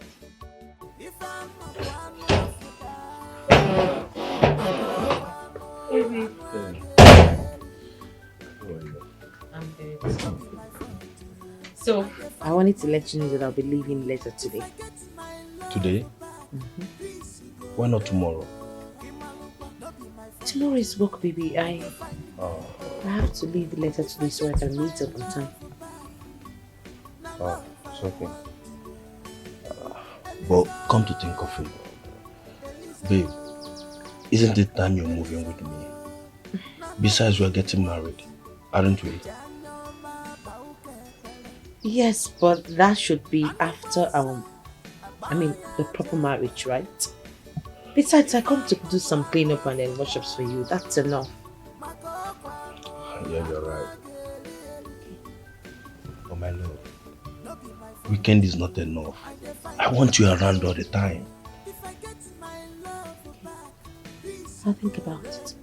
Baby. I'm good. So, I wanted to let you know that I'll be leaving later today. Today? Why not tomorrow? Tomorrow is work, baby. I have to leave later today so I can meet up on time. Oh, it's okay. But come to think of it, babe, isn't it time you're moving with me? Besides, we're getting married, aren't we? Yes, but that should be after the proper marriage, right? Besides, I come to do some cleanup and then workshops for you. That's enough. Yeah, you're right. Oh my love, weekend is not enough. I want you around all the time. I'll think about it.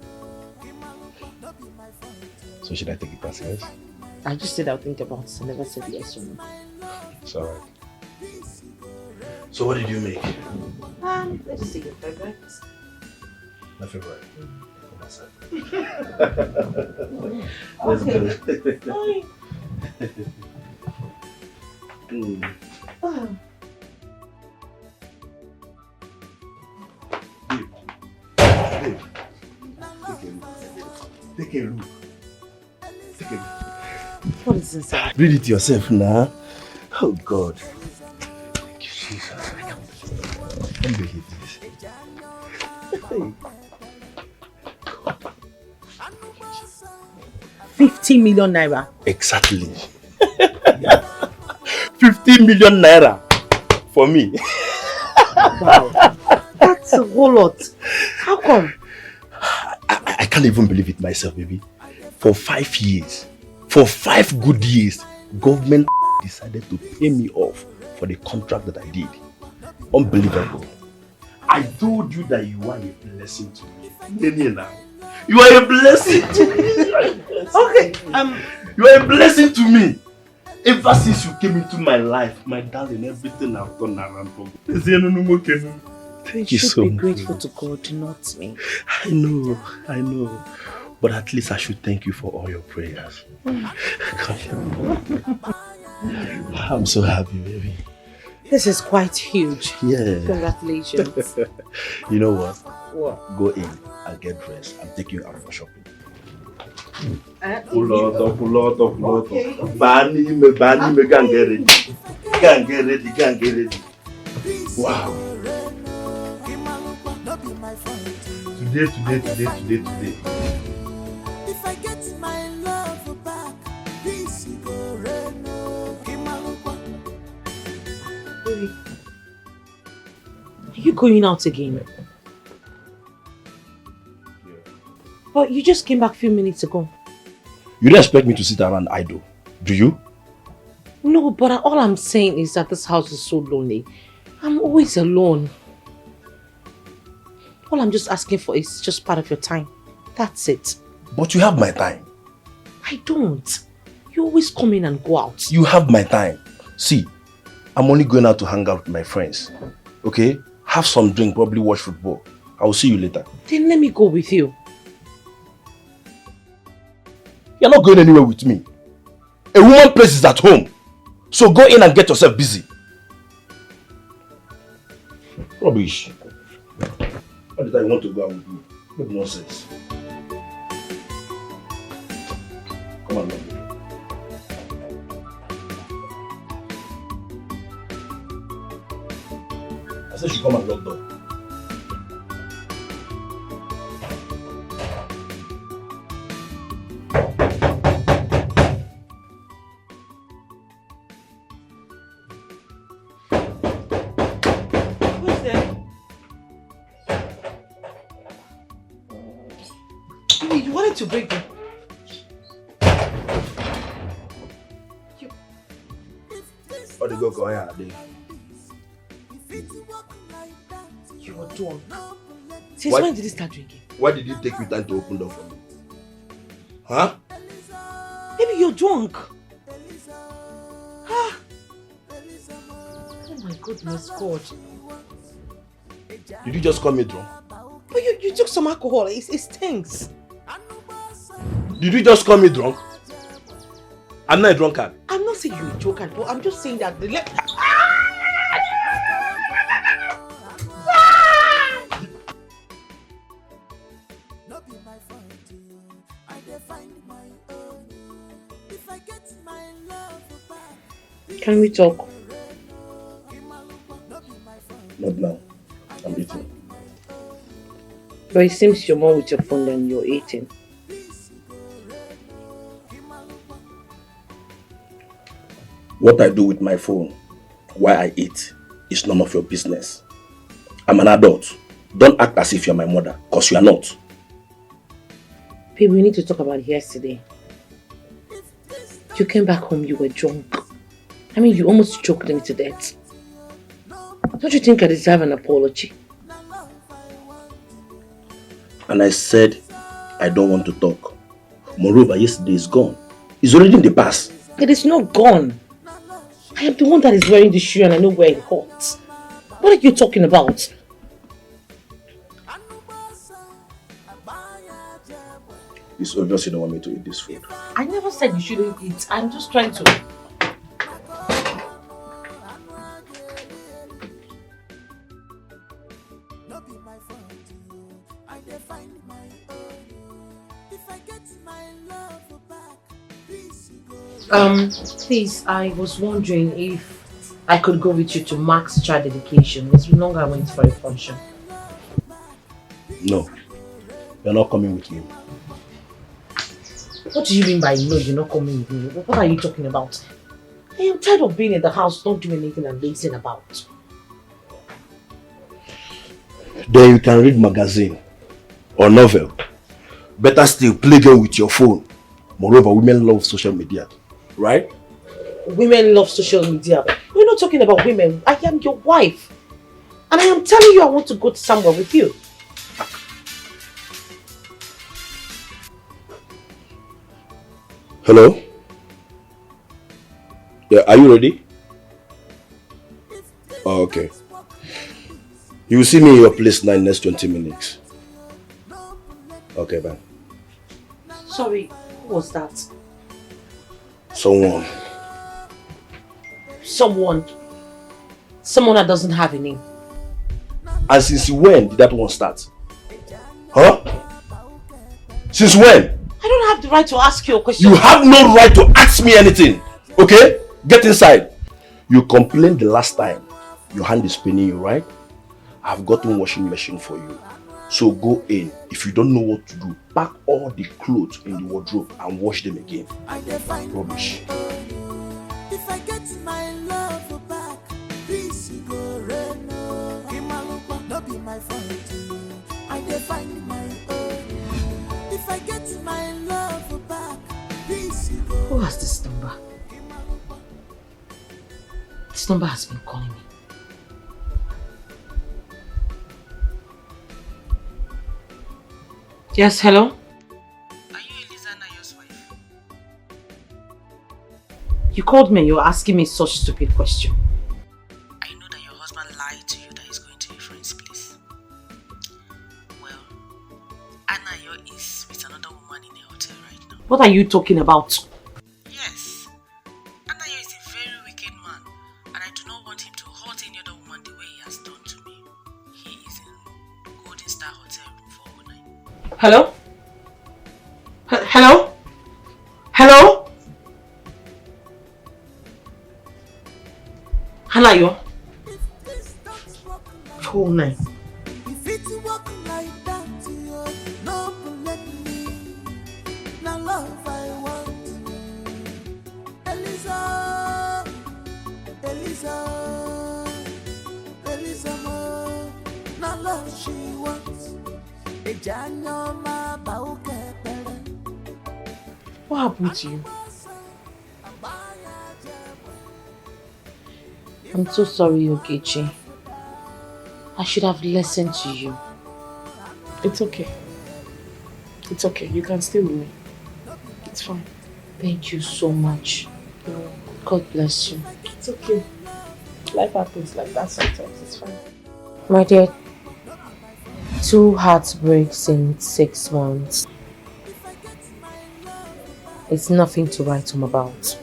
So should I take it as yes? I just said I'll think about it. I never said yes or no. It's alright. So what did you make? Let's see your favorite. My favorite? For myself. Let's Okay. go. Babe. Take a look. Take a look. What is inside? Read it yourself now. Oh God. Thank you, Jesus. I can't believe this. 50 million naira. Exactly. 50 million naira for me. Wow. That's a whole lot. How come? I can't even believe it myself, baby. For 5 years, for 5 good years, government decided to pay me off for the contract that I did. Unbelievable. I told you that you are a blessing to me. You are a blessing to me. Okay. You are a blessing to me. Ever since you came into my life, my darling, everything I've done around for me. Thank you so much. You should be grateful to God, not me. I know. But at least I should thank you for all your prayers. I'm so happy, baby. This is quite huge. Yeah. Congratulations. You know what? What? Go in and get dressed. I'm taking you out for shopping. Pull out. Okay. Bani, go and get ready. Go and get ready. Wow. Today. If I get my love back, this go rain. Baby, are you going out again? Yeah. But you just came back a few minutes ago. You don't expect me to sit around idle, do you? No, but all I'm saying is that this house is so lonely. I'm always alone. All I'm just asking for is just part of your time. That's it. But you have my time. I don't. You always come in and go out. You have my time. See, I'm only going out to hang out with my friends. Okay? Have some drink, probably watch football. I will see you later. Then let me go with you. You're not going anywhere with me. A woman's place is at home. So go in and get yourself busy. Rubbish. What did I want to go out with you? Make nonsense. Come on, love. I said she come and lock door. You wanted to break them. What the go here? You were drunk. Since when did you start drinking? Why did it take you time to open door for me? Huh? Maybe you're drunk. Oh my goodness, God. Did you just call me drunk? But you took some alcohol. It stinks. Did you just call me drunk? I'm not a drunkard. I'm not saying you're a drunkard, but I'm just saying that the left. Can we talk? Not now. I'm eating. But it seems you're more with your phone than you're eating. What I do with my phone, why I eat, is none of your business. I'm an adult. Don't act as if you're my mother, because you are not. Babe, we need to talk about yesterday. You came back home, you were drunk. I mean, you almost choked me to death. Don't you think I deserve an apology? And I said, I don't want to talk. Moreover, yesterday is gone. It's already in the past. It is not gone. I am the one that is wearing the shoe and I know where it hurts. What are you talking about? It's obvious you don't want me to eat this food. I never said you shouldn't eat. I'm just trying to... Please, I was wondering if I could go with you to Mark's child dedication. It's been long I went for a function. No, you're not coming with me. What do you mean by no, you're not coming with me? What are you talking about? I am tired of being in the house, not doing anything and lazing about. Then you can read magazine or novel. Better still, play game with your phone. Moreover, women love social media, right? Women love social media. We're not talking about women. I am your wife. And I am telling you I want to go to somewhere with you. Hello? Yeah, are you ready? Oh, okay. You will see me in your place now in the next 20 minutes. Okay, bye. Sorry, who was that? Someone. Someone? Someone that doesn't have a name. And since when did that one start? Huh? Since when? I don't have the right to ask you a question. You have no right to ask me anything. Okay? Get inside. You complained the last time. Your hand is paining you, right? I've gotten washing machine for you. So go in. If you don't know what to do, pack all the clothes in the wardrobe and wash them again. Rubbish. If I get my love back, please go reno. Not be my fault. I find my own. If I get my love back, please go. Who has this number? This number has been calling me. Yes, hello? Are you Eliza Nayo's wife? You called me and you're asking me such a stupid question. I know that your husband lied to you that he's going to your friend's place. Well, Anayo is with another woman in a hotel right now. What are you talking about? Yes. Anayo is a very wicked man and I do not want him to hurt any other woman the way he has done to me. He is in Golden Star Hotel room 409. Hello? Hello? Hello? Hanayo? 409. If it walk like that, no let me. Now love I want. Eliza, Eliza, Eliza, now love she wants. What happened to you? I'm so sorry, Ogechi. I should have listened to you. It's okay. It's okay. You can stay with me. It's fine. Thank you so much. God bless you. It's okay. Life happens like that sometimes. It's fine. My dear, 2 heartbreaks in 6 months. It's nothing to write home about.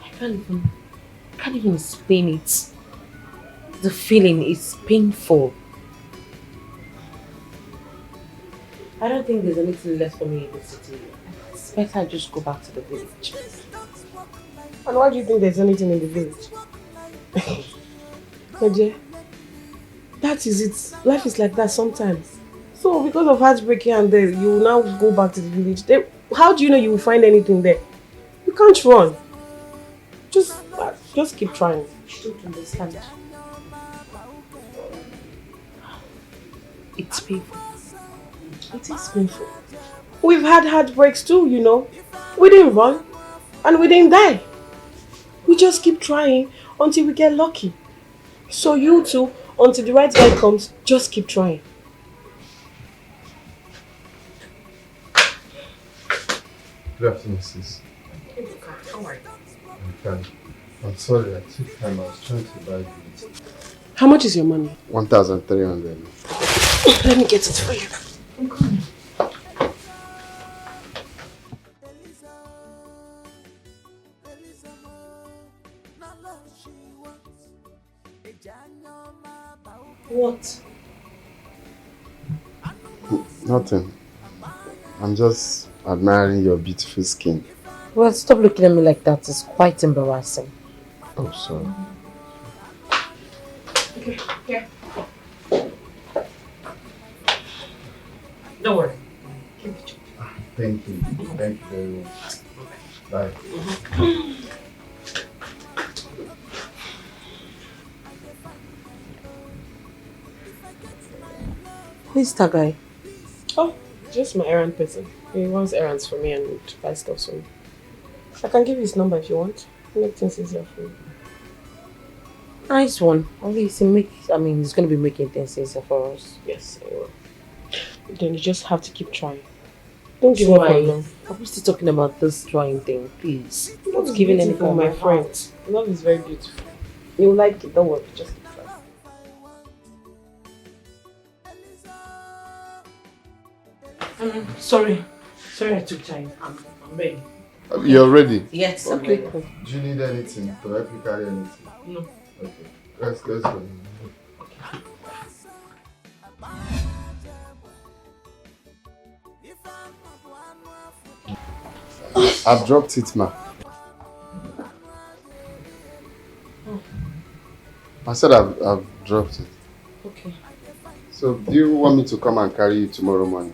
I can't even explain it. The feeling is painful. I don't think there's anything left for me in the city. It's better I just go back to the village. And why do you think there's anything in the village? My dear, that is it. Life is like that sometimes. So because of heartbreak here and there, you will now go back to the village. How do you know you will find anything there? can't run. Just keep trying. You don't understand. It's painful. It is painful. We've had heartbreaks too, you know. We didn't run and we didn't die. We just keep trying until we get lucky. So you too, until the right guy comes, just keep trying. Good afternoon, sis. How are you? I'm fine. I'm sorry, I took time. I was trying to buy it. How much is your money? 1,300. Let me get it for you. I'm coming. What? Nothing. I'm just admiring your beautiful skin. Well, stop looking at me like that. It's quite embarrassing. Oh, sorry. Okay, here. Don't worry. Thank you. Thank you very much. Bye. Who is that guy? Oh, just my errand person. He runs errands for me and buys stuff for me. I can give you his number if you want. Make things easier for you. Nice one. At least he's going to be making things easier for us. Yes, I will. Then you just have to keep trying. Don't give up on love. I'm still talking about this trying thing, please. Not giving anything, my friend. Love is very beautiful. You'll like it, don't worry, just keep trying. Sorry I took time. I'm ready. You're ready? Yes, I'm okay. ready. Do you need anything to help you carry anything? No. Okay. Let's go. I've dropped it, ma. I said I've dropped it. Okay. So, do you want me to come and carry you tomorrow morning?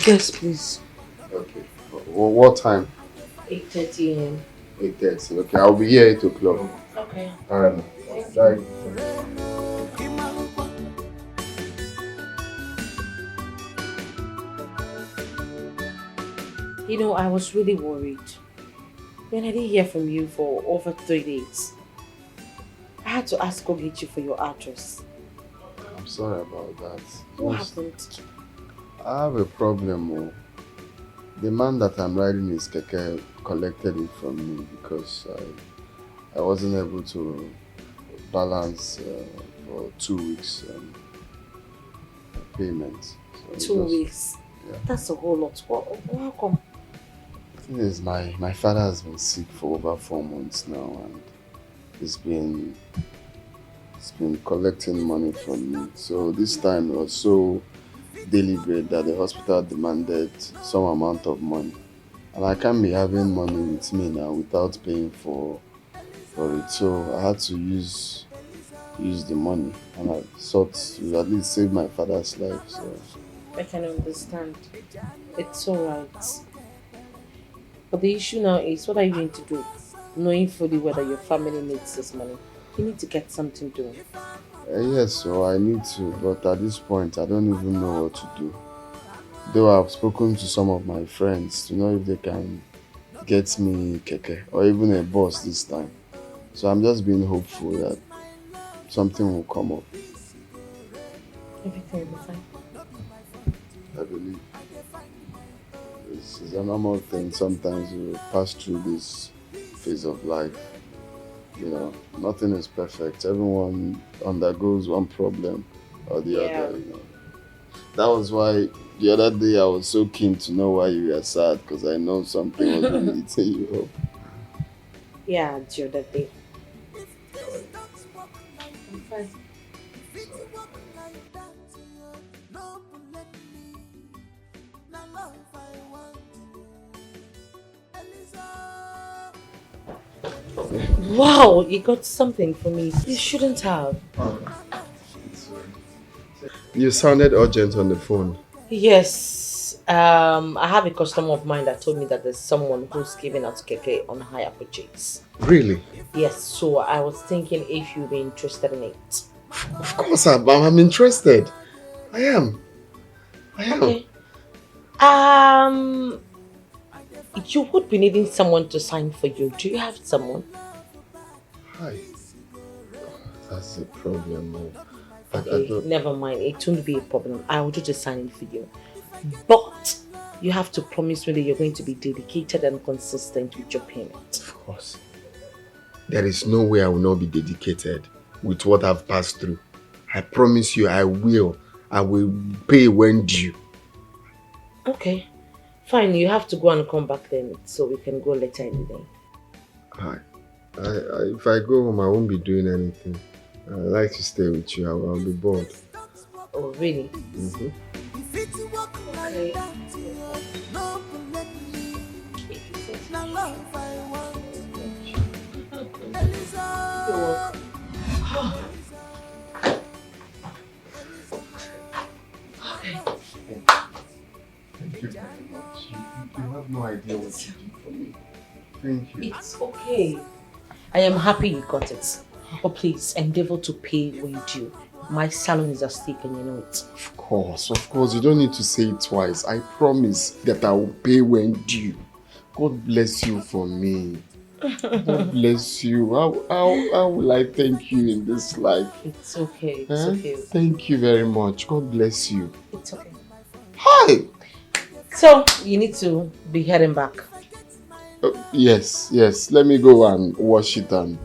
Yes, please. Okay. What time? 8:30 a.m. 8:30. Okay, I'll be here 8 o'clock. Okay. Alright. Bye. You know, I was really worried. When I didn't hear from you for over 3 days. I had to ask Ogechi for your address. I'm sorry about that. What happened? I have a problem. The man that I'm riding his keke collected it from me because I wasn't able to balance for 2 weeks payment. So 2 weeks? Yeah. That's a whole lot. How come? The thing is, my father has been sick for over 4 months now, and he's been collecting money from me. So this time it was so deliberate that the hospital demanded some amount of money, and I can't be having money with me now without paying for it. So I had to use the money, and I thought to at least save my father's life. So I can understand. It's alright. But the issue now is, what are you going to do? Knowing fully whether your family needs this money. You need to get something doing. Yes, so I need to, but at this point I don't even know what to do. Though I've spoken to some of my friends to know if they can get me keke or even a bus this time. So I'm just being hopeful that something will come up. Everything will be fine. I believe. This is a normal thing. Sometimes you pass through this phase of life. You know, nothing is perfect. Everyone undergoes one problem or the other, you know. That was why the other day I was so keen to know why you were sad, because I know something was really eating you up. Yeah, the other day. I'm fine. Wow, you got something for me. You shouldn't have. You sounded urgent on the phone. Yes, I have a customer of mine that told me that there's someone who's giving out keke on hire purchase. Really? Yes, so I was thinking if you'd be interested in it. Of course I'm interested. I am. Okay. You would be needing someone to sign for you. Do you have someone? Hi. That's a problem. Okay, never mind. It won't be a problem. I will do the signing for you. But you have to promise me that you're going to be dedicated and consistent with your payment. Of course. There is no way I will not be dedicated with what I've passed through. I promise you I will. I will pay when due. Okay. Fine, you have to go and come back then so we can go later in the day. Hi. If I go home, I won't be doing anything. I like to stay with you. I'll be bored. Oh, really? Mm-hmm. Okay. Thank you very much. You have no idea what you did for me. Thank you. It's okay. I am happy you got it. But please, endeavor to pay when due. My salon is at stake and you know it. Of course. You don't need to say it twice. I promise that I will pay when due. God bless you for me. God bless you. How will I thank you in this life? It's okay. It's okay. Thank you very much. God bless you. It's okay. Hi! So, you need to be heading back. Yes. Let me go and wash it and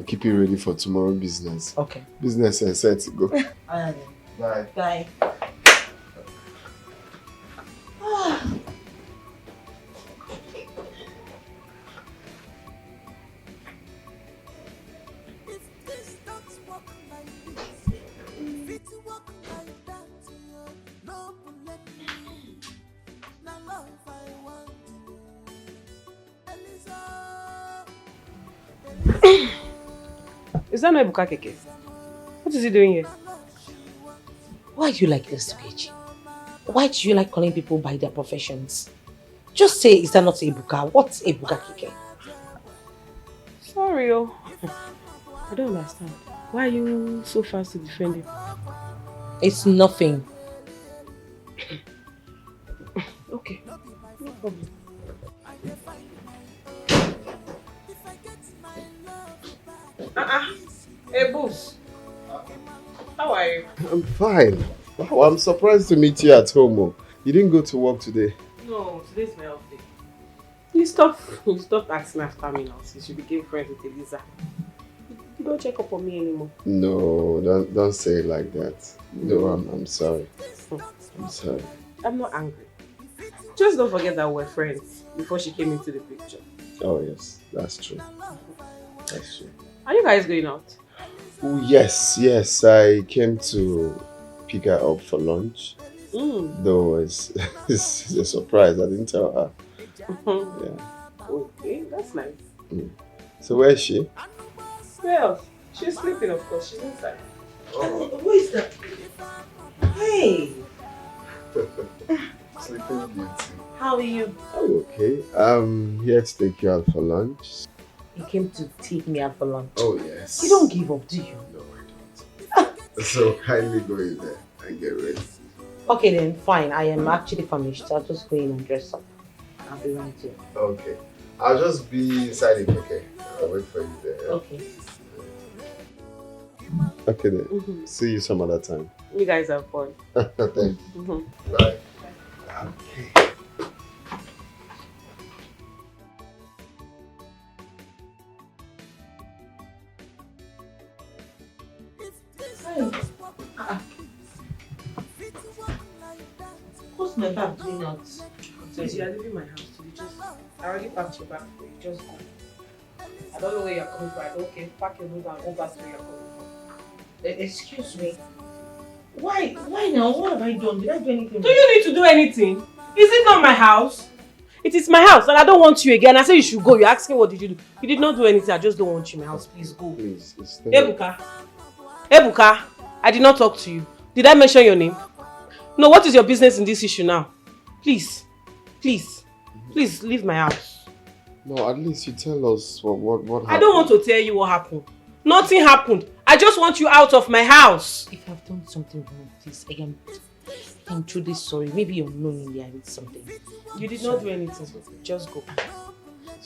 keep it ready for tomorrow's business. Okay. Business is set to go. Alright. Bye. Bye. Is that not Ebuka Keke? What is he doing here? Why do you like this, Tugechi? Why do you like calling people by their professions? Just say, is that not Ebuka? What's Ebuka Keke? Sorry, I don't understand. Why are you so fast to defend him? It's nothing. Okay, no problem. Hey, Boos. How are you? I'm fine. Wow, I'm surprised to meet you at home. You didn't go to work today? No, today's my off day. You stopped asking after me now since you became friends with Eliza. You don't check up on me anymore. No, don't say it like that. No, I'm sorry. I'm sorry. I'm not angry. Just don't forget that we're friends before she came into the picture. Oh yes, that's true. That's true. Are you guys going out? Oh yes. I came to pick her up for lunch. Though it's a surprise. I didn't tell her. Yeah. Okay, that's nice. So where is she? Where else? She's sleeping, of course. She's inside. Who is that? Hey! Sleeping Beauty. How are you? I'm okay. I'm here to take you out for lunch. You came to take me out for lunch. Oh yes. You don't give up, do you? No, I don't. So kindly go in there and get ready. Okay then, fine. I am actually famished. I'll just go in and dress up. I'll be right here. Okay. I'll just be inside the keke. I'll wait for you there. Okay. Okay then. See you some other time. You guys have fun. Thank you. Bye. Okay. What's my bag doing out? Please, you are leaving my house. So I already packed your bag for you. Just go. I don't know where you're coming from. I don't care. Pack your bag and go back to where you're coming from. Excuse me. Why now? What have I done? Did I do anything? Do you need to do anything? Is it not my house? It is my house and I don't want you again. I said you should go. You're asking what did you do? You did not do anything. I just don't want you in my house. Please go. Please, Ebuka, I did not talk to you. Did I mention your name? No, what is your business in this issue now? Please, please, please leave my house. No, at least you tell us what happened. I don't want to tell you what happened. Nothing happened. I just want you out of my house. If I've done something wrong, please, I'm truly sorry. Maybe you're knowingly I did something. You did not do anything. Just go.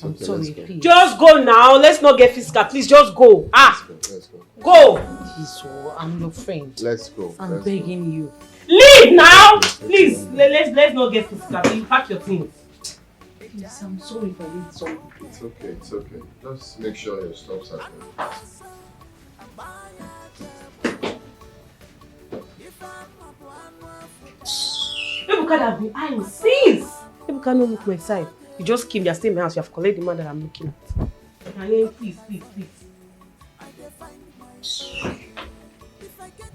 I'm okay, sorry, go. please. Just go now. Let's not get physical. Please, just go. Let's go. Go. Please, I'm your friend. Let's go. I'm begging you. Leave now! Please, let's not get physical. You pack your things. Please, I'm sorry if I did something. It's okay. Just make sure your stops are good. Ebuka have been eyeing since. Ebuka no look my side. You just came, you're staying in my house, you have collected the man that I'm looking at. Please.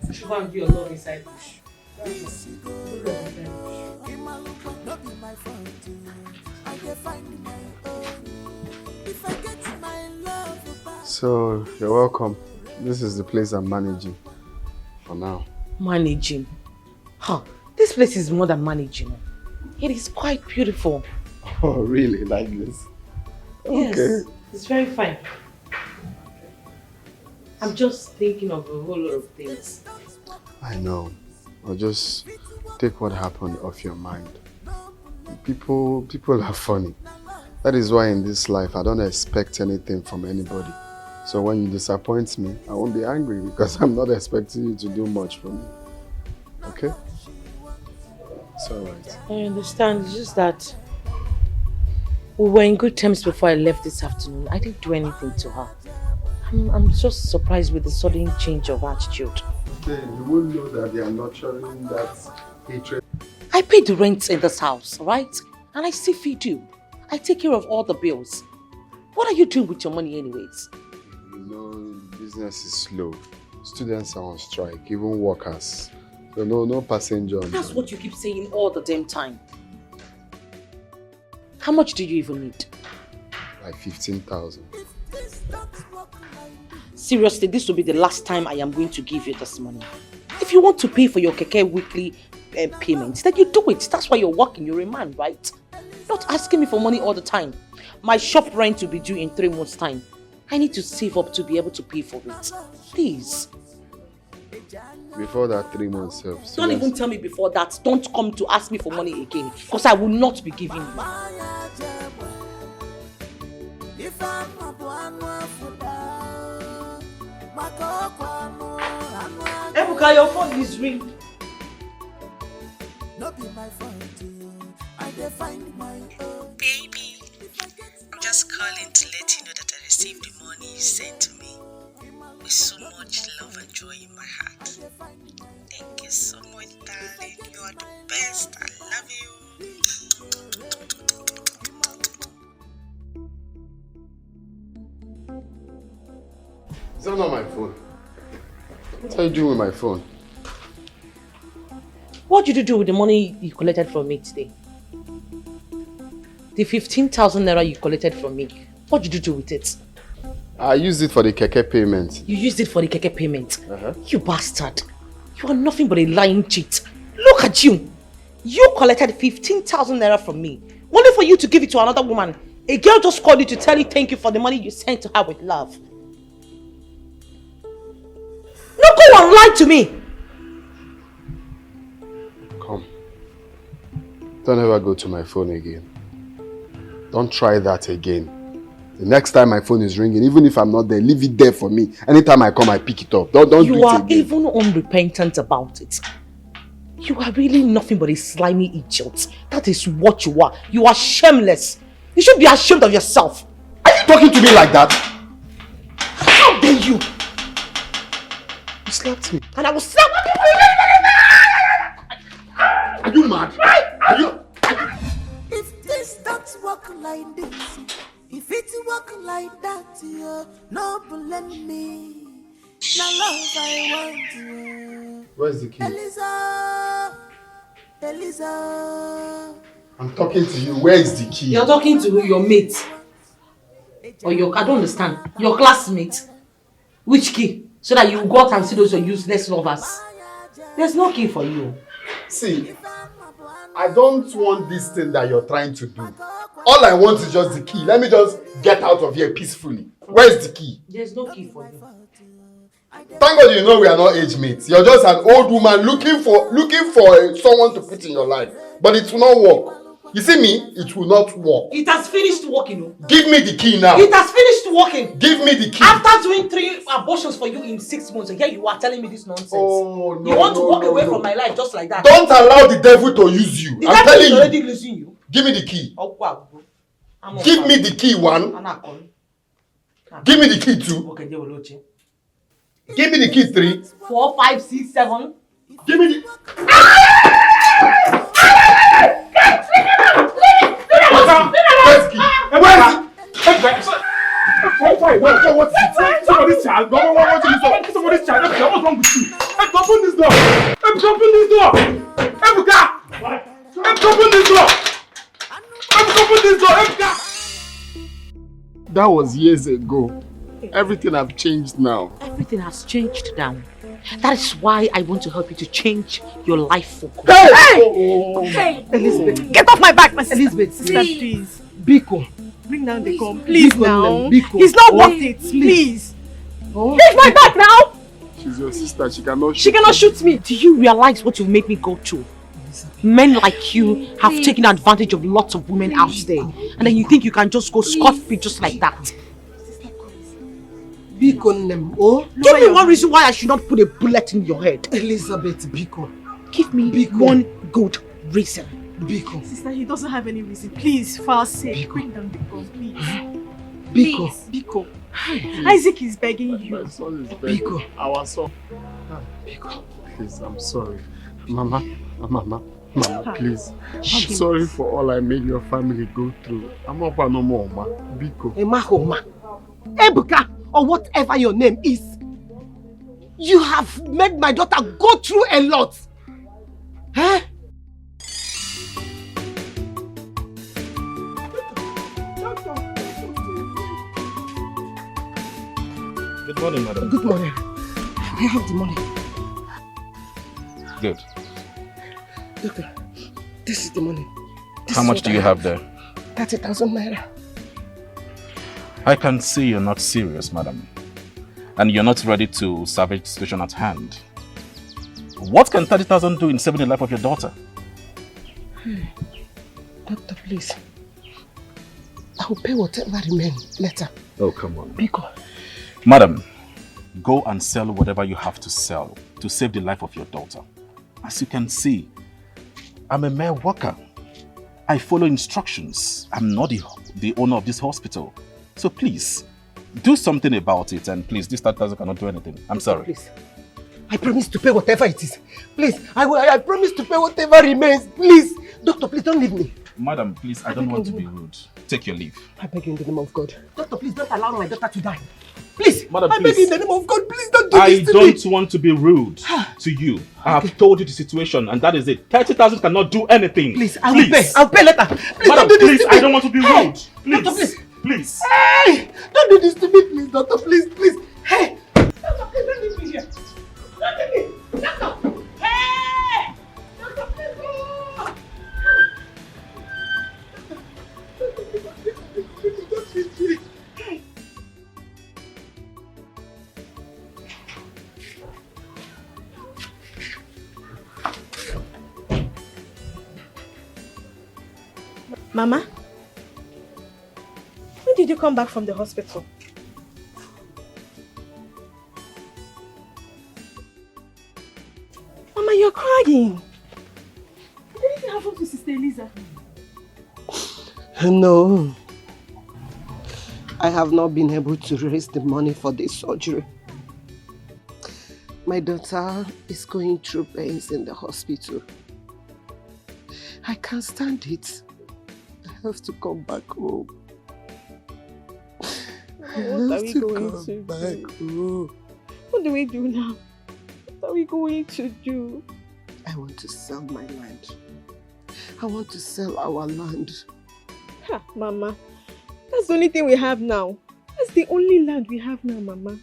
You should go and do your love inside bush. So, you're welcome. This is the place I'm managing for now. Managing? Huh. This place is more than managing. It is quite beautiful. Oh, really? Like this? Yes, Okay. it's very fine. I'm just thinking of a whole lot of things. I know. Or just take what happened off your mind. People are funny. That is why in this life I don't expect anything from anybody. So when you disappoint me, I won't be angry because I'm not expecting you to do much for me. Okay? It's alright. I understand. It's just that we were in good terms before I left this afternoon. I didn't do anything to her. I'm just surprised with the sudden change of attitude. Okay, you won't know that they are nurturing that hatred. I pay the rent in this house, right? And I still feed you. I take care of all the bills. What are you doing with your money anyways? You know, business is slow. Students are on strike, even workers. So no passenger. That's what you keep saying all the damn time. How much do you even need? Like 15,000. Seriously, this will be the last time I am going to give you this money. If you want to pay for your keke weekly payments, then you do it. That's why you're working. You're a man, right? Not asking me for money all the time. My shop rent will be due in 3 months' time. I need to save up to be able to pay for it. Please. Before that 3 months serves. Don't even tell me before that. Don't come to ask me for money again. Because I will not be giving you. Ebuka, your phone is ringing. Baby, I'm just calling to let you know that I received the money you sent to me with so much love and joy in my heart. Thank you so much, darling. You are the best. I love you. Is that not my phone? What are you doing with my phone? What did you do with the money you collected from me today? The 15,000 naira you collected from me. What did you do with it? I used it for the keke payment. You used it for the keke payment? You bastard. You are nothing but a lying cheat. Look at you. You collected 15,000 naira from me. Only for you to give it to another woman. A girl just called you to tell you thank you for the money you sent to her with love. No, go on, lie to me. Come. Don't ever go to my phone again. Don't try that again. The next time my phone is ringing, even if I'm not there, leave it there for me. Anytime I come, I pick it up. Don't do it again. You are even unrepentant about it. You are really nothing but a slimy idiot. That is what you are. You are shameless. You should be ashamed of yourself. Are you talking to me like that? How dare you? You slapped me. And I will slap you. Are you mad? Are you... If this don't work like this, if it work like that, yeah, no blame me. Now love I want you. Where's the key? Eliza. I'm talking to you. Where is the key? You're talking to your mate. Or your, I don't understand. Your classmate. Which key? So that you go out and see those your useless lovers. There's no key for you. See, I don't want this thing that you're trying to do. All I want is just the key. Let me just get out of here peacefully. Where's the key? There's no key for you. Thank God you know we are not age mates. You're just an old woman looking for someone to put in your life. But it will not work. You see me? It will not work. It has finished working. Give me the key now. It has finished working. Give me the key. After doing 3 abortions for you in 6 months, and here you are telling me this nonsense. Oh, no, you want to walk away no. from my life just like that? Don't allow the devil to use you. The I'm devil telling is you. already losing you. Give me the key. Oh, wow. Give me the key, one. Give me the key, 2. Okay, they will watch it. Give me the key, 3. 4, 5, 6, 7. Give me the... What's it? Somebody's child. Somebody's child. What's wrong with you? Open this door. Open this door. Ebuka. Open this door. Open this door. Ebuka. That was years ago. Everything has changed now. Everything has changed now. That is why I want to help you to change your life for good. Hey! Elizabeth, get off my back, my sister. Elizabeth, Sister, please. Biko. Bring down the gun, please now. Biko. He's not worth it, please. Oh. Leave my back now! She's your sister. She cannot shoot. She cannot shoot me. Do you realize what you've made me go through? Men like you have taken advantage of lots of women out there, and then you think you can just go scot-free just like that. Biko, oh, give me one reason why I should not put a bullet in your head. Elizabeth, Biko. Give me one good reason. Biko. Sister, he doesn't have any reason. Please, for our sake, bring down the gun, please. Biko. Please, Biko. Isaac is begging you. My son is begging. Biko. Our son. Biko. Please, I'm sorry. Mama, please. I'm sorry for all I made your family go through. I'm not no more, ma. Biko. Emahoma. Ebuka, or whatever your name is. You have made my daughter go through a lot. Huh? Good morning, madam. Good morning. I have the money. Good. Okay. This is the money. How much do you have there? 30,000 naira. I can see you're not serious, madam. And you're not ready to salvage the situation at hand. What can 30,000 do in saving the life of your daughter? Doctor, please. I will pay whatever remains later. Oh, come on. Biko. Madam, go and sell whatever you have to sell to save the life of your daughter. As you can see, I'm a mere worker. I follow instructions. I'm not the owner of this hospital. So please, do something about it, and please, this 30,000 cannot do anything. I'm sorry. Please. I promise to pay whatever it is. Please, I promise to pay whatever remains. Please. Doctor, please don't leave me. Madam, please, I don't want to be rude. Take your leave. I beg you in the name of God. Doctor, please don't allow my daughter to die. Please, Madam, I beg you in the name of God, please don't do this to me. I don't want to be rude to you. I have told you the situation, and that is it. 30,000 cannot do anything. Please, I will pay. I'll pay later. Please, Madam, don't do this please, to me. I don't want to be rude. Please, Doctor, please. Please. Hey, don't do this to me, please, doctor, please, please. Hey, doctor, please don't leave me here. Don't leave me, doctor. Hey, doctor, please go. Mama? When did you come back from the hospital? Mama, you're crying. Did anything happen to Sister Eliza? No. I have not been able to raise the money for this surgery. My daughter is going through pains in the hospital. I can't stand it. I have to come back home. What are we going to do? What do we do now? What are we going to do? I want to sell my land. I want to sell our land. Ha, Mama. That's the only thing we have now. That's the only land we have now, Mama.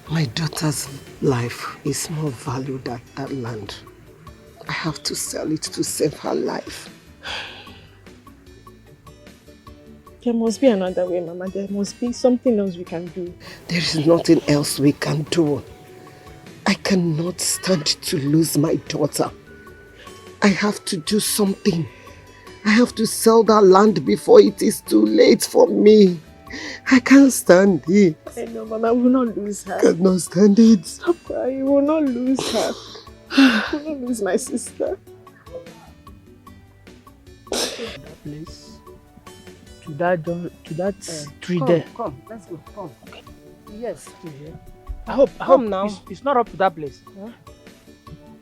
My daughter's life is more valued than that land. I have to sell it to save her life. There must be another way, Mama. There must be something else we can do. There is nothing else we can do. I cannot stand to lose my daughter. I have to do something. I have to sell that land before it is too late for me. I can't stand it. I know, Mama. We will not lose her. I cannot stand it. Stop crying. You will not lose her. You will not lose my sister. That place. To that tree there. Come, let's go. Come. Okay. Yes. I hope now. It's not up to that place. Huh?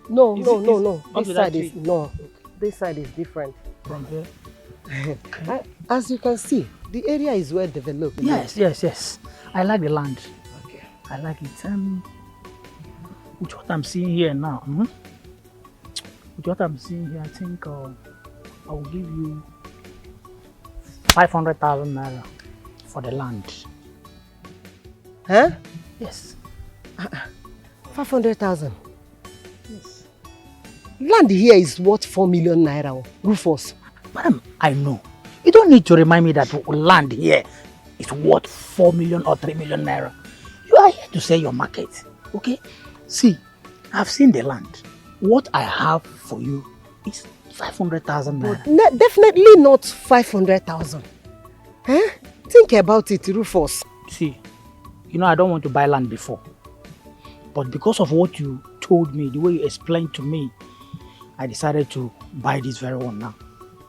No. Up This to side that is tree. no. This side is different. From here. As you can see, the area is well developed. Yes. I like the land. Okay. I like it. With what I'm seeing here now, with what I'm seeing here, I think I will give you 500,000 naira for the land. Huh? Yes. 500,000. Yes. Land here is worth 4 million naira. Rufus. Madam, I know. You don't need to remind me that land here is worth 4 million or 3 million naira. You are here to sell your market. Okay? See, I've seen the land. What I have for you is 500,000 naira. Definitely not 500,000. Huh? Think about it, Rufus. See, I don't want to buy land before. But because of what you told me, the way you explained to me, I decided to buy this very one now.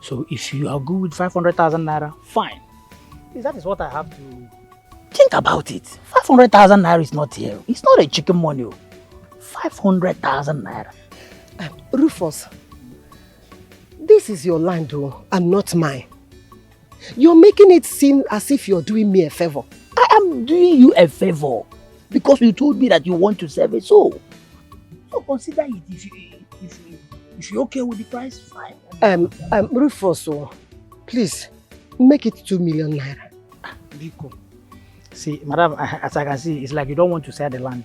So if you are good with 500,000 naira, fine. That is what I have to... Think about it. 500,000 naira is not here. It's not a chicken money. 500,000 naira. Rufus, this is your land, though, and not mine. You're making it seem as if you're doing me a favor. I am doing you a favor because you told me that you want to serve a soul. So consider it. If you're okay with the price, fine. Rufus, please make it 2 million naira. Biko. See, madam, as I can see, it's like you don't want to sell the land.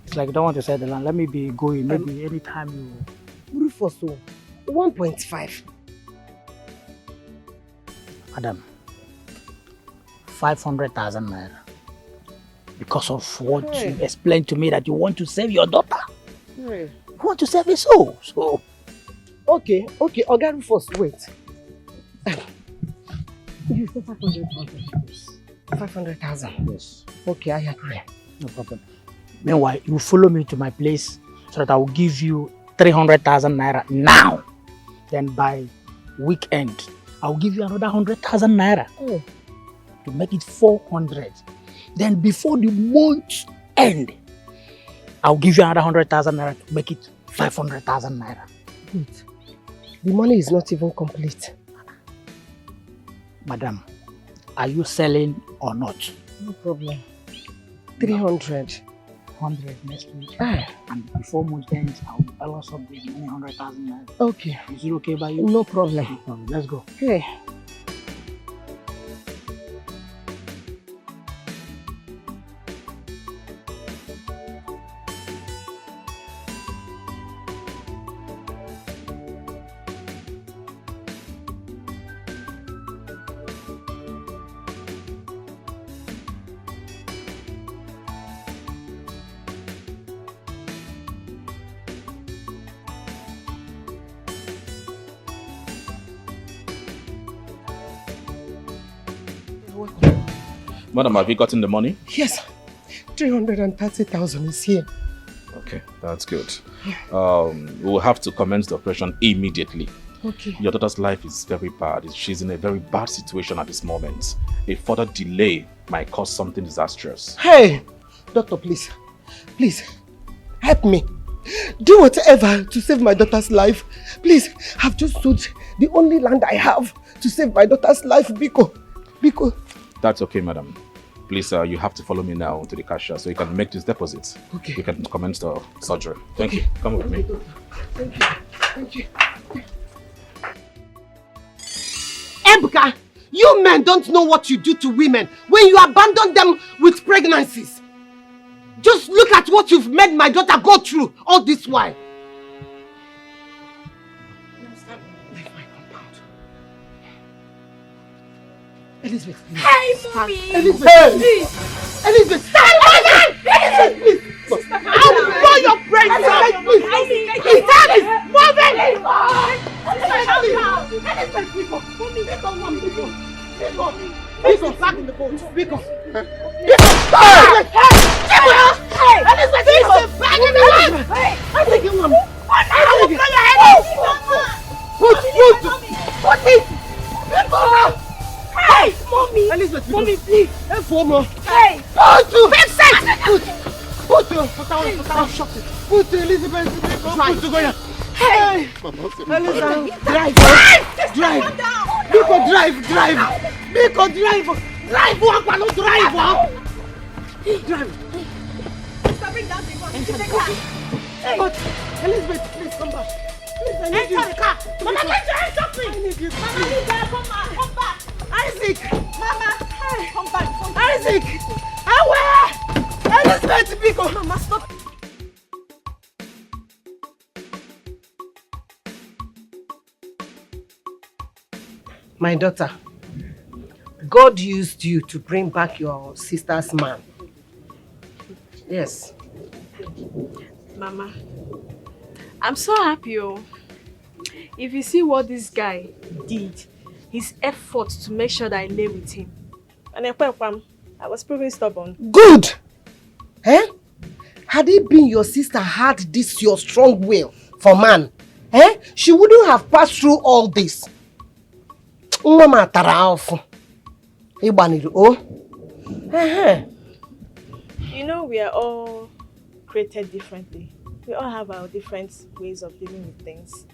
It's like you don't want to sell the land. Let me be going. Maybe anytime you... Rufus, 1.5. Madam, 500,000 naira. Because of what you explained to me that you want to save your daughter. You want to save a soul. So... Okay. Oga Rufus, wait. You said 500,000. 500,000? Yes. Okay, I agree. No problem. Meanwhile, you follow me to my place so that I will give you 300,000 naira now. Then by weekend, I will give you another 100,000 naira to make it 400. Then before the month end, I will give you another 100,000 naira to make it 500,000 naira. Wait, the money is not even complete. Madam, are you selling or not? No problem. 300. 100 next week. And before month ends, I will balance up the 100,000 naira. Okay. Is it okay by you? No problem. No problem. Let's go. Okay. Madam, have you gotten the money? Yes. 330,000 is here. Okay, that's good. We will have to commence the operation immediately. Okay. Your daughter's life is very bad. She's in a very bad situation at this moment. A further delay might cause something disastrous. Hey! Doctor, please. Please, help me. Do whatever to save my daughter's life. Please, I've just sold the only land I have to save my daughter's life, Biko. That's okay, madam. Please, you have to follow me now to the cashier so you can make this deposit. Okay. We can commence the surgery. Thank you. Come with me. Thank you. Ebuka, you men don't know what you do to women when you abandon them with pregnancies. Just look at what you've made my daughter go through all this while. Leave my compound. Elizabeth, please. Hey, mommy! Elizabeth, please! Elizabeth, Stand back! Elizabeth, please! I'll blow your brains out! Please! His time is moving! Elizabeth, please! Biko, back in the boat. Biko. Hey! Elizabeth, back in the boat! I think you want I will blow your head off! Put it! Hey! Mommy! Elizabeth, Mommy, please! Hey, Fomo! Hey! Put you! Fix it! Put you! Put Elizabeth! Put you, go here! Hey! Elizabeth, drive! Drive! Biko, drive! Biko, drive! Drive, walk, no drive! Drive! Bring down the gun. But, Elizabeth, please come back. Please, I need you. Enter the car. Mama, get your hands off me. I need you. Mama, leave there. Come back. Isaac! Mama, come back. Isaac! Away! Elizabeth, Biko! Mama, stop. My daughter, God used you to bring back your sister's man. Yes. Mama, I'm so happy. If you see what this guy did, his effort to make sure that I lay with him. And I was proving stubborn. Good! Eh? Had it been your sister had this your strong will for man, she wouldn't have passed through all this. Mama tarafu. You know, we are all created differently. We all have our different ways of dealing with things.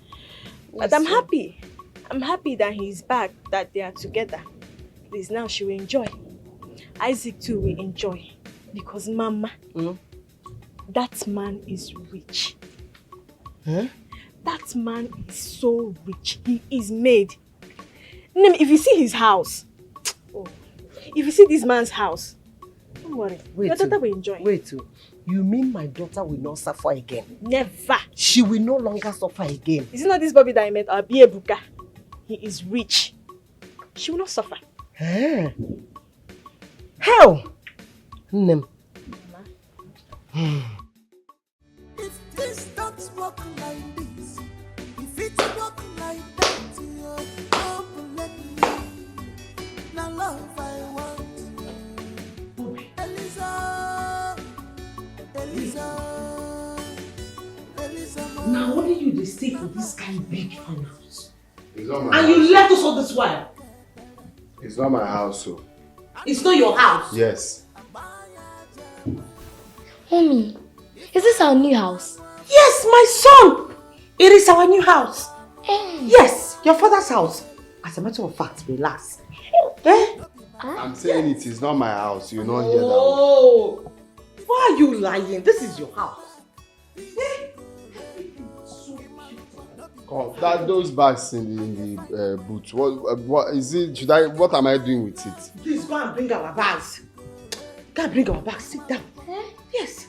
But I'm happy. I'm happy that he's back, that they are together. Please, now she will enjoy. Isaac too will enjoy. Because Mama, that man is rich. Huh? That man is so rich. He is made. If you see his house, if you see this man's house, don't worry. Your daughter will enjoy. Wait, you mean my daughter will not suffer again? Never. She will no longer suffer again. Is it not this Bobby that I met? Abiebuka. He is rich. She will not suffer. How? Nem. If this don't work like this, if it work like that, don't let me. Now love I want. Eliza. Now what did you stay for this kind of big fine house? It's not my And house. you left us all this while? It's not my house, so. It's not your house? Yes. Mommy, is this our new house? Yes, my son! It is our new house. Yes, your father's house. As a matter of fact, relax. I'm saying it is not my house. You not hear that. Oh, why are you lying? This is your house. Oh, those bags in the boot. What is it? What am I doing with it? Please go and bring our bags. Go and bring our bags. Sit down. Yes.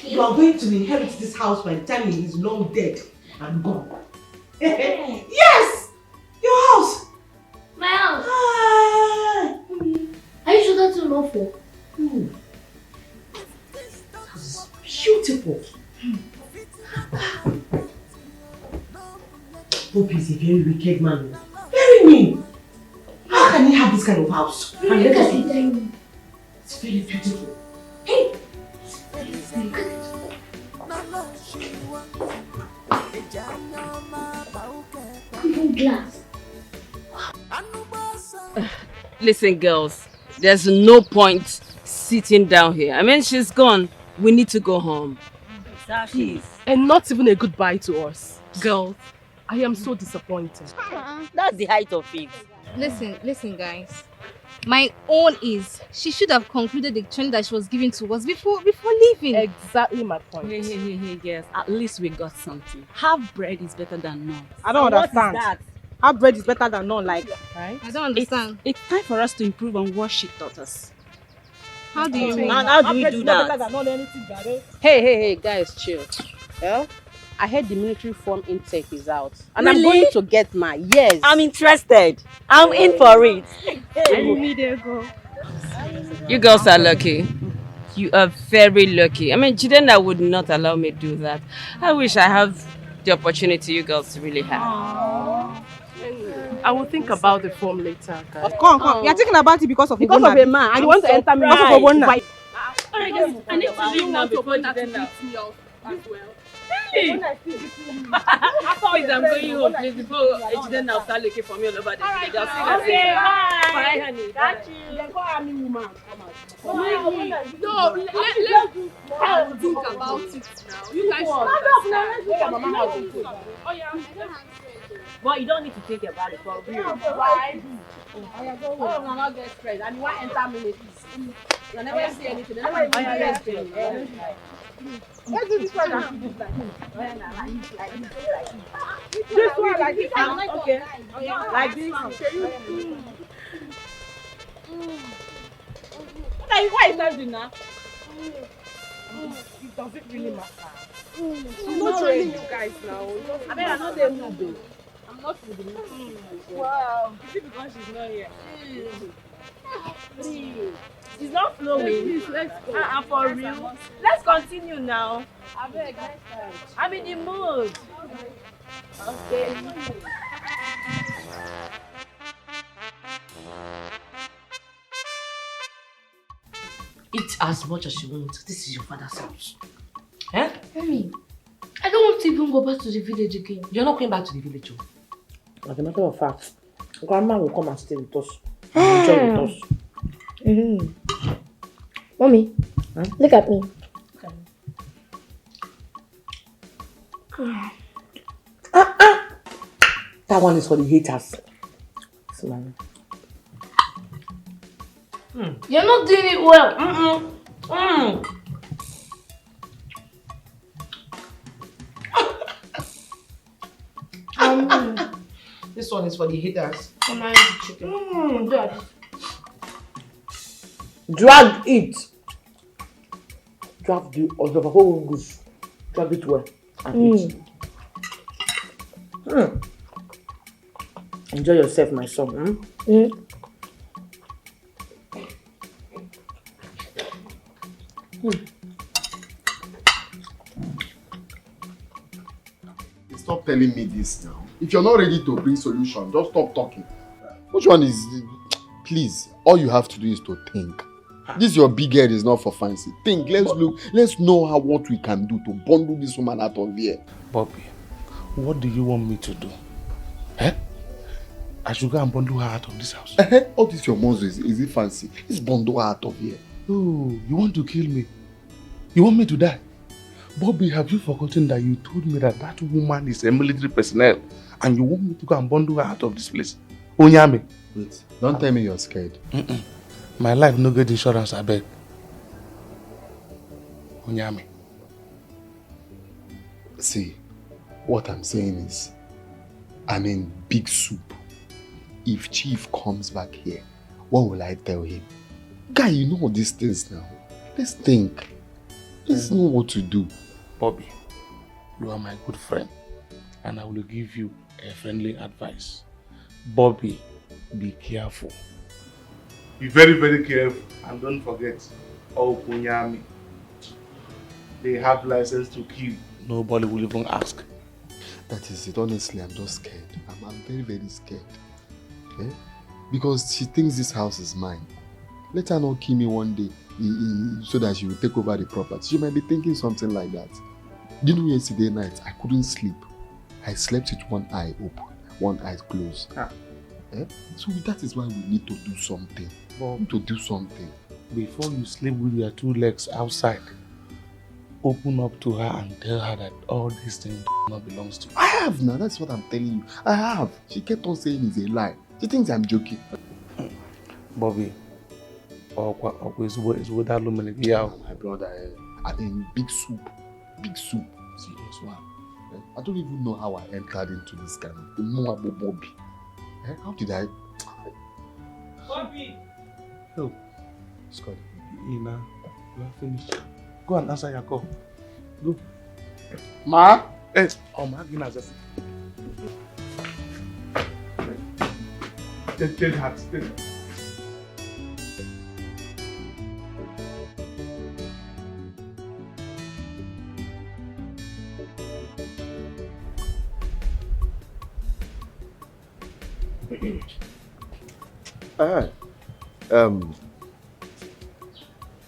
You are going to inherit this house by the time he is long dead and gone. Yes! Your house! My house! Are you sure that's lawful? That's beautiful. Bobby is a very wicked man. Very mean. How can he have this kind of house? And let us eat. It's very beautiful. Hey! Even glass. Listen, girls, there's no point sitting down here. I mean, she's gone. We need to go home. Please. And not even a goodbye to us. Girls, I am so disappointed. That's the height of it. Listen, guys. My own is she should have concluded the training that she was giving to us before leaving. Exactly my point. Hey, girls. At least we got something. Half bread is better than none. I don't understand. What is that? Half bread is better than none, like, right? I don't understand. It's time for us to improve on what she taught us. How do you mean? How do we do that? Better than none anything, Gary. Hey, guys, chill. Yeah? I heard the military form intake is out. And Really? I'm going to get mine. Yes. I'm interested. I'm in for it. You girls are lucky. You are very lucky. I mean, Jidenna would not allow me to do that. I wish I have the opportunity you girls really have. I will think about the form later, guys. Come. You're thinking about it because of a man. I want to enter me. Alright, guys, I need to leave now before Jidenna beats me up as well. Hey! Please, I'm going home, please, before Jidenna will start looking for me all over the village. I'll see you later. Bye, honey. Got you. Then call Army woman. No, let's think about it now. You guys should understand. Oh, yeah. But you don't need to think about it for real. Why? Oh, Mama gets stressed. And you want to enter military. You never see anything. They never even get stressed. Let's do this one like this. This one like this. Okay. Like this. Why is that doing now? It doesn't really matter. I'm not training you guys now. I mean, I'm not there moving. I'm not with the movie. Wow. Is it because she's not here? Please. It's not flowing. Please, let's go. For real. Let's continue now. I beg, next time. I'm in the mood. Okay. Eat as much as you want. This is your father's house. Eh? Mommy, I don't want to even go back to the village again. You're not going back to the village, oh. As a matter of fact, Grandma will come and stay with us. And enjoy with us. Mommy, look at me. That one is for the haters. Smile. You're not doing it well. This one is for the haters. Dad. Drag it. Drag the whole goose. Drag it well and eat. Enjoy yourself, my son. Stop telling me this now. If you're not ready to bring solution, just stop talking. Which one is... Please, all you have to do is to think. This your big head is not for fancy. Think, let's know what we can do to bundle this woman out of here. Bobby, what do you want me to do? Eh? I should go and bundle her out of this house. All this your muscle is it fancy? Let's bundle her out of here. Oh, you want to kill me? You want me to die? Bobby, have you forgotten that you told me that woman is a military personnel and you want me to go and bundle her out of this place? Onyame. Wait, don't tell me you're scared. My life no get insurance, I beg. Onyame. See, what I'm saying is, I'm in big soup. If Chief comes back here, what will I tell him? Guy, you know these things now. Let's think. Let's know what to do. Bobby, you are my good friend and I will give you a friendly advice. Bobby, be careful. Be very, very careful and don't forget, Onyame. They have license to kill. Nobody will even ask. That is it. Honestly, I'm just scared. I'm very, very scared. Okay? Because she thinks this house is mine. Let her not kill me one day so that she will take over the property. She might be thinking something like that. You know, yesterday night, I couldn't sleep. I slept with one eye open, one eye closed. So that is why we need to do something. We need to do something. Before you sleep with your two legs outside, open up to her and tell her that all these things not belongs to you. I have now, that's what I'm telling you. I have. She kept on saying it's a lie. She thinks I'm joking. Bobby, is what that woman here? My brother, I mean, big soup. Big soup. Serious one. I don't even know how I entered into this kind of thing. Bobby. How did I? Bobby! Oh, Scott, Ina, you are finished. Go and answer your call. Go. Ma? Hey, oh my goodness. Take heart.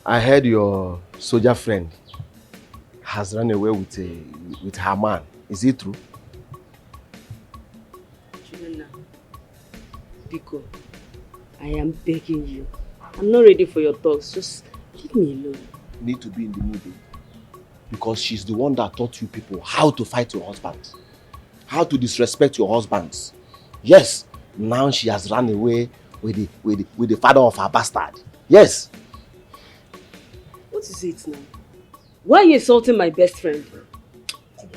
I heard your soldier friend has run away with her man. Is it true? Chidinna, Biko, I am begging you. I'm not ready for your talks. Just leave me alone. You need to be in the mood. Because she's the one that taught you people how to fight your husband. How to disrespect your husbands. Yes, now she has run away with the father of her bastard. Yes. What is it now? Why are you insulting my best friend?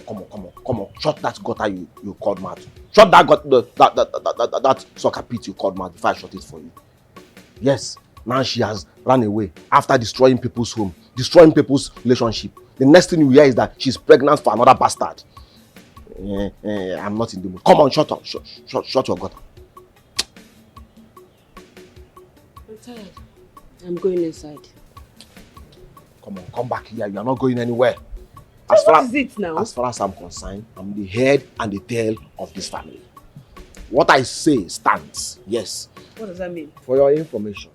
Come on. Shut that gutter you called mad. Shut that soccer pit you called mad before I shut it for you. Yes, now she has run away after destroying people's home, destroying people's relationship. The next thing you hear is that she's pregnant for another bastard. I'm not in the mood. Come on, shut up. Shut your gutter. I'm tired. I'm going inside. Come on, come back here. You are not going anywhere. What is it now? As far as I'm concerned, I'm the head and the tail of this family. What I say stands. Yes. What does that mean? For your information,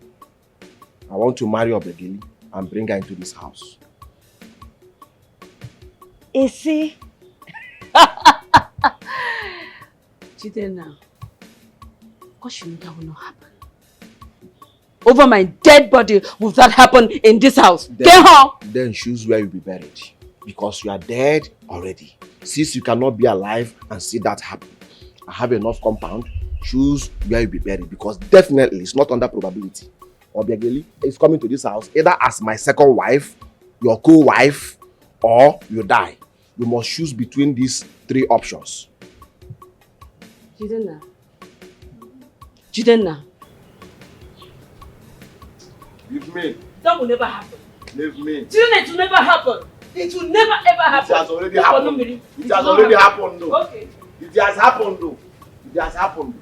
I want to marry Obegili and bring her into this house. Is she? Chidinna, of course you know that will not happen. Over my dead body will that happen in this house. Then choose where you'll be buried. Because you are dead already. Since you cannot be alive and see that happen, I have enough compound. Choose where you'll be buried. Because definitely it's not under probability. Obiageli is coming to this house either as my second wife, your co-wife, or you die. You must choose between these three options. Chidinna. Leave me. That will never happen. Leave me. Chidinna, it will never happen. It will never ever happen. It has already happened. It has already happened though. Okay. It has happened though. It has happened.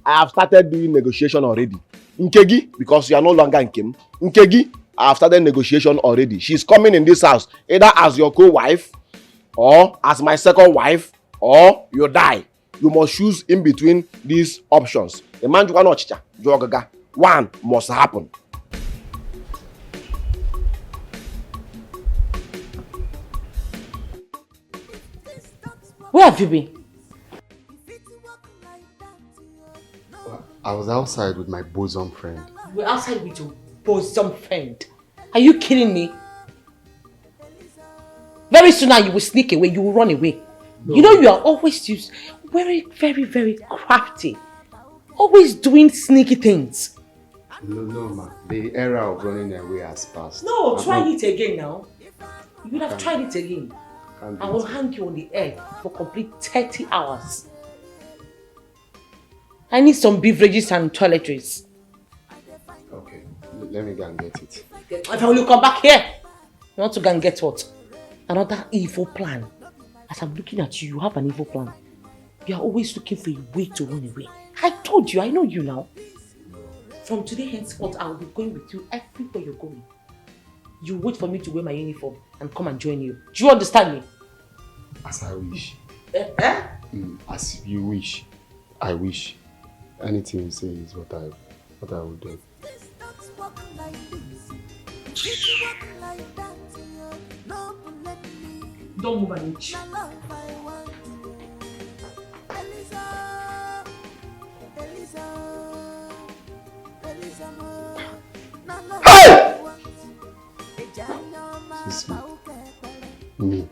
I have started doing negotiation already. Nkegi, because you are no longer Nkem. Nkegi, I have started negotiation already. She's coming in this house either as your co-wife or as my second wife, or you die. You must choose in between these options. One must happen. Where have you been? I was outside with my bosom friend. You were outside with your bosom friend? Are you kidding me? Very soon now you will sneak away, you will run away. No. You know you are always very, very, very crafty. Always doing sneaky things. No, ma. The era of running away has passed. No, try it again now. You would have tried it again. I will hang you on the air for complete 30 hours. I need some beverages and toiletries. Okay, let me go and get it. If will you come back here? You want to go and get what? Another evil plan. As I'm looking at you, you have an evil plan. You are always looking for a way to run away. I told you, I know you now. From today henceforth, I will be going with you everywhere you're going. You wait for me to wear my uniform and come and join you. Do you understand me? As I wish. As you wish. I wish. Anything you say is what I will do. Don't move an inch. Hey! It's me.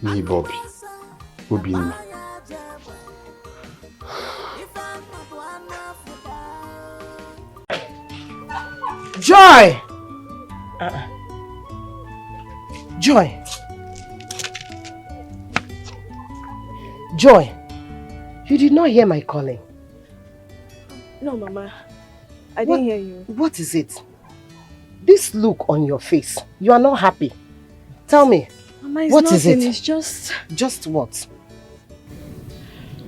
Me, Bobby. Obinna. Joy! Joy! Joy! You did not hear my calling. No, Mama. I didn't hear you. What is it? This look on your face. You are not happy. Tell me, Mama, it's What nothing, is it? It's just... Just what?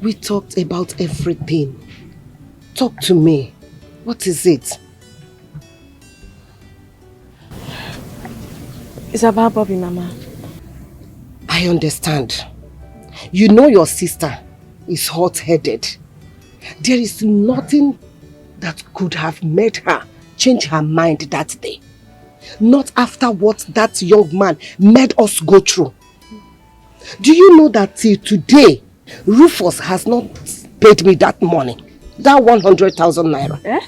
We talked about everything. Talk to me. What is it? It's about Bobby, Mama. I understand. You know your sister is hot-headed. There is nothing that could have made her change her mind that day. Not after what that young man made us go through. Do you know that till today, Rufus has not paid me that money? That 100,000 naira. Eh?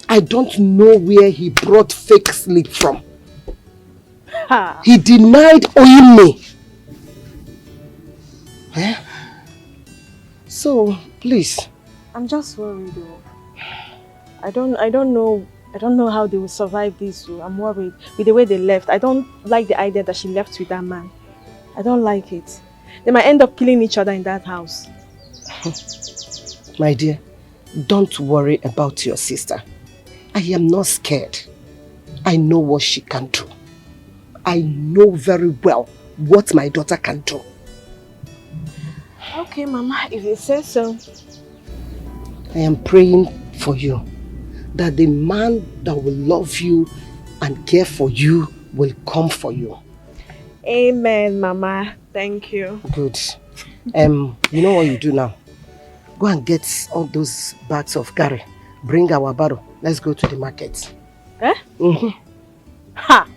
I don't know where he brought fake slip from. Ha. He denied owing me. Eh? So, please. I'm just worried though. I don't know how they will survive this. So I'm worried with the way they left. I don't like the idea that she left with that man. I don't like it. They might end up killing each other in that house. My dear, don't worry about your sister. I am not scared. I know what she can do. I know very well what my daughter can do. Okay, Mama, if you say so. I am praying for you that the man that will love you and care for you will come for you. Amen, Mama. Thank you. Good. You know what you do now? Go and get all those bags of curry. Bring our barrow. Let's go to the market. Eh? Ha!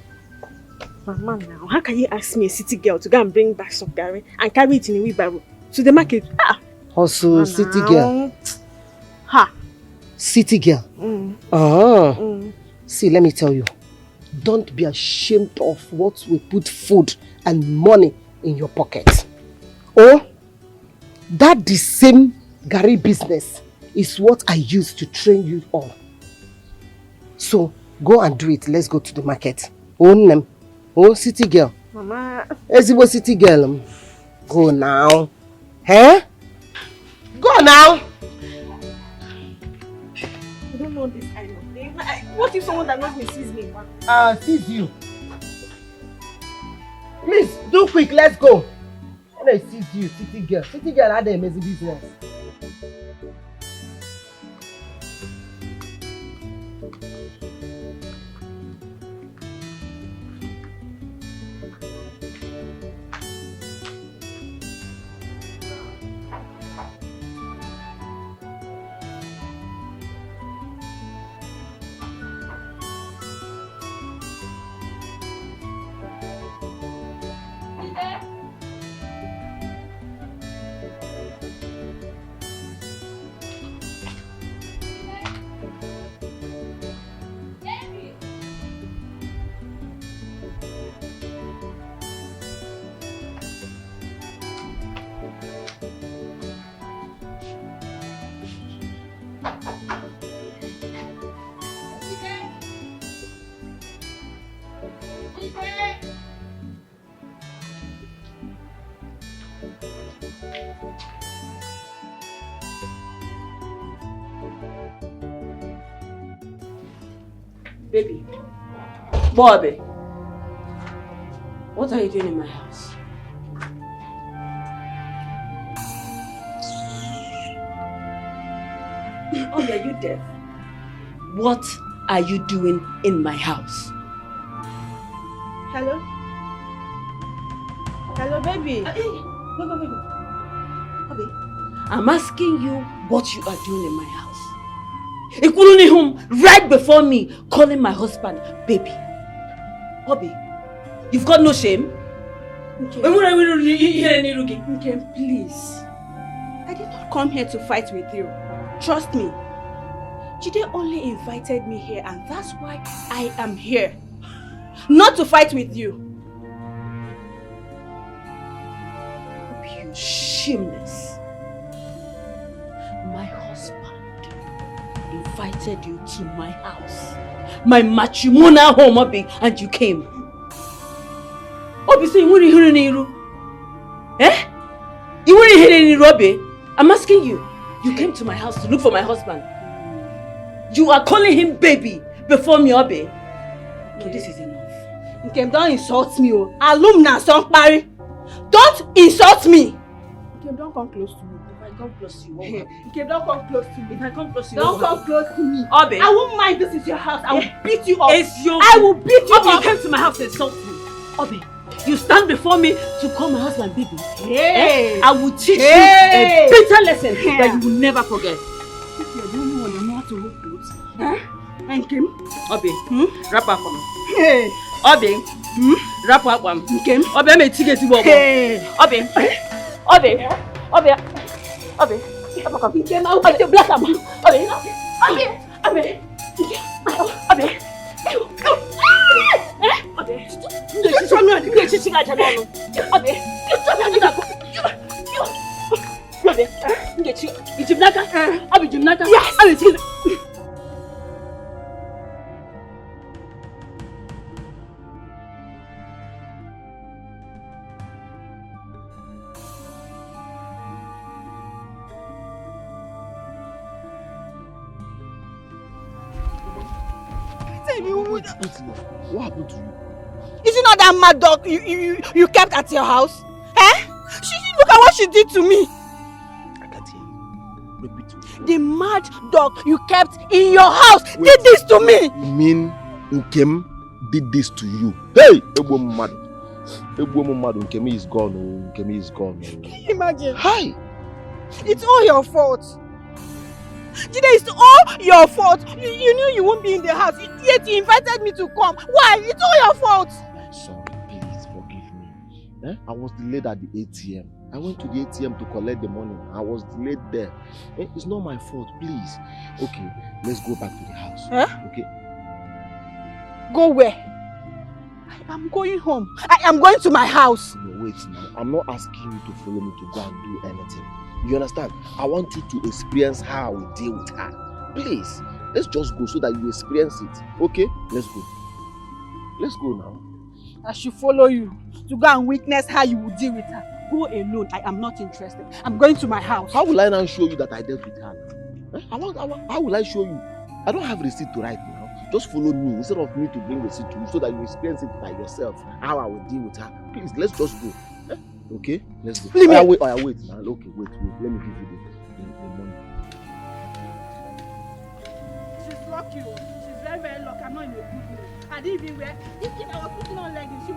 Mama, now, how can you ask me, a city girl, to go and bring bags of curry and carry it in a wheelbarrow to the market? Ah! Also, city girl. Ha! City girl. See, let me tell you. Don't be ashamed of what we put food and money in your pocket. Or that the same Gary business is what I use to train you on. So go and do it. Let's go to the market. Own them. Oh, city girl. Mama. Ezigbo city girl. Go now. Eh? Go now. I don't know this kind of thing. What if someone that knows me sees me? Sees you. Please, do quick, let's go. When I see you, city girl. City girl had a amazing business. Baby, Bobby, what are you doing in my house? Bobby, are you deaf? What are you doing in my house? Hello? Hello, baby. Baby. Bobby, I'm asking you what you are doing in my house. Including him right before me, calling my husband baby. Bobby, you've got no shame? Okay. Okay, Please. I did not come here to fight with you. Trust me. Jide only invited me here and that's why I am here. Not to fight with you. You shameless. My husband invited you to my house, my matrimonial home, Obi, and you came. Obi, so you wouldn't hear any Iru? Eh? You wouldn't hear any Iru, Obi? I'm asking you. You came to my house to look for my husband. You are calling him baby before me, Obi. No, this is enough. Nkem, don't insult me. Alumna son Barry. Don't insult me. Nkem, don't come close to me. If I come close to you, Nkem, don't come close to me. If I come close to you, don't come close to me. Obe. I won't mind this is your house. I will beat you up. It's your I will beat you Obe, up. you came to my house to insult me. Obe, you stand before me to call my husband baby. Hey. I will teach you a bitter lesson that you will never forget. If you're the only one that know how to hold clothes. Nkem, Obe, wrap up on me. Hey. Obe, wrap up on me. Nkem, Obe, me ticket to Obe. Obe, Obe, Obe, Obe. Nkem, I will put the black up. Obe, Obe, Obe. What happened to you? Is it not that mad dog you kept at your house? Look at what she did to me. I can't hear you. Repeat it. The mad dog you kept in your house did this to me. You mean Nkem did this to you? Hey! Ebo mad. Nkem is gone. Nkem is gone. Can you imagine? Hi! It's all your fault. Jide, it's all your fault. You knew you won't be in the house, yet you invited me to come. Why? It's all your fault. Sorry, please forgive me. I was delayed at the ATM. I went to the ATM to collect the money. I was delayed there. It's not my fault, please. Okay, let's go back to the house. Okay. Go where? I'm going home. I am going to my house. No, wait now. I'm not asking you to follow me to go and do anything. You understand? I want you to experience how I will deal with her. Please, let's just go so that you experience it. Okay? Let's go. Let's go now. I should follow you to go and witness how you will deal with her. Go alone. I am not interested. I'm going to my house. How will I now show you that I dealt with her? How will I show you? I don't have receipt to write now. Just follow me instead of me to bring receipt to you so that you experience it by yourself. How I will deal with her. Please, let's just go. Okay, let's go. Wait now. Okay, wait. Let me give you the money. She's lucky. She's very, very lucky. I'm not in a good mood. I didn't even wear. If I was putting on leggings, she. You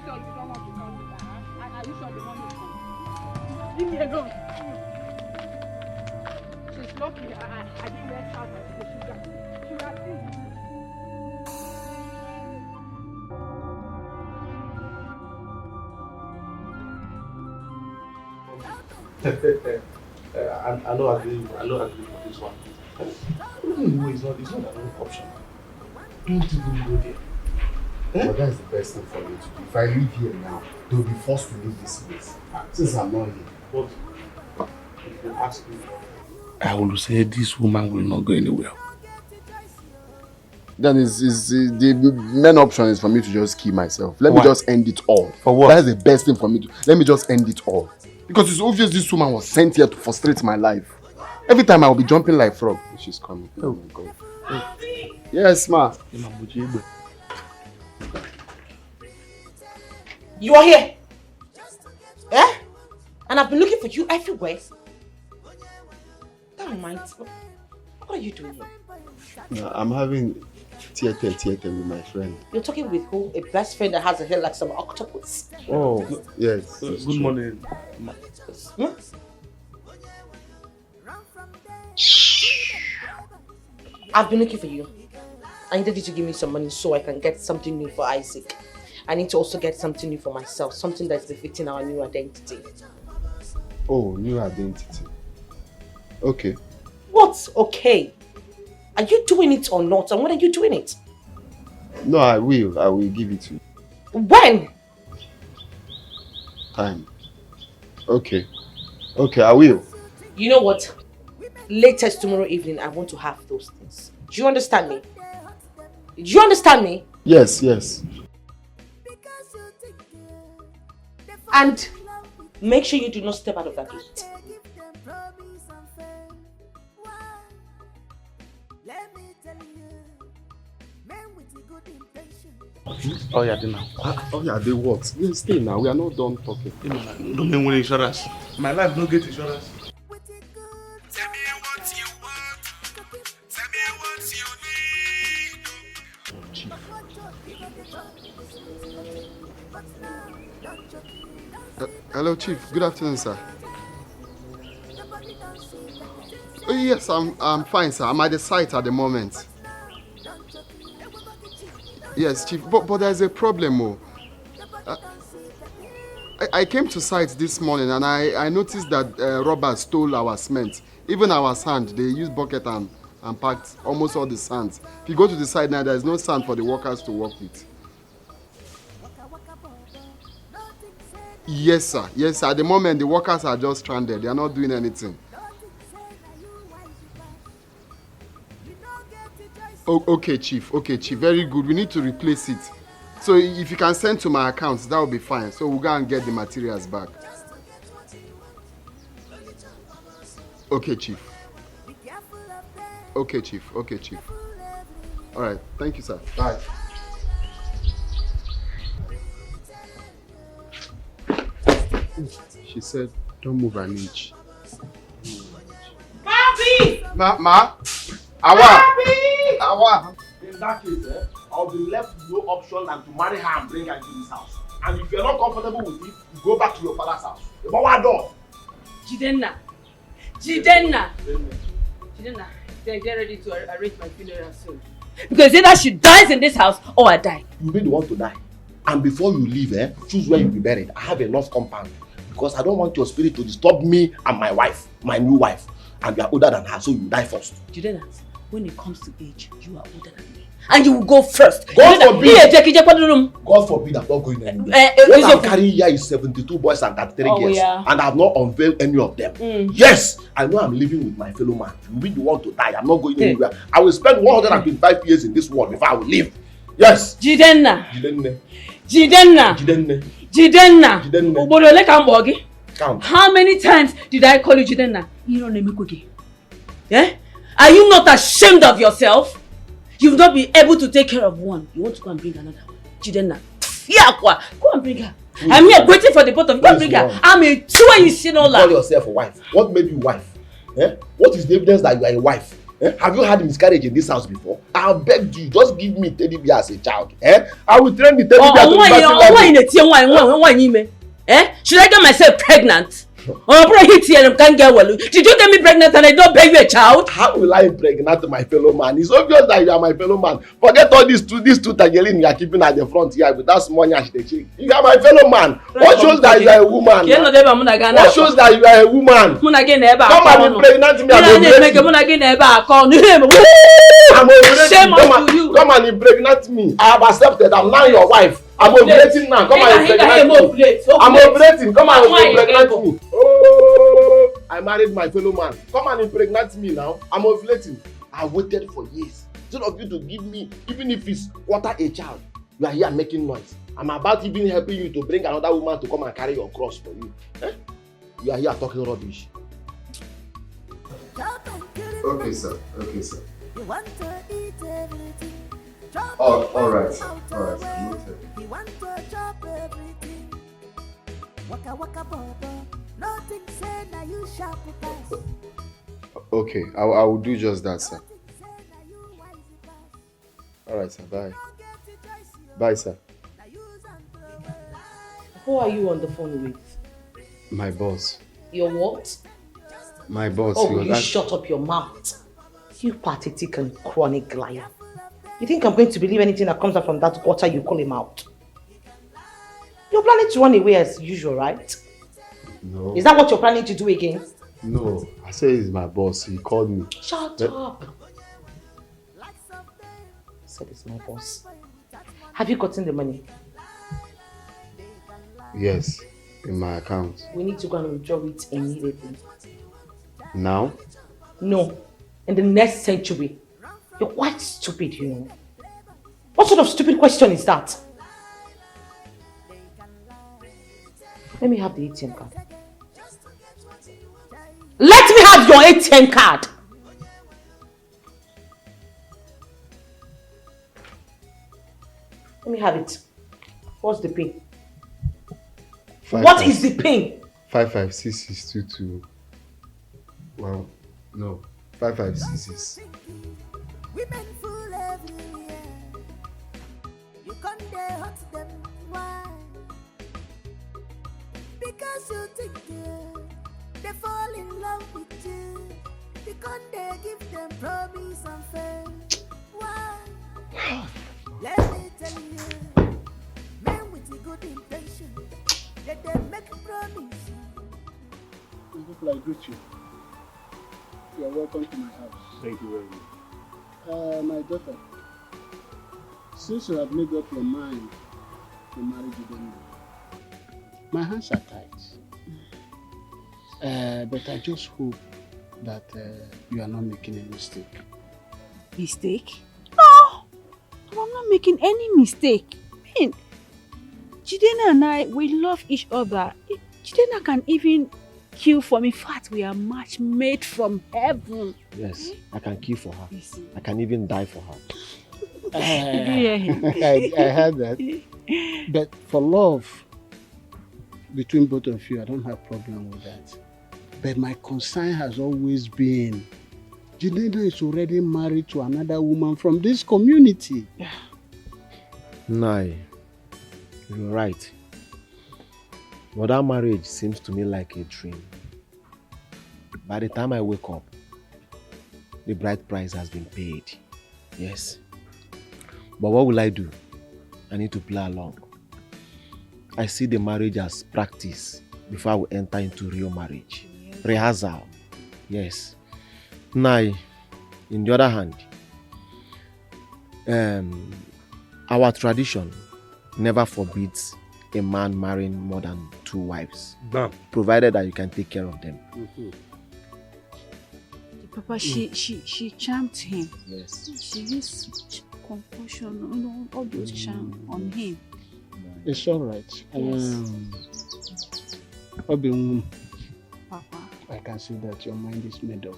don't want to come with her? Are you sure the money is coming? Leave me alone. She's lucky. I didn't wear trousers. I know agree with this one. No, it's not an option. Don't even go there. But that's the best thing for me to do. If I leave here now, they'll be forced to leave this place. Since I'm not here. But if you ask me, I will say this woman will not go anywhere. Then the main option is for me to just kill myself. Let me just end it all. For what? That's the best thing for me to. Let me just end it all. Because it's obvious this woman was sent here to frustrate my life. Every time I will be jumping like frog. She's coming. Oh my God. Oh. Yes, ma. You are here. Eh? And I've been looking for you everywhere. Don't mind. What are you doing here? No, I'm having theater with my friend. You're talking with who? A best friend that has a hair like some octopus? Oh, yes. Good morning. Hmm? I've been looking for you. I needed you to give me some money so I can get something new for Isaac. I need to also get something new for myself, something that's befitting our new identity. Oh, new identity. Okay. What's okay? Are you doing it or not? And when are you doing it? No, I will give it to you. When? Time. Okay. Okay, I will. You know what? Latest tomorrow evening, I want to have those things. Do you understand me? Do you understand me? Yes, yes. And make sure you do not step out of that gate. Oh yeah, dinner. Oh yeah, they what? Yeah, stay now. We are not done talking. Don't mean with insurance. My life no get insurance. Chief. Hello, Chief. Good afternoon, sir. Oh, yes, I'm fine, sir. I'm at the site at the moment. Yes, Chief. But there's a problem, oh. I came to site this morning and I noticed that robbers stole our cement. Even our sand. They used bucket and packed almost all the sand. If you go to the site now, there's no sand for the workers to work with. Yes, sir. Yes, sir. At the moment, the workers are just stranded. They are not doing anything. Oh, okay, Chief. Okay, Chief. Very good. We need to replace it. So if you can send to my account, that will be fine. So we'll go and get the materials back. Okay, Chief. Okay, Chief. Okay, Chief. All right. Thank you, sir. Bye. She said, don't move an inch. Papi! Ma? Awa! Awa! In that case, I'll be left with no option than to marry her and bring her into this house. And if you're not comfortable with it, you go back to your father's house. The Bawa door. Jidenna, get ready to arrange my funeral soon. Because either she dies in this house or I die. You'll be the one to die. And before you leave, choose where you'll be buried. I have enough compound. Because I don't want your spirit to disturb me and my wife, my new wife. And you are older than her, so you die first. Jidenna, when it comes to age, you are older than me. And you will go first. God forbid. God forbid I'm not going anywhere. What I'm carrying here is 72 boys and 33 girls. Yeah. And I have not unveiled any of them. Yes, I know I'm living with my fellow man. You really want to die. I'm not going anywhere. I will spend 125 years in this world before I will leave. Yes. Jidenna. Count. How many times did I call you Jidenna? Yeah? Are you not ashamed of yourself? You've not been able to take care of one. You want to go and bring another one. Jidenna. Go and bring her. I'm here waiting for the both of you. Go and bring her. I'm a two and you see no life. Call yourself a wife. What made you wife? What is the evidence that you are a wife? Have you had miscarriage in this house before? I begged you, just give me teddy bear as a child. I will train the teddy bear to be Should I get myself pregnant? Did you get me pregnant and I don't bear you a child? How will I impregnate my fellow man? It's obvious that you are my fellow man. Forget all these two tagelin you are keeping at the front here with that small nyash they check. You are my fellow man. What shows that you are a woman? What shows that you are a woman? Come and impregnate me. Come and impregnate me. I have accepted. I'm now your wife. I'm ovulating now. Come and impregnate me. I'm ovulating. Come and impregnate me. Oh, I married my fellow man. Come and impregnate me now. I'm ovulating. I waited for years. Instead of you to give me, even if it's quarter a child, you are here making noise. I'm about even helping you to bring another woman to come and carry your cross for you. You are here talking rubbish. Okay, sir. Okay, sir. Oh, all right. All right. Noted. Okay, I will do just that, sir. All right, sir. Bye. Bye, sir. Who are you on the phone with? My boss. Your what? My boss. Oh, will you shut up your mouth? You pathetic and chronic liar. You think I'm going to believe anything that comes out from that gutter you call him out? You're planning to run away as usual, right? No. Is that what you're planning to do again? No. I said he's my boss. He called me. Shut up. I said it's my boss. Have you gotten the money? Yes. In my account. We need to go and withdraw it immediately. Now? No. In the next century. You're quite stupid, you know. What sort of stupid question is that? Let me have the ATM card. Let me have your ATM card! Let me have it. What's the pin? 5, What is the pin? 556622. Well, no. 5566. Women fool everywhere. You can't hurt them. Why? Because you think they fall in love with you. You can't give them promise and faith. Why? Let me tell you, men with a good intention, that they make promise. You look like Gucci. You are welcome to my house. Thank you very much. My daughter, since you have made up your mind to marry Jidenna, my hands are tied. But I just hope that you are not making a mistake. Mistake? No! I'm not making any mistake. I mean, Jidenna and I, we love each other. Jidenna can even kill for me. In fact, we are match made from heaven. Yes, I can kill for her. I can even die for her. I heard that. But for love between both of you, I don't have problem with that. But my concern has always been, Jidenna is already married to another woman from this community. Nai, you're right. But that marriage seems to me like a dream. By the time I wake up, the bride price has been paid. Yes. But what will I do? I need to play along. I see the marriage as practice before I will enter into real marriage. Rehearsal. Yes. Now, in the other hand, our tradition never forbids a man marrying more than 2 wives. Provided that you can take care of them. Papa, she charmed him. Yes. She used concussion, all those charm on him. It's all right. Yes. Papa, I can see that your mind is made up.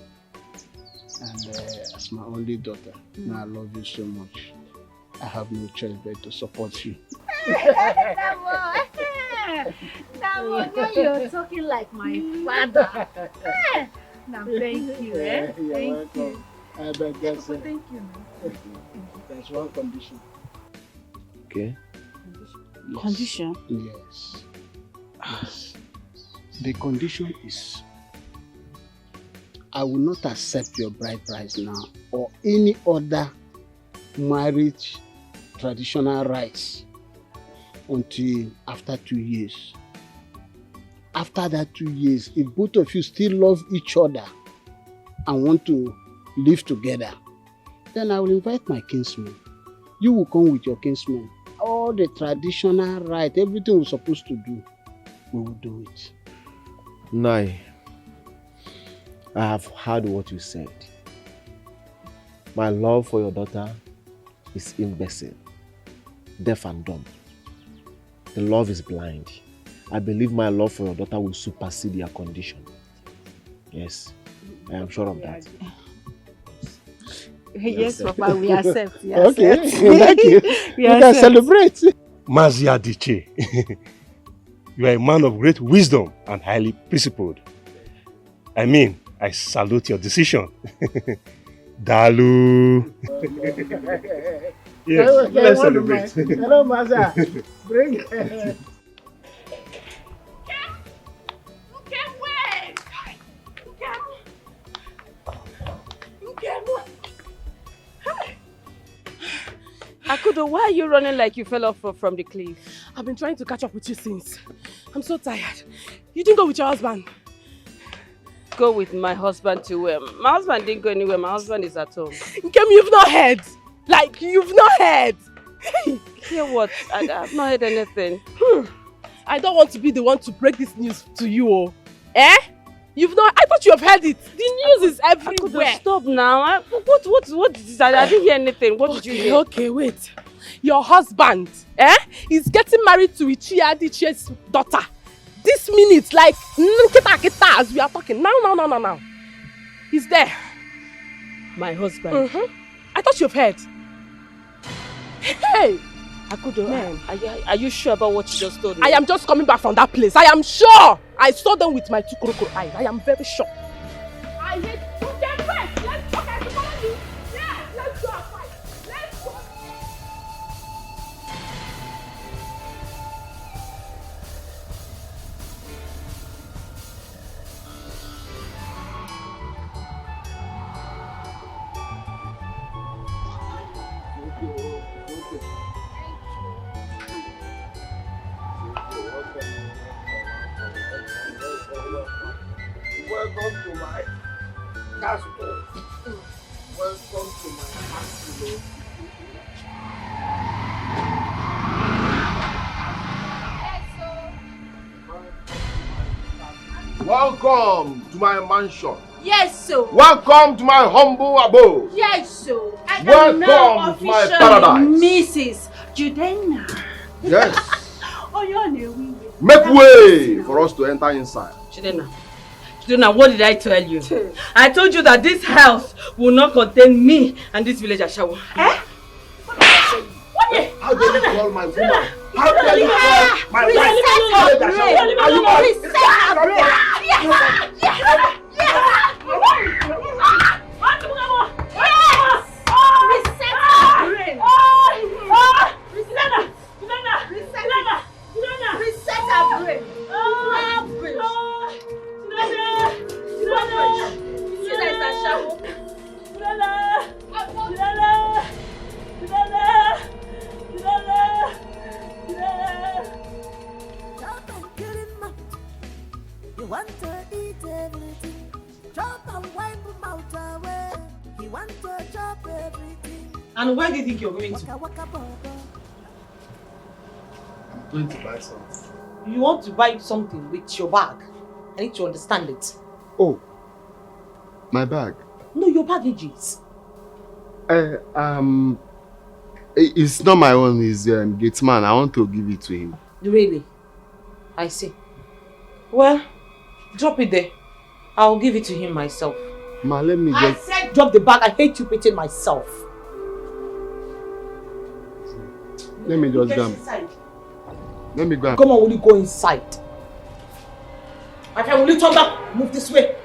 And as my only daughter, I love you so much. I have no choice but to support you. Now you're talking like my father. Now thank you. You're Thank welcome. you. But that's Thank you. There's one condition. Okay. Yes. Condition? Yes. Yes. The condition is, I will not accept your bride price now or any other marriage traditional rites until after 2 years. After that 2 years, if both of you still love each other and want to live together, then I will invite my kinsmen. You will come with your kinsmen. All the traditional rite, everything we're supposed to do, we will do it. Nai, I have heard what you said. My love for your daughter is imbecile, deaf and dumb. The love is blind. I believe my love for your daughter will supersede your condition. Yes, I am sure of that. Yes, Papa, we accept. We Okay, accept. thank you. We You can accept. celebrate. Mazia Diche, you are a man of great wisdom and highly principled. I mean, I salute your decision. Dalu. Yes, let's celebrate. Hello, Maza. Bring. Akudo, why are you running like you fell off from the cliff? I've been trying to catch up with you since. I'm so tired. You didn't go with your husband. Go with my husband to where? My husband didn't go anywhere. My husband is at home. Nkem, you've not heard. Like, you've not heard. Hear what? I have not heard anything. I don't want to be the one to break this news to you. Oh. Eh? You've not... I thought you have heard it. The news is everywhere. Akudo, stop now. What is that? I didn't hear anything. What did you hear? Okay, wait. Your husband, is getting married to Ichia Adichie's daughter. This minute, like, as we are talking. Now. He's there. My husband? I thought you've heard. Hey! Are you sure about what you just told me? I am just coming back from that place. I am sure. I saw them with my 2 crocodile eyes. I am very sure. I hate you. Let's talk. I follow you. Yeah, let's go and fight. Let's go. Welcome to my castle. Welcome to my castle. Welcome to my mansion. Yes, sir. Welcome to my humble abode. Yes, sir. I am Welcome now to my officially paradise. Mrs. Judena. Yes. Oh, your name. Make way for us to enter inside. Chidena, what did I tell you? I told you that this house will not contain me and this village Ashawo. How dare you call my woman? How dare you call my wife? Are you You want to eat everything, chop and wipe them out away. You want to chop everything. And where do you think you're going to? Waka bobo. I'm going to buy something. You want to buy something with your bag? I need to understand it. Oh, my bag. No, your baggages. It's not my own. It's gate man. I want to give it to him. Really? I see. Well, drop it there. I'll give it to him myself. Ma, let me I just... said drop the bag. I hate you pitching myself. Let me just go. Inside. Let me go. Come on, will you go inside? My friend, will you turn back? Move this way.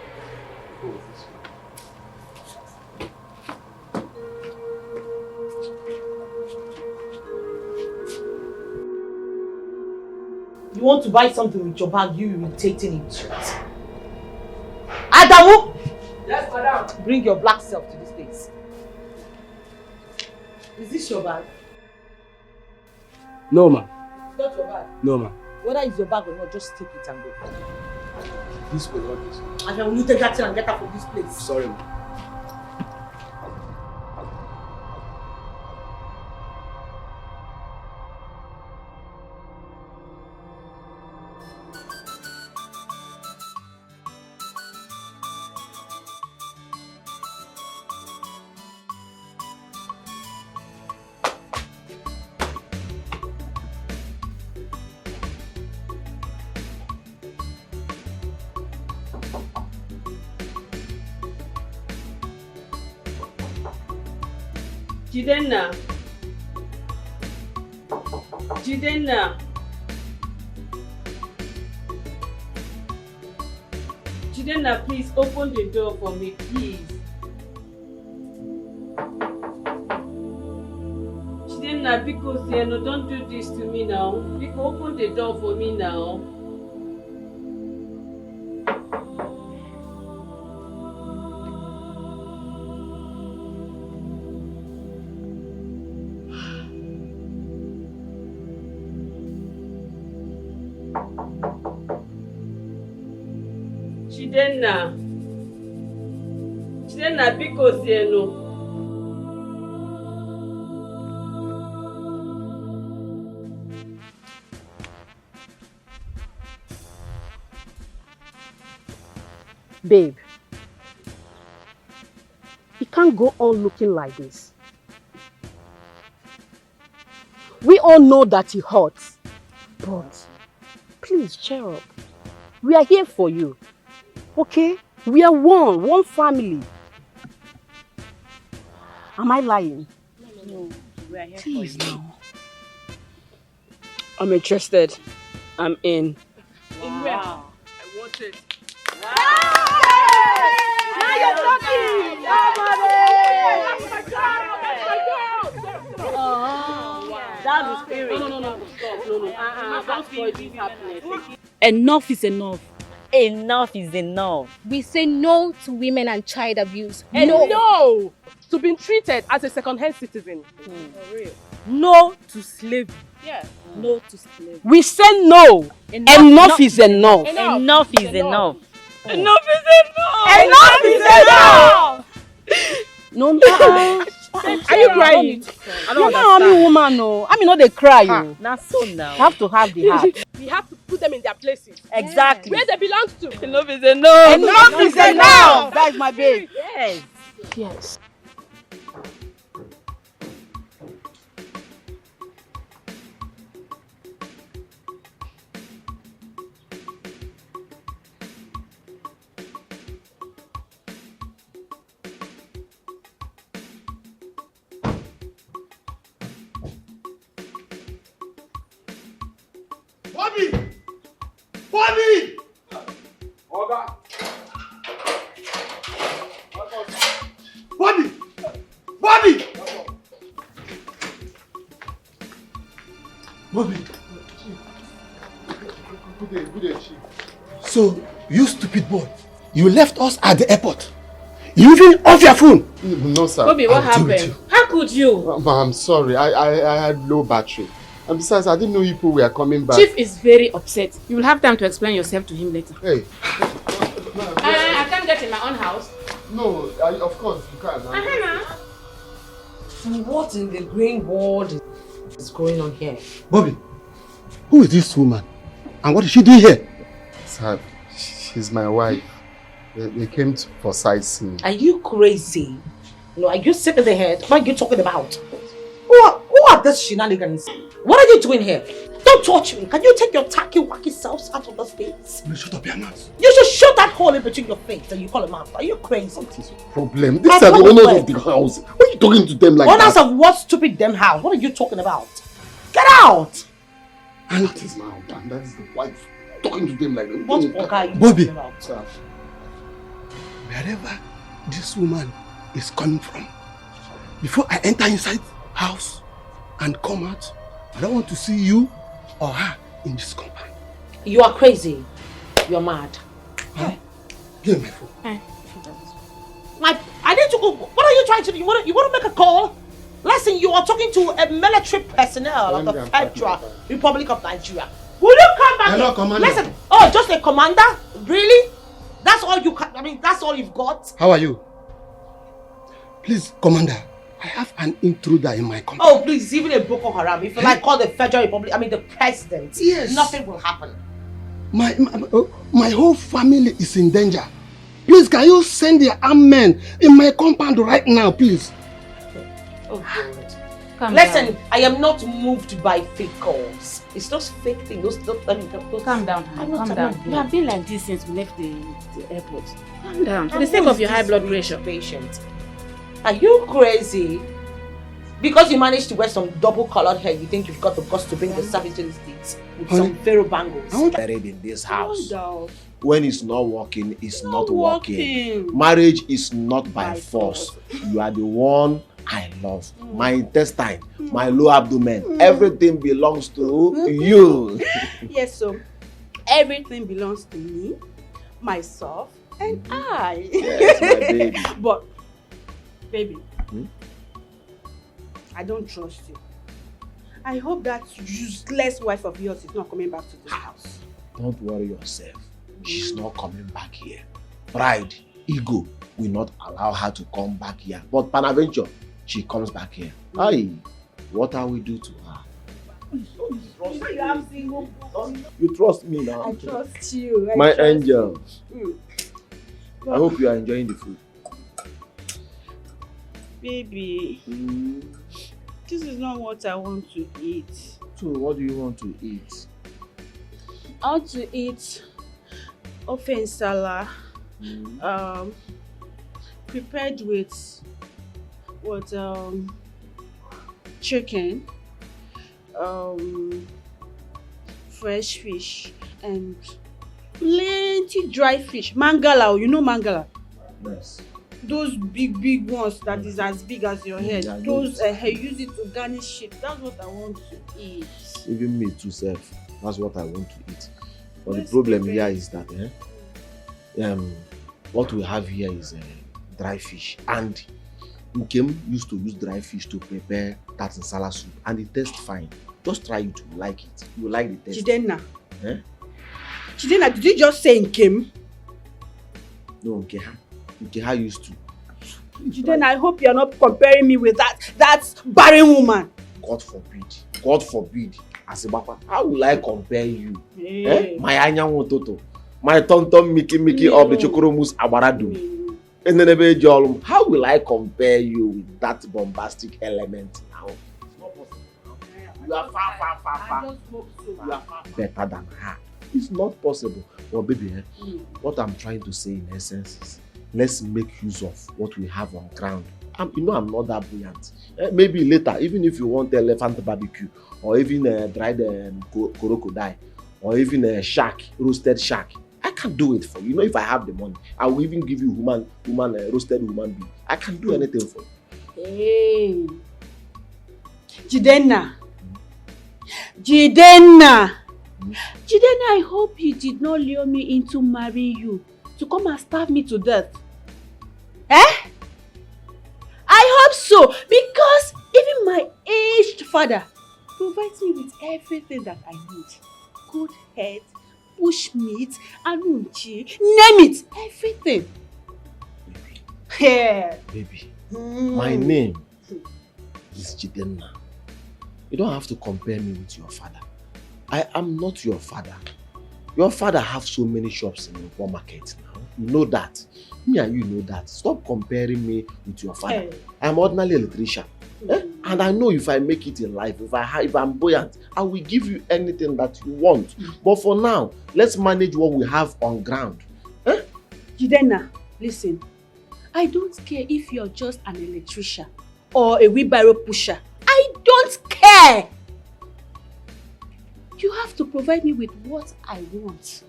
You want to buy something with your bag, you irritating it. Adamu! Yes, madam. Bring your black self to this place. Is this your bag? No, ma. It's not your bag. No, ma. Whether it's your bag or not, just take it and go. This way, not this way. And then will you take that thing and get out from this place? Sorry, ma. Jidenna. Jidenna. Jidenna, please open the door for me, please. Jidenna, because no, don't do this to me now. You can open the door for me now. Chidenna, because no. Babe, he can't go on looking like this. We all know that he hurts, but please cheer up. We are here for you, okay? We are one family. Am I lying? No, we are here Please for you. now. I'm interested. I'm in. In where? I want it. Now you're talking! That's the spirit. No. Stop. No. Don't spoil this happiness. Enough is enough. Enough is enough. We say no to women and child abuse. No! To being treated as a second-hand citizen. For real. No to slavery. Yeah. No to slavery. We say no. Enough is enough. Enough is enough. Enough is enough. Enough is enough. No. Are you crying? I don't understand. I'm a woman, no. I mean, not they cry, you. Not so now. You have to have the heart. We have to put them in their places. Exactly. Where they belong to. Enough is enough. Enough is enough. That's my babe. Yes. Yes. Bobby! Oga! Bobby! Bobby! Bobby! Good day, Chief. So, you stupid boy, you left us at the airport. You even off your phone. No, sir. Bobby, what happened? How could you? I'm sorry. I had low battery. And besides, I didn't know people were coming back. Chief is very upset. You will have time to explain yourself to him later. Hey. I can't get in my own house. No, of course you can. What in the green world is going on here? Bobby, who is this woman? And what is she doing here? Sir, she's my wife. They came for sightseeing. Are you crazy? No, are you sick of the head? What are you talking about? Who are these shenanigans? What are you doing here? Don't touch me. Can you take your tacky, wacky selves out of the space? Shut up your mouth. You should shut that hole in between your face and you call him out. Are you crazy? What is your problem? These are the owners of the house. Why are you talking to them like owners that? of what stupid damn house? What are you talking about? Get out! And that is my husband. That is the wife. Talking to them like that. What fuck are you Bobby. talking about? Sir. Wherever this woman is coming from, before I enter inside house and come out, I don't want to see you or her in this compound. You are crazy. You're mad. Huh? Give me my phone. I need to go. What are you trying to do? You want to make a call? Listen, you are talking to a military personnel of the Federal Republic of Nigeria. Will you come back? Hello, Commander. Listen, oh, just a commander? Really? That's all you can, that's all you've got? How are you? Please, Commander, I have an intruder in my company. Oh, please, even a Boko Haram. If you like call the Federal Republic, the president, yes, nothing will happen. My whole family is in danger. Please, can you send the armed men in my compound right now, please? Oh, God. Listen, I am not moved by fake calls. It's those fake things. Calm down, calm down. You have been like this since we left the airport. Calm down. For the sake of your high blood pressure. Patient. Are you crazy? Because you managed to wear some double-colored hair, you think you've got the guts to bring the service to the States with some pharaoh bangles? Married in this house. When it's not working, it's not working. Marriage is not by force. You are the one I love. My intestine, my low abdomen, everything belongs to you. Yes, so everything belongs to me, myself, and I. Yes, my baby. But, baby, I don't trust you. I hope that useless wife of yours is not coming back to this house. Don't worry yourself. She's not coming back here. Pride, ego will not allow her to come back here. But peradventure, she comes back here. Aye, what will we do to her? You trust me now? I trust you. My angel. I hope you are enjoying the food. Baby, this is not what I want to eat. So what do you want to eat? I want to eat ofe nsala, prepared with chicken, fresh fish, and plenty dry fish. Mangala, you know mangala? Yes. Those big ones that is as big as your head. Yeah, Those use it to garnish it. That's what I want to eat. Even me too, self. That's what I want to eat. But the problem here is that what we have here is dry fish, and Nkem used to use dry fish to prepare that nsala soup, and it tastes fine. Just try it, you like it. You like the taste. Chidenna. Chidenna, did you just say Nkem? No, Nkeha. Nkeha used to. Chidenna, I hope you're not comparing me with that barren woman. God forbid. God forbid. Asibapa, how will I compare you? Hey. My anyanwu toto. My tonton Mickey of the Chokoromus Abaradu. And then the how will I compare you with that bombastic element now? It's not possible. You are far. I just hope so. You are far better than her. It's not possible. Well, baby, what I'm trying to say in essence is, let's make use of what we have on ground. I'm not that buoyant. Maybe later, even if you want elephant barbecue, or even dried crocodile, or even a shark, roasted shark, I can do it for you. If I have the money, I will even give you roasted human being. I can do anything for you. Hey, Chidenna, I hope you did not lure me into marrying you to come and starve me to death. I hope so, because even my aged father provides me with everything that I need. Good head, bush meat, anunchi, name it, everything. Baby, my name is Chidenna. You don't have to compare me with your father. I am not your father. Your father have so many shops in the market now. You know that. Me and you know that. Stop comparing me with your father. I'm ordinary electrician. And I know if I make it in life, if I'm buoyant, I will give you anything that you want. But for now, let's manage what we have on ground. Chidenna, listen. I don't care if you're just an electrician or a wheelbarrow pusher. I don't care. You have to provide me with what I want.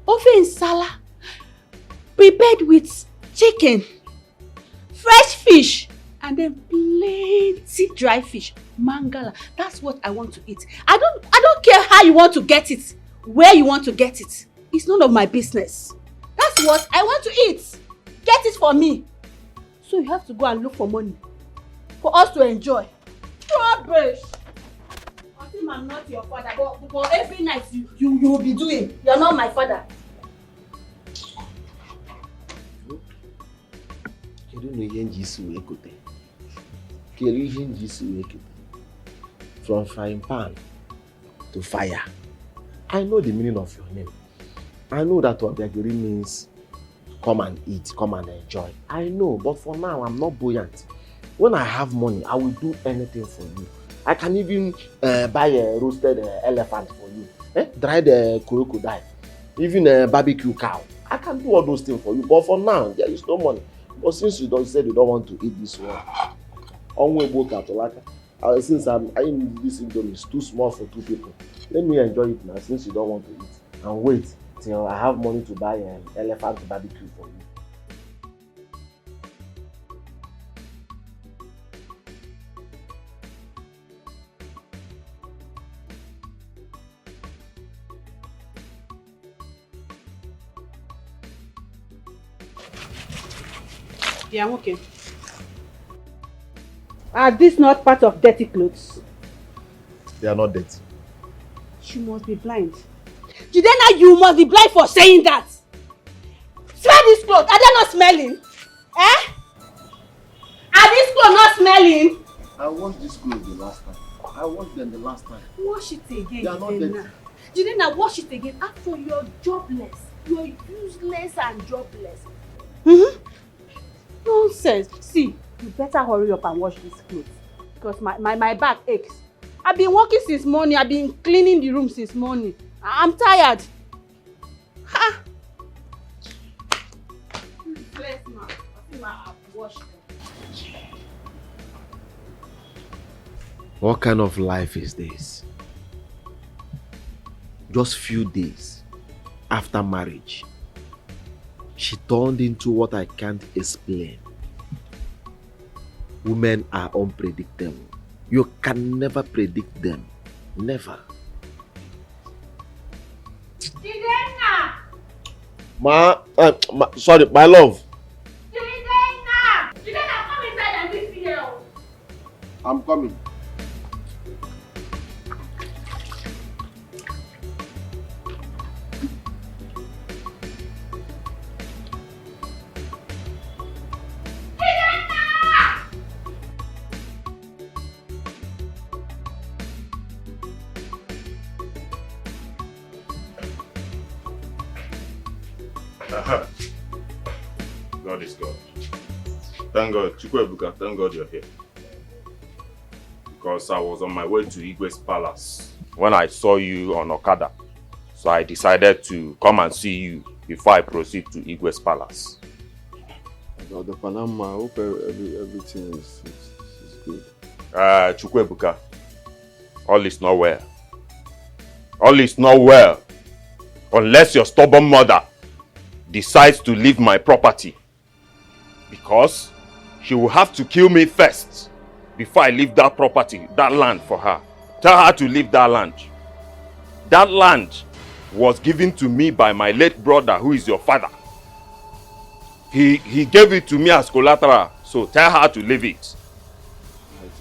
Ofe nsala, prepared with chicken, fresh fish, and then plenty dry fish, mangala. That's what I want to eat. I don't care how you want to get it, where you want to get it. It's none of my business. That's what I want to eat. Get it for me. So you have to go and look for money for us to enjoy. Rubbish. I'm not your father, but every night you will be doing. You're not my father. From frying pan to fire. I know the meaning of your name. I know that Obiageri means come and eat, come and enjoy. I know, but for now I'm not buoyant. When I have money, I will do anything for you. I can even buy a roasted elephant for you, dried crocodile, even a barbecue cow. I can do all those things for you, but for now, there is no money. But since you said you don't want to eat this one, since I'm eating this indomie, it's too small for 2 people. Let me enjoy it now, since you don't want to eat. And wait till I have money to buy an elephant barbecue for you. Yeah, I'm okay. Are these not part of dirty clothes? They are not dirty. You must be blind. Chidenna, you must be blind for saying that. Smell these clothes. Are they not smelling? Are these clothes not smelling? I washed these clothes the last time. I washed them the last time. Wash it again. They are not dirty. Chidenna, wash it again. After you're jobless. You're useless and jobless. Nonsense. See, you better hurry up and wash these clothes. Because my back aches. I've been working since morning. I've been cleaning the room since morning. I'm tired. Ha! Useless man. I think I have washed them. What kind of life is this? just few days after marriage, she turned into what I can't explain. Women are unpredictable. You can never predict them. Never. Sorry, my love. Come inside and meet me here. I'm coming. God is God. Thank God, Chukwebuka, thank God you're here. Because I was on my way to Igwe's palace when I saw you on Okada. So I decided to come and see you before I proceed to Igwe's palace. About the Panama, I hope everything is good. Chukwebuka, all is not well. All is not well. Unless your stubborn mother decides to leave my property. Because she will have to kill me first before I leave that property, that land for her. Tell her to leave that land. That land was given to me by my late brother, who is your father. He gave it to me as collateral, so tell her to leave it.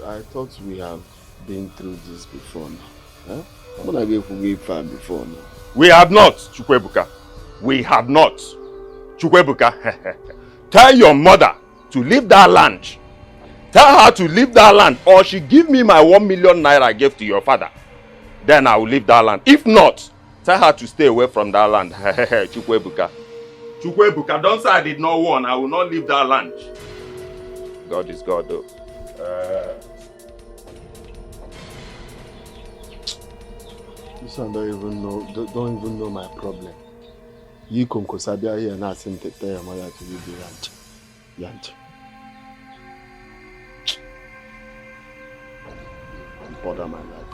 I thought we have been through this before now. Huh? I'm gonna get from before now. We have not, Chukwebuka. We have not. Chukwebuka, tell your mother to leave that land. Tell her to leave that land, or she give me my 1 million naira I gave to your father. Then I will leave that land. If not, tell her to stay away from that land. Chukwebuka. Chukwebuka, don't say I did not warn. I will not leave that land. God is God, though. This one don't even know my problem. You come Kosabia here and ask him to tell your mother to leave the ranch. Bother my life.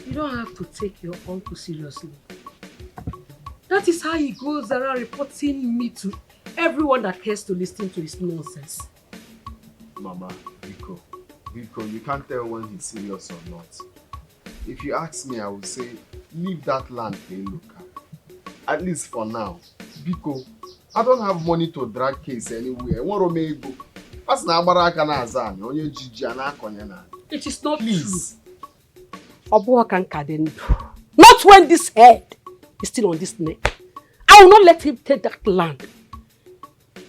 You don't have to take your uncle seriously. That is how he goes around reporting me to everyone that cares to listen to his nonsense. Mama, Biko, you can't tell when he's serious or not. If you ask me, I would say, leave that land for Eluka. At least for now. Biko, I don't have money to drag case anywhere. It is not Please. True. Not when this head is still on this neck. I will not let him take that land.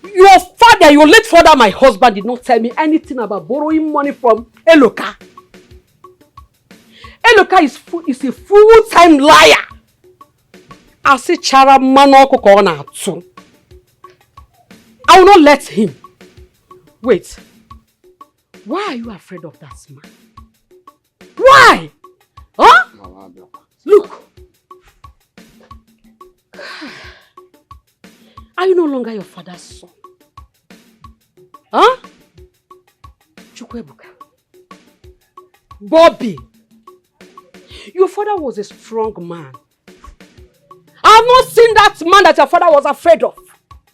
Your father, your late father, my husband, did not tell me anything about borrowing money from Eloka. Eloka is a full-time liar. I say Chara Manoko Kona too. I will not let him. Wait. Why are you afraid of that man? Why? Huh? Look. Are you no longer your father's son? Huh? Chukwebuka. Bobby. Your father was a strong man. I have not seen that man that your father was afraid of.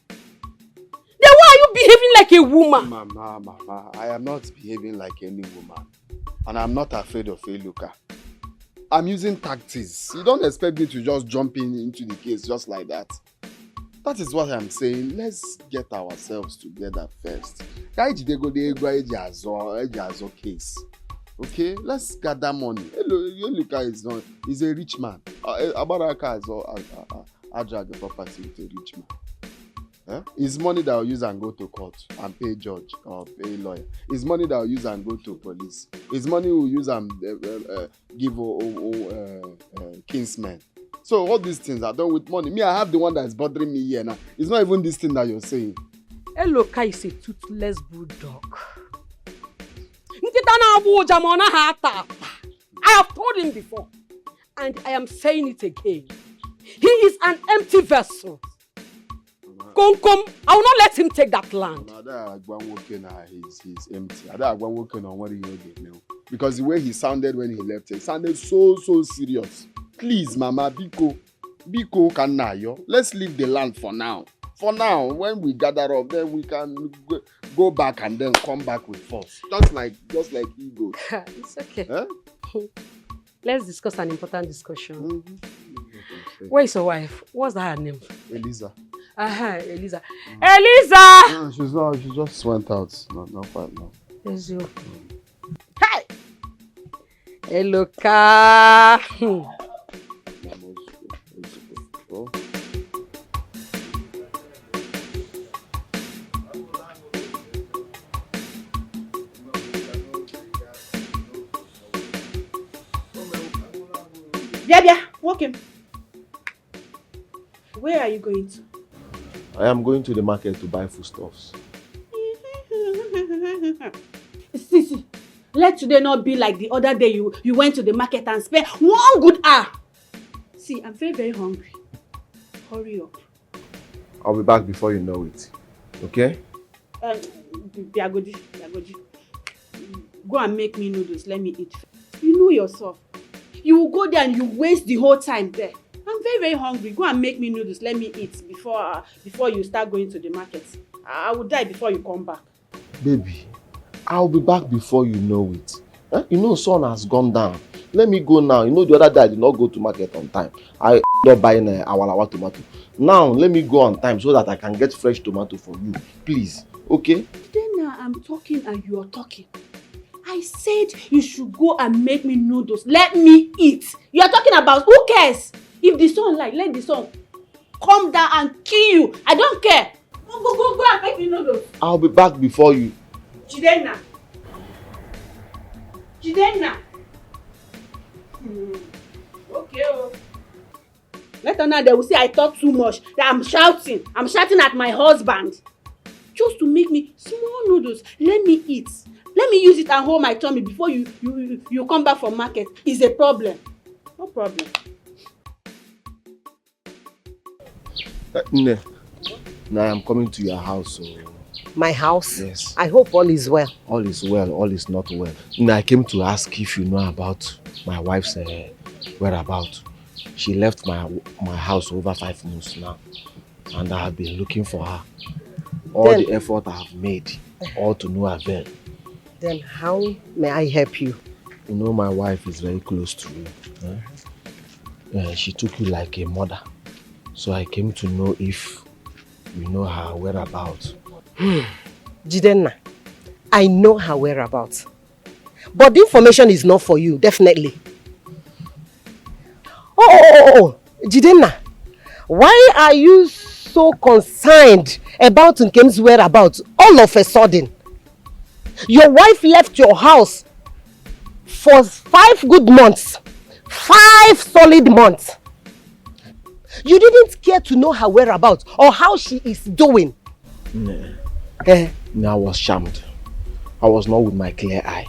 Then why are you behaving like a woman? Mama, I am not behaving like any woman. And I'm not afraid of Eluka. I'm using tactics. You don't expect me to just jump into the case just like that. That is what I'm saying. Let's get ourselves together first. Case. Okay? Let's gather money. Eluka is a rich man. Abaraka is drag the property with a rich man. It's money that I'll use and go to court and pay judge or pay lawyer. It's money that I'll use and go to police. It's money we'll use and give kinsmen. So all these things are done with money. Me, I have the one that is bothering me here now. It's not even this thing that you're saying. Eloka is a toothless bulldog. I have told him before, and I am saying it again. He is an empty vessel. Come. I will not let him take that land. He's empty. I don't working on what he did now. Because the way he sounded when he left, it sounded so serious. Please, Mama, Biko Kanayo, let's leave the land for now. For now, when we gather up, then we can go back and then come back with force. Just like ego. It's okay. Huh? Let's discuss an important discussion. Where is your wife? What's her name? Eliza. Eliza. Eliza! No, she just went out. Not quite now. Hey! Hello, car. Bia, walk him. Where are you going to? I am going to the market to buy foodstuffs. See, let today not be like the other day you went to the market and spent 1 good hour. See, I'm very hungry. Hurry up. I'll be back before you know it. Okay? Biagodi. Go and make me noodles. Let me eat. You know yourself. You will go there and you waste the whole time there. I'm very hungry. Go and make me noodles. Let me eat before you start going to the market. I will die before you come back. Baby, I'll be back before you know it. You know sun has gone down. Let me go now. You know the other day I did not go to market on time. I not buying awalawa tomato. Now let me go on time so that I can get fresh tomato for you. Please. Okay? Then I'm talking and you are talking. I said you should go and make me noodles. Let me eat. You are talking about who cares? If the sun let the sun come down and kill you. I don't care. Go and make me noodles. I'll be back before you. Jidenna. Okay. Later now they will say I talk too much. That I'm shouting. I'm shouting at my husband. Just to make me small noodles. Let me eat. Let me use it and hold my tummy before you come back from market. It's a problem. No problem. Now I'm coming to your house. So... My house? Yes. I hope all is well. All is well. All is not well. I came to ask if you know about my wife's whereabouts. She left my house over 5 months now. And I have been looking for her. All the effort I have made, all to no avail. Then how may I help you? You know my wife is very close to you. She took you like a mother. So I came to know if you know her whereabouts. Jidenna, I know her whereabouts. But the information is not for you, definitely. Oh, Jidenna, why are you so concerned about Nkem's whereabouts all of a sudden? Your wife left your house for 5 good months. 5 solid months. You didn't care to know her whereabouts or how she is doing. I was charmed. I was not with my clear eye.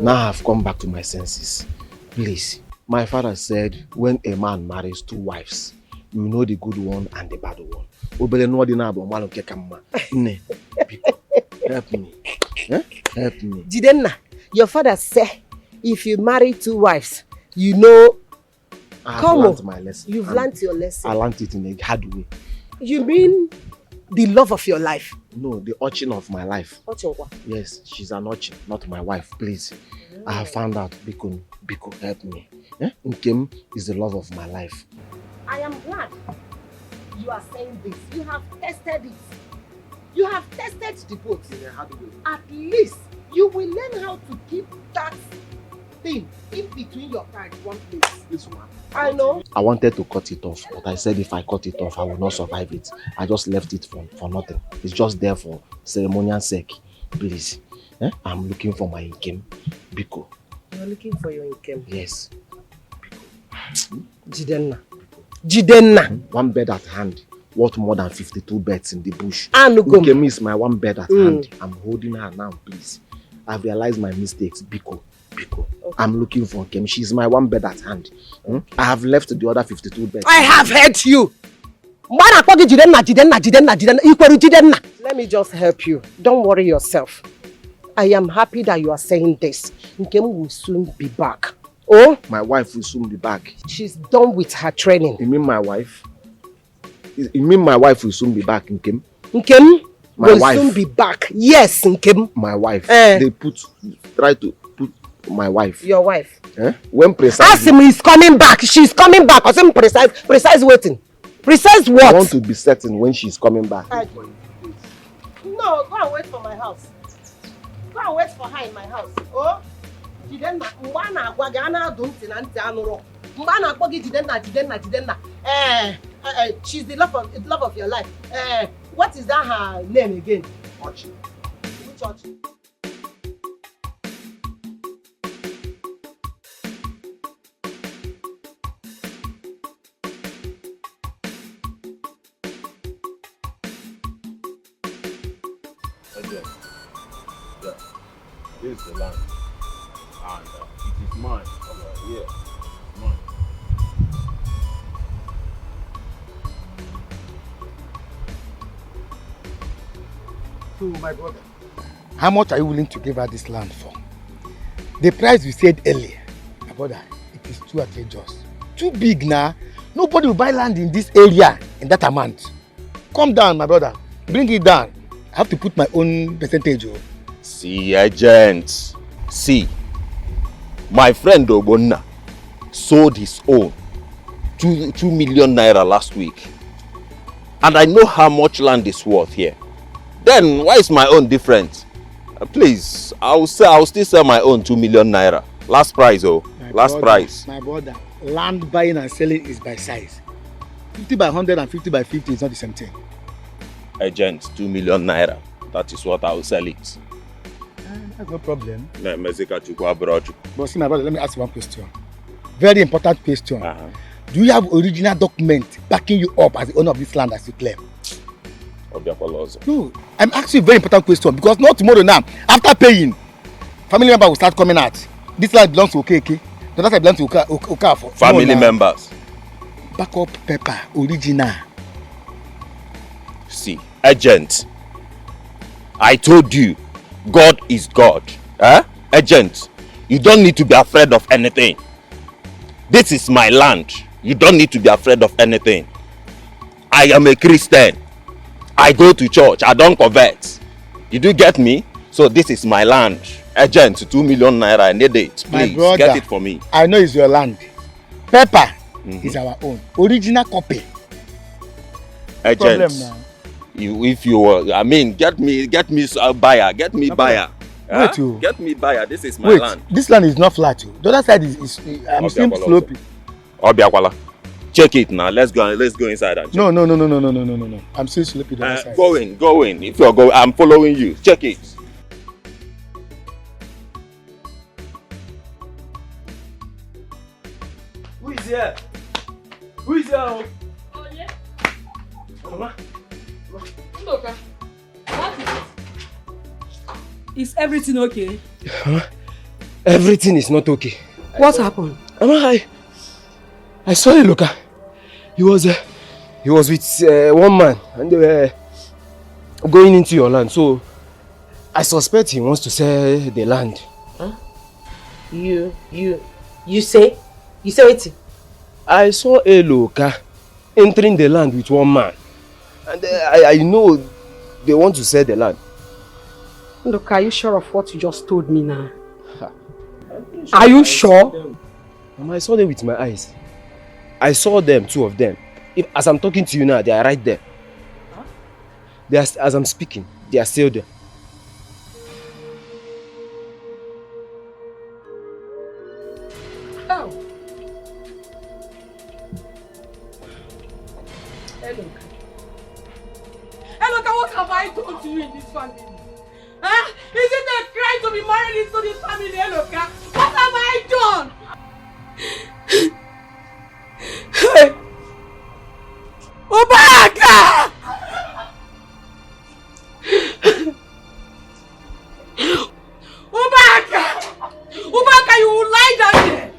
Now I've come back to my senses. Please. My father said when a man marries 2 wives, you know the good one and the bad one. Help me. Help me. Jidenna, your father said if you marry 2 wives, you know. I have learned my lesson. You've learned your lesson. I learned it in a hard way. You mean the love of your life? No, the urchin of my life. Urchin what? Yes, she's an urchin, not my wife. Please. I have found out. Biko, help me. Nkem is the love of my life. I am glad you are saying this. You have tested it. You have tested the boat. In a hard way. At least you will learn how to keep that thing in between your thighs one place. This one. I know. I wanted to cut it off, but I said if I cut it off, I will not survive it. I just left it for nothing. It's just there for ceremonial sake. Please. I'm looking for my Nkem. Biko. You're looking for your Nkem? Yes. Jidenna. Jidenna. 1 bed at hand. Worth more than 52 beds in the bush. Anugum. Nkem is my 1 bed at hand. I'm holding her now, please. I've realized my mistakes. Biko. Okay. I'm looking for Nkem. She's my 1 bed at hand. I have left the other 52 beds. I have heard you. Let me just help you. Don't worry yourself. I am happy that you are saying this. Nkem will soon be back. Oh? My wife will soon be back. She's done with her training. You mean my wife? You mean my wife will soon be back, Nkem? Nkem My will wife. soon be back. Yes, Nkem. My wife. They try to put my wife. Your wife. When precise. Asim is coming back. She's coming back. Asim precise waiting. Precise what? I want to be certain when she's coming back. No, go and wait for my house. Go and wait for her in my house. Oh? Jidenna, mbana agwa ga na adu nti na nti anuro. Mbana akpo gi Jidenna. She's the love of your life. What is that her name again? Ochi. Which Ochi? Yeah. This is the land. And it is mine. Yeah. It's mine. So, my brother, how much are you willing to give her this land for? The price you said earlier, my brother, it is too outrageous. Too big now. Nobody will buy land in this area in that amount. Calm down, my brother. Bring it down. I have to put my own percentage. See, agent. See, my friend Obonna sold his own 2 million naira last week. And I know how much land is worth here. Then why is my own different? Please, I'll still sell my own 2 million naira. Last price, price. My brother, land buying and selling is by size. 50 by 100 and 50 by 50 is not the same thing. Agent, 2 million naira. That is what I will sell it. That's no problem. But see, my brother, let me ask you one question. Very important question. Do you have original document backing you up as the owner of this land as you claim? No, I'm asking you a very important question because not tomorrow now, after paying, family member will start coming out. This land belongs to Okeke. The other side belongs to Okafor. Family members. Backup paper, original. See, agent, I told you, God is God. Agent, you don't need to be afraid of anything. This is my land. You don't need to be afraid of anything. I am a Christian. I go to church. I don't convert. Did you get me? So this is my land. Agent, 2 million naira. I need it. Please, my brother, get it for me. I know it's your land. Paper is our own. Original copy. Agent, if you I mean, get me a buyer. Get me buyer. Wait, get me buyer. This is my land. This land is not flat. The other side is I'm seeing slopey. Obiakwala. Check it now. Let's go inside and check. No. I'm still sleepy the other side. Go in. If you're going, I'm following you. Check it. Who is here? Who is here? Oh yeah. Mama. Ndoka. What is it? Is everything okay? Huh? Everything is not okay. What happened? Mama, I saw Eloka. He was with one man and they were going into your land. So I suspect he wants to sell the land. Huh? You say? You say it? I saw Eloka entering the land with one man. And I know they want to sell the land. Look, are you sure of what you just told me now? Are you sure? Mama, I saw them with my eyes. I saw them, 2 of them. As I'm talking to you now, they are right there. Huh? As I'm speaking, they are still there. Oh. Eloka, what have I done to you in this family? Huh? Is it a crime to be married into this family, Eloka? What have I done? Hey! Ubaka! Ubaka, you will lie down there!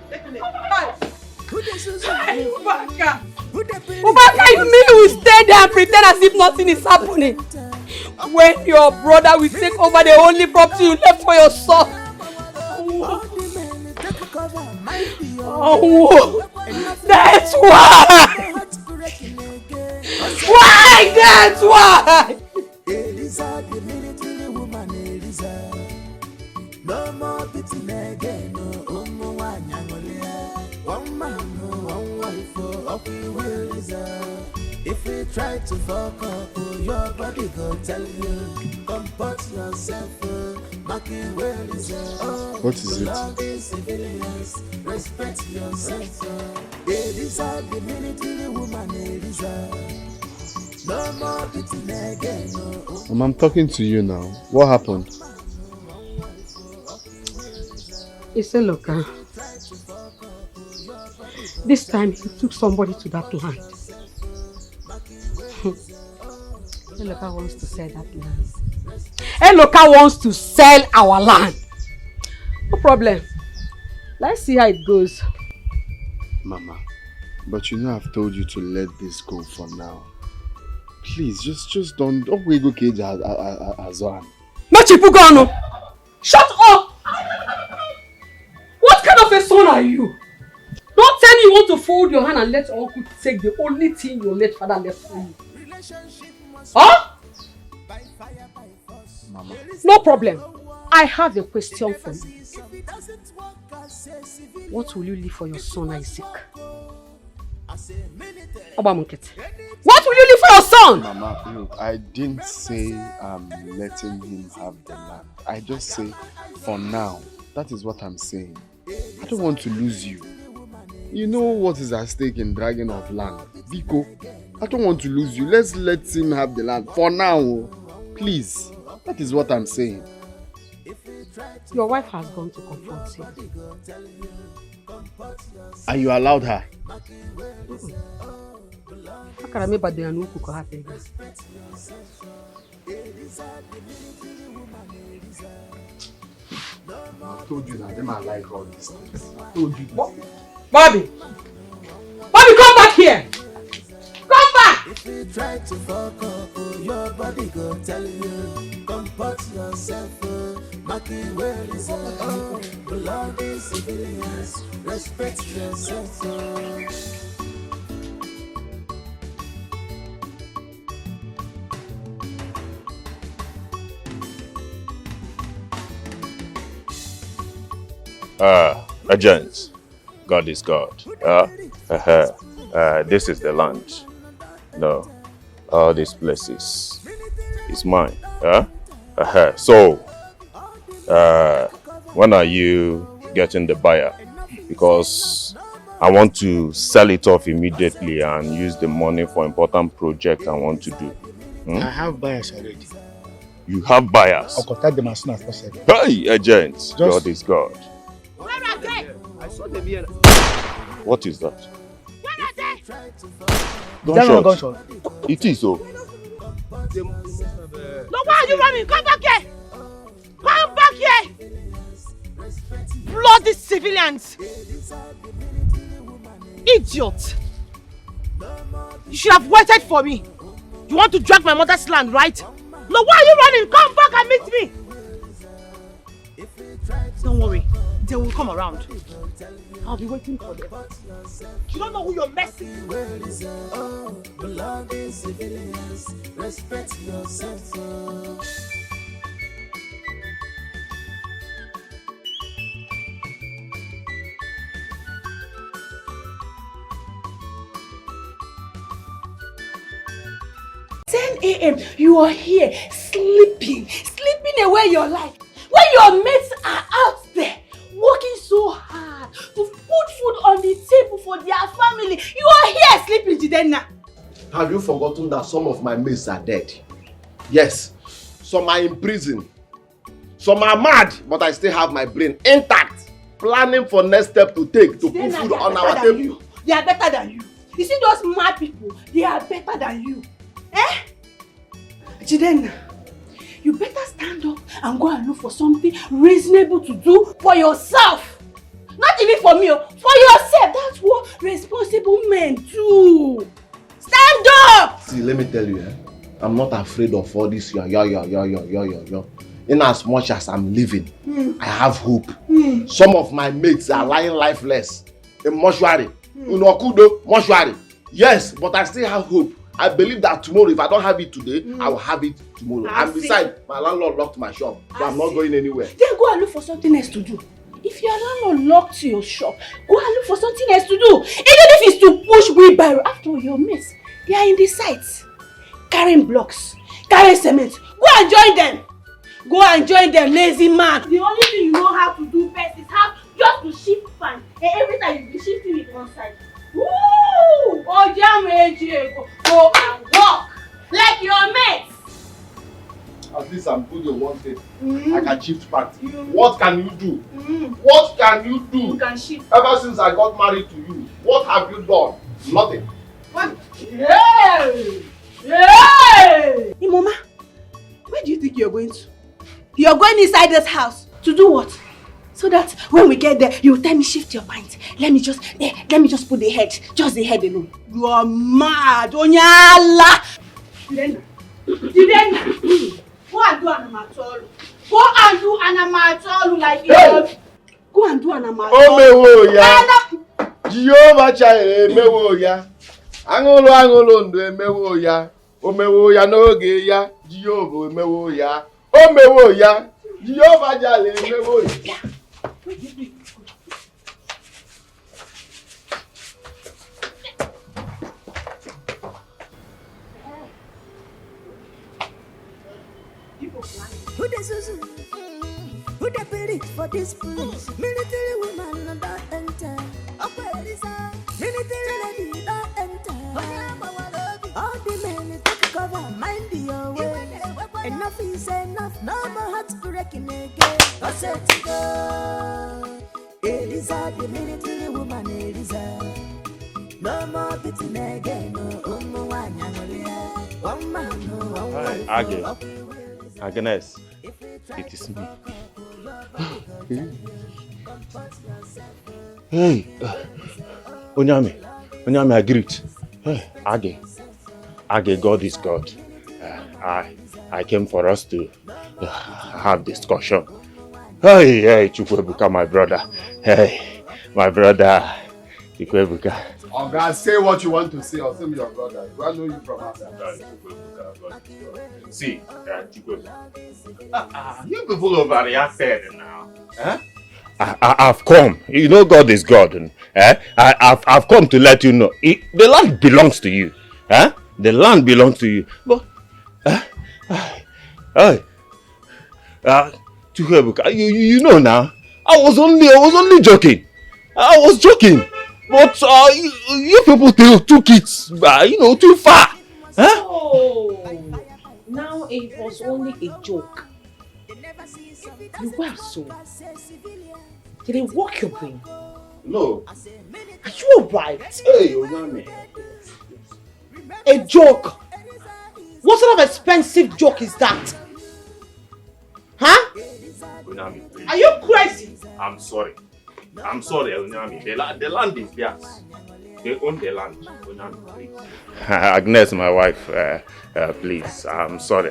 Ubaka! Ubaka, you mean you will stay pretend as if nothing is happening. When your brother will take over the only property you left for your son. Oh, that's why! Why? That's why! No more beating again, no one man, one wife, we will reserve. If you try to fuck up, your body go tell you, comport yourself, Maki will reserve. What is it? Respect yourself. They deserve the military woman, they deserve. No more beating again, no. I'm talking to you now. What happened? It's a local. This time he took somebody to that land. Eloka wants to sell that land. Eloka wants to sell our land. No problem. Let's see how it goes. Mama, but you know I've told you to let this go for now. Please, just don't wait go cage as one. Machipugano! Shut up! What kind of a son are you? Don't tell me you want to fold your hand and let uncle take the only thing your late father left for you. Huh? Mama. No problem. I have a question for you. What will you leave for your son Isaac? What will you leave for your son? Mama, look, I didn't say I'm letting him have the land. I just say, for now, that is what I'm saying. I don't want to lose you. You know what is at stake in dragging of land. Biko, I don't want to lose you. Let's let him have the land. For now, please. That is what I'm saying. Your wife has gone to confront him. And you allowed her? How can I make bad and cook her happy? I told you that them I like all these things. I told you. Bobby! Bobby, come back here! Come back! If you try to fuck up, your body go tell you, comport yourself, Maki well is love the civilians, respect yourself. Agents, God is God. This is the land. No, all these places is mine. So, when are you getting the buyer? Because I want to sell it off immediately and use the money for important project I want to do. I have buyers already. You have buyers? I'll contact them as soon as possible. Hey, agents, God is God. I saw them here. What is that? Gunshot. It is so. No, why are you running? Come back here! Come back here! Bloody civilians! Idiot! You should have waited for me. You want to drag my mother's land, right? No, why are you running? Come back and meet me! Don't worry, they will come around. I'll be waiting for them. You don't know who you're messing with. Respect yourself. You are here sleeping away your life. When your mates are out there working so hard to put food on the table for their family, you are here sleeping, Jidenna. Have you forgotten that some of my mates are dead? Yes, some are in prison. Some are mad, but I still have my brain intact, planning for next step to take to put food on our table. They are better than you. You see those mad people, they are better than you. Eh? Jidenna, you better stand up and go and look for something reasonable to do for yourself. Not even for me, for yourself. That's what responsible men do. Stand door! See, let me tell you, I'm not afraid of all this yo. In as much as I'm living, I have hope. Some of my mates are lying lifeless in mortuary. Unokudo, mortuary. Yes, but I still have hope. I believe that tomorrow, if I don't have it today, I will have it tomorrow. And besides, my landlord locked my shop, so I'm not going anywhere. Then go and look for something else to do. If your landlord locked your shop, go and look for something else to do. Even if it's to push wheelbarrow. After all, your mates, they are in the sites, carrying blocks, carrying cement. Go and join them. Go and join them, lazy man. The only thing you know how to do best is how just to shift fan. And every time you be shifting it one side. Woo! Oh, damn, go and walk like your mates. At least I'm good at one thing. I can shift parts. What can you do? What can you do? You can shift. Ever since I got married to you, what have you done? Nothing. What? Hey! Hey! Hey, Mama, where do you think you're going to? You're going inside this house to do what? So that when we get there, you tell me shift your mind. Let me just put the head, just the head alone. You are mad, Onyala. Jidena, go and do anamatolu. Go and do anamatolu like you. Go and do anamatolu. Oh mewo ya. Jehovah Jireh mewo ya. Angolo ndo mewo ya. O mewo ya n'oge ya. Jehovah mewo ya. O mewo ya. Jehovah Jireh mewo ya. Who the Susu? Who the police for this place? Military woman don't enter. Military lady don't enter. All the men take cover, mind your way. Enough is enough, no more hearts breaking again. I said to go, Elisa, the military woman, Elisa. No more beating again, no one man, no one. Agnes, it is me. Hey, Onyame, I greet. Hey, Age, God is God. I came for us to have discussion. Hey, Chukwebuka, my brother. Hey, my brother, Chukwebuka. Oh God, say what you want to say or send me your brother. Do I know you from outside? See, Chukwebuka. You people overreacted now. Huh? I've come. You know God is God. I've come to let you know. The land belongs to you. Huh? The land belongs to you. But Chukwebuka, you know now. I was only joking. I was joking. But you people took it, too far. Huh? Oh, now it was only a joke. You were so. Did it work your brain? No. Are you alright? Hey, Onyame. A joke? What sort of expensive joke is that? Huh? Onyame, please. Are you crazy? I'm sorry, Onyame. The land is theirs. They own the land. Onyame, please. Agnes, my wife, please. I'm sorry.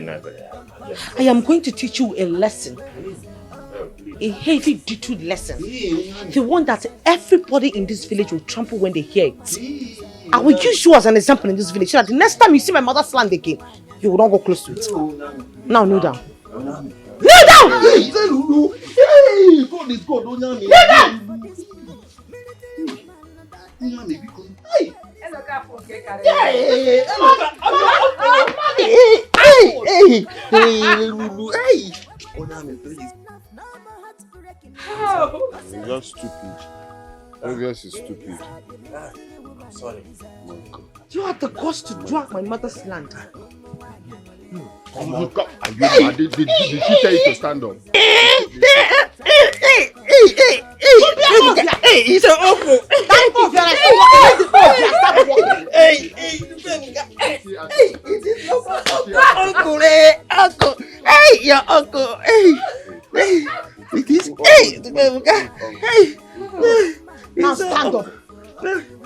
Never. I am going to teach you a lesson. A heavy-duty lesson. The one that everybody in this village will trample when they hear it. I will use you as an example in this village so that the next time you see my mother's land again, you will not go close to it. Now, kneel down. Kneel down! Hey, God is God, Onyame. Kneel down! You're stupid. Obviously stupid. I'm sorry. You had the guts to drag my mother's land. Oh my God. Did she tell you to stand up? Hey, he's an uncle. Uncle. Hey, your uncle. Hey. It is. Hey. Now stand up.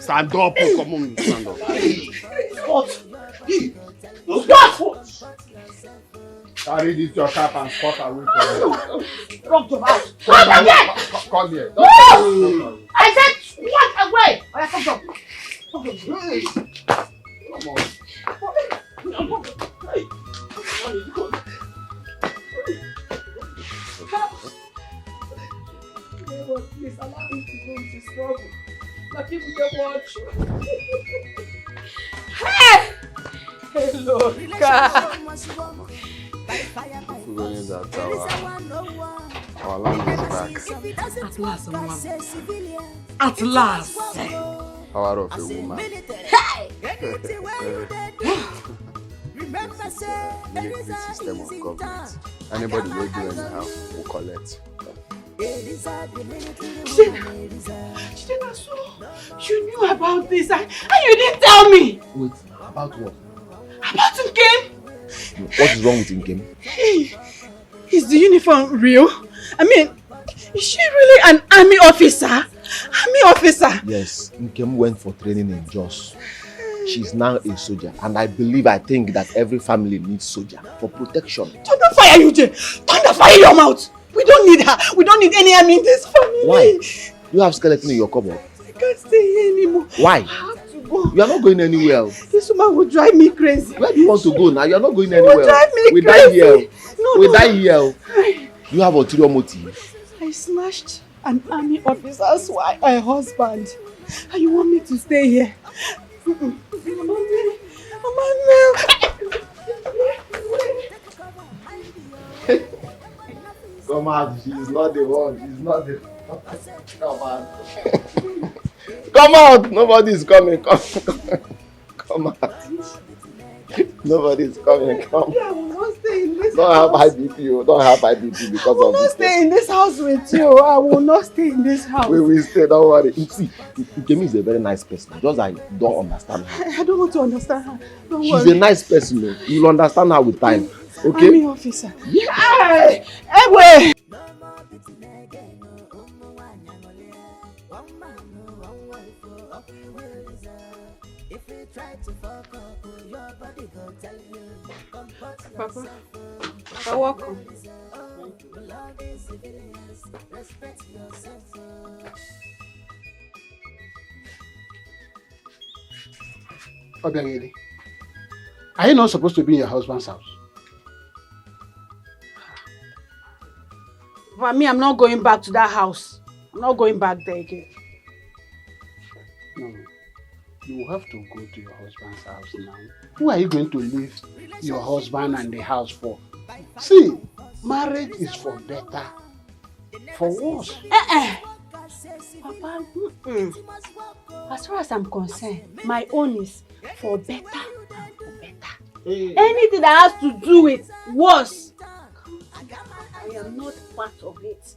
Stand up, oh, come on, stand up. What? What? Carry this your cap and squat away from me. Drop your house. Come here. No! I said squat away. Oh, yeah, come on. Come on. Please allow me to go into struggle. My people can watch. Hey! Hello, God. Going that our land is back. At last, woman. At last. Power of a woman. Military system of government. Anybody will do anyhow will collect. Chidena, so you knew about this and you didn't tell me. Wait, about what? About Nkem. What is wrong with Nkem? Hey, is the uniform real? I mean, is she really an army officer? Army officer? Yes, Nkem went for training in Jos. She's now a soldier, and I think that every family needs soldier for protection. Thunder fire, you Jay! Thunder fire your mouth! We don't need her. We don't need any army in this family. Why? You have skeleton in your cupboard. I can't stay here anymore. Why? I have to go. You are not going anywhere. This woman will drive me crazy. Where do you want to go now? You are not going anywhere. Will drive me we crazy. Die here. No, we no. die here. You have ulterior motive. I smashed an army officer's wife, her husband. And you want me to stay here? Come out, she's not the one. She's not the one. Come out. Come out! Nobody's coming. Come out. Nobody's coming. Come. I will not stay in this Don't house. have high BP. Don't have high BP because I will of not this. stay in this house with you. I will not stay in this house. We will stay. Don't worry. You see, Nkemi is a very nice person. Just I don't understand her. I don't want to understand her. Don't She's worry. a nice person. No? You'll understand her with time. Okay? Army officer. Hey! Hey, Papa, you're welcome. Obiageli, are you not supposed to be in your husband's house? For me, I'm not going back to that house. I'm not going back there again. No. You will have to go to your husband's house now. Who are you going to leave your husband and the house for? See, marriage is for better, for worse. Papa, as far as I'm concerned, my own is for better and for better. Anything that has to do with worse, I am not part of it.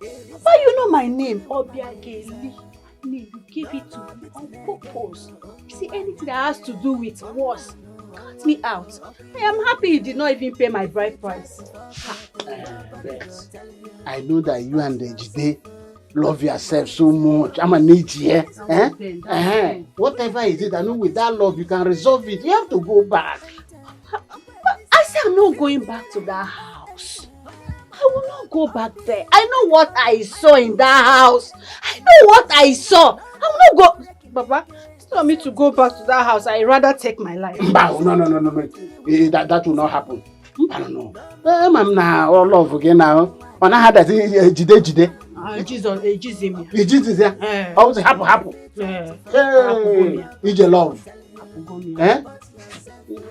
Papa, you know my name, Obiageli. You give it to me on purpose. See, anything that has to do with worse, cut me out. I am happy you did not even pay my bride price. I know that you and Ejide love yourself so much. I'm an age here. Whatever it is, I know with that love you can resolve it. You have to go back. I said I'm not going back to that house. I will not go back there. I know what I saw in that house. I know what I saw. I will not go. Baba, instead of me to go back to that house, I'd rather take my life. No. That will not happen. I don't know. I'm now all love again now. When I had that Jide. Jesus, yeah. How was it happen? Yeah. Hey, it's your love.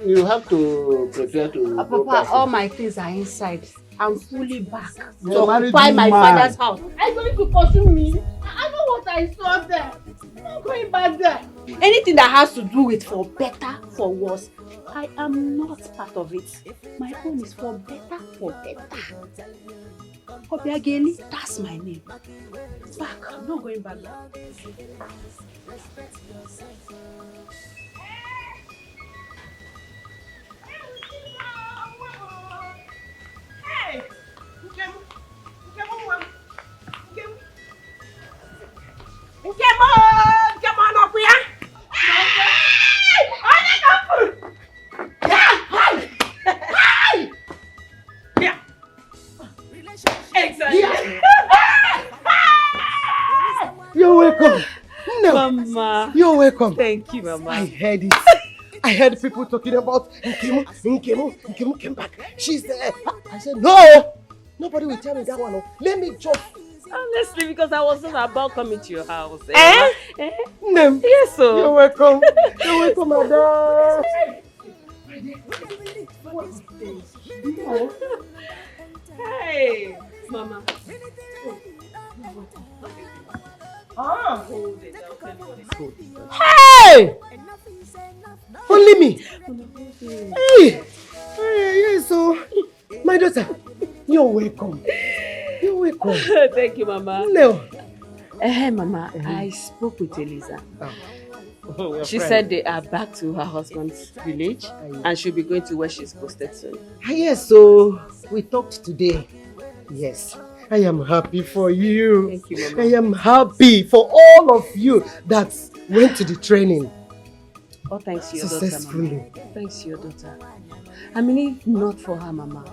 You have to prepare to go Papa, back. all my things are inside. I'm fully back You're to married occupy my woman. father's house. Are you going to pursue me? I know what I saw there. I'm not going back there. Anything that has to do with for better, for worse, I am not part of it. My own is for better, for better. Obiageli, that's my name. Back, I'm not going back there. Hey! Nkemo, welcome. Thank you, Mama. I heard it. I heard people talking about Nkemu came back. She's there. I said, no! Nobody will tell me that one. Let me just... Honestly, because I wasn't about coming to your house. Nem. Yes, so. You're welcome. You're welcome, madam. Hey, Mama. Hey! Only me. Hey! Yes, so my daughter, you're welcome. You're welcome. Thank you, Mama. No. Hey, Mama, I spoke with Eliza. She said they are back to her husband's village and she'll be going to where she's posted soon. Yes, so we talked today. Yes, I am happy for you. Thank you, Mama. I am happy for all of you that went to the training. Oh, thanks to your successfully. daughter, Mama. Thanks to your daughter. I mean, if not for her, Mama,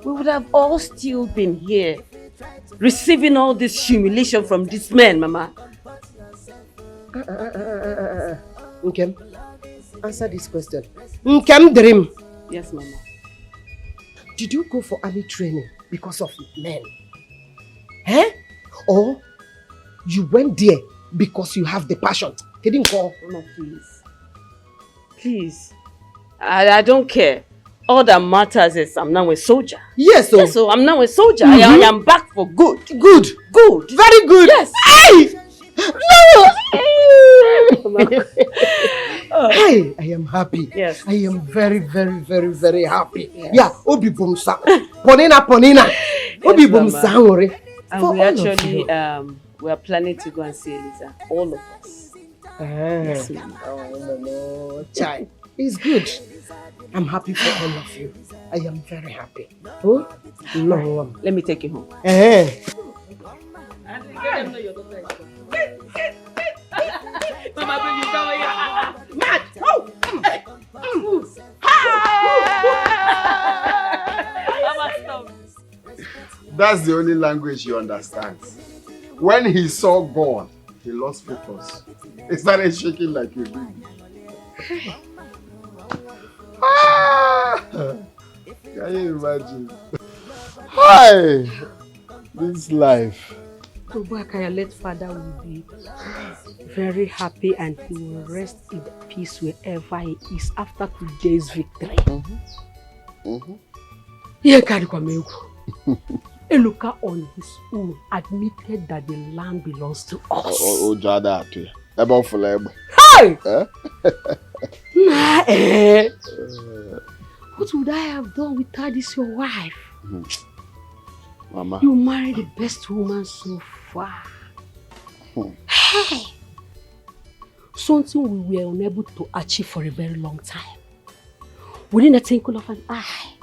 we would have all still been here, receiving all this humiliation from this man, Mama. Nkem, answer this question. Nkem Dream. Yes, Mama. Did you go for army training because of men? Eh? Or you went there because you have the passion? Mama, please. Please. I don't care. All that matters is I'm now a soldier. Yes, yes, so I'm now a soldier. I am back for good. Good. Good. Very good. Yes. Hey! No! Hey, I am happy. Yes. I am very, very, very, very happy. Yes. Yeah, Obi Bumsa. Ponina. Obi Bumsa. And we actually we are planning to go and see Eliza. All of us. Yes, no, child. It's good. I'm happy for all of you. I am very happy. Oh? No. Let me take you home. That's the only language he understands. When he saw God, he lost focus. He started shaking like a baby. Can you imagine? Hi! This life. Tobakaya, late father will be very happy and he will rest in peace wherever he is after today's victory. Eluka on his own admitted that the land belongs to us. Hey! What would I have done without this your wife? Mama. You married the best woman so far. Hey! Something we were unable to achieve for a very long time. Within a twinkle of an eye,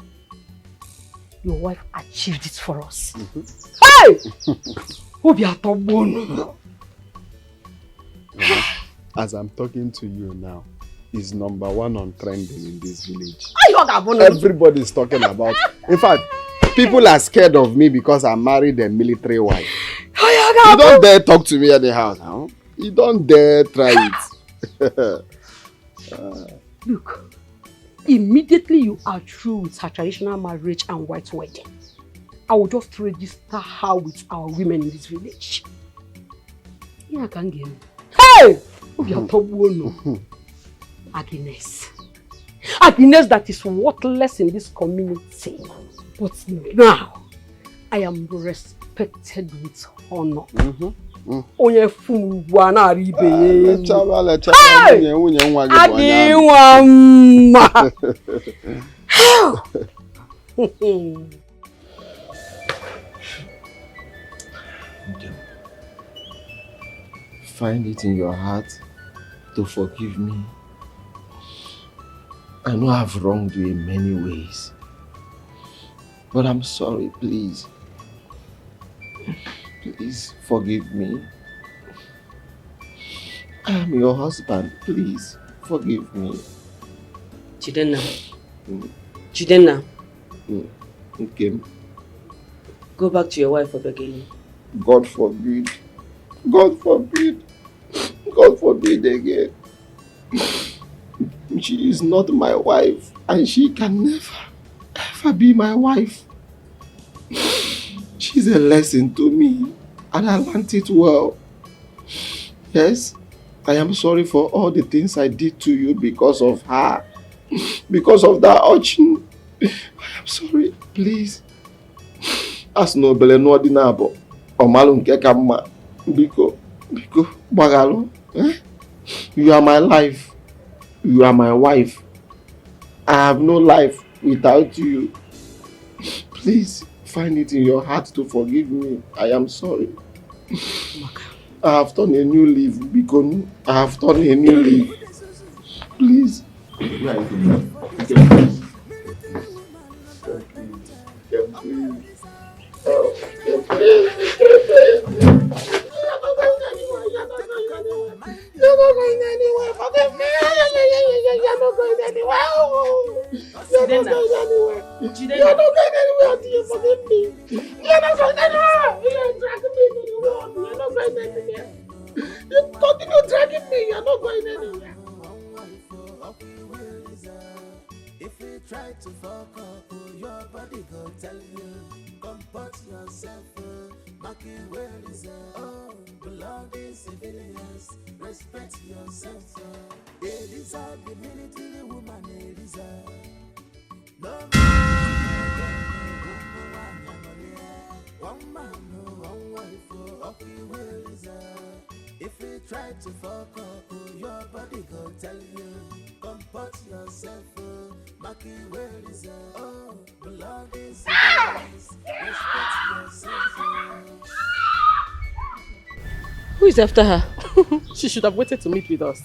your wife achieved it for us. Hey! As I'm talking to you now, he's #1 on trending in this village. Everybody's talking about. In fact, people are scared of me because I married a military wife. You don't dare talk to me at the house, huh? You don't dare try it. Look, immediately you are through with her traditional marriage and white wedding, I will just register her with our women in this village. Yeah, I can get. Hey! Agnes. Agnes that is worthless in this community. But now, I am respected with honor. Onye fungwana ribe. Find it in your heart to forgive me. I know I've wronged you in many ways, but I'm sorry, please. Please forgive me. I am your husband. Please forgive me. Chidenna. Chidenna. Okay. Go back to your wife for beginning. God forbid. God forbid. God forbid again. She is not my wife, and she can never, ever be my wife. She's a lesson to me, and I learned it well. Yes, I am sorry for all the things I did to you because of her. Because of that urchin. I am sorry, please. As no bele no dinabo. Omalun kekama. Biko, bagalo. You are my life. You are my wife. I have no life without you. Please find it in your heart to forgive me. I am sorry. I have done a new leaf, Biko. I have done a new leaf. Please. You're not going anywhere. Forgive me. You're not going anywhere. You're not going anywhere. You're not going anywhere until you forgive me. You're not going anywhere. You're dragging me to the wall. You're not going anywhere. You continue dragging me. You're not going anywhere. If you try to fuck up, your body go tell you. Comport yourself, marking where is belong in civilians. Respect yourself. Elisa, the military woman, Elisa. No one man, one wife, Elisa. If you try to fuck up, your body go tell you. Comport yourself, marking where is belong in civilians. Respect yourself. Who is after her? She should have waited to meet with us.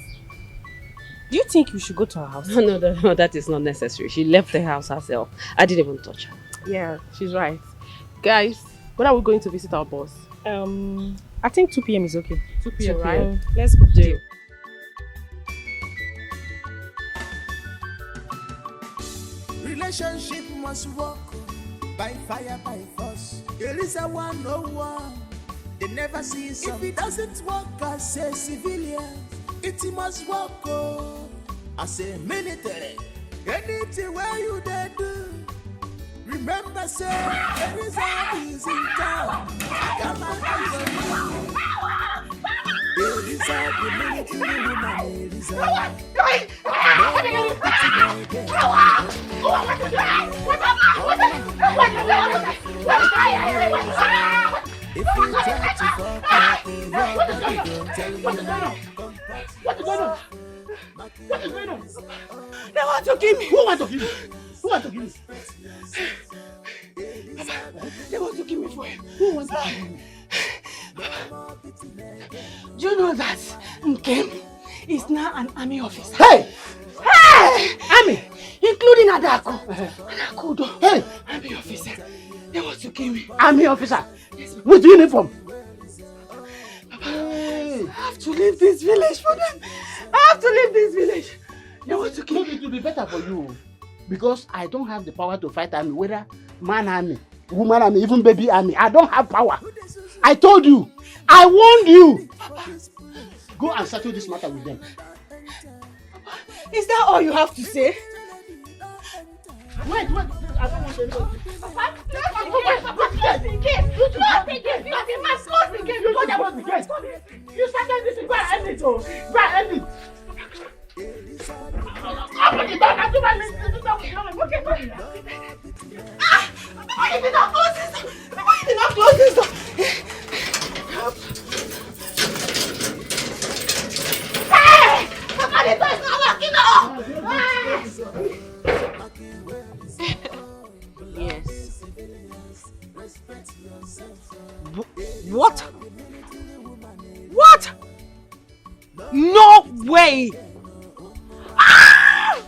Do you think we should go to her house? No, that is not necessary. She left the house herself. I didn't even touch her. Yeah, she's right. Guys, when are we going to visit our boss? I think 2 p.m. is okay. 2 p.m. right? Let's go. Deal. Relationship must work by fire, by force. Elisa 101. They never see some. If it doesn't work as a civilian, it must work as a military. Anything where you they do, remember say Elisa is in town. Come on, Elisa, the military woman, Elisa. If you try to fuck up, your body will tell you. What is going on? What is going on? They want to kill me. Who want to kill me? Who want to kill me? They want to kill me for him. Who wants to kill me? Do you know that Nkem is now an army officer? Hey! Hey! Army! Including Adako. Anakudo. Hey! Army officer. They want to kill me. Army officer? With uniform? Hey. I have to leave this village for them. I have to leave this village. They want to kill me. It will be better for you. Because I don't have the power to fight army, whether man army, woman army, even baby army. I don't have power. I told you. I warned you. Go and settle this matter with them. Is that all you have to say? Wait. I don't want to know. You started this. Go and end it. Go and end it. Open the door. That's what Why you did not close this door? Why you did not close this door? Hey! Somebody door is not working now! Yes. What? What? No way! Ah!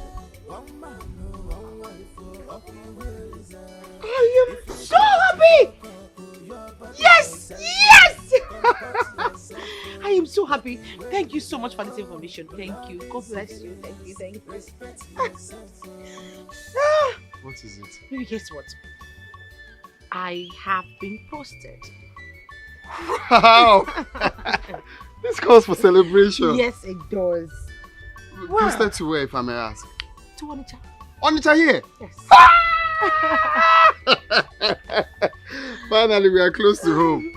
I am so happy! Yes! Yes! I am so happy. Thank you so much for this information. Thank you. God bless you. Thank you. Thank you. What is it? Maybe guess what? I have been posted. Wow! This calls for celebration. Yes, it does. Closer to where, if I may ask? To Onitsha. Onitsha here? Yes. Finally, we are close to home.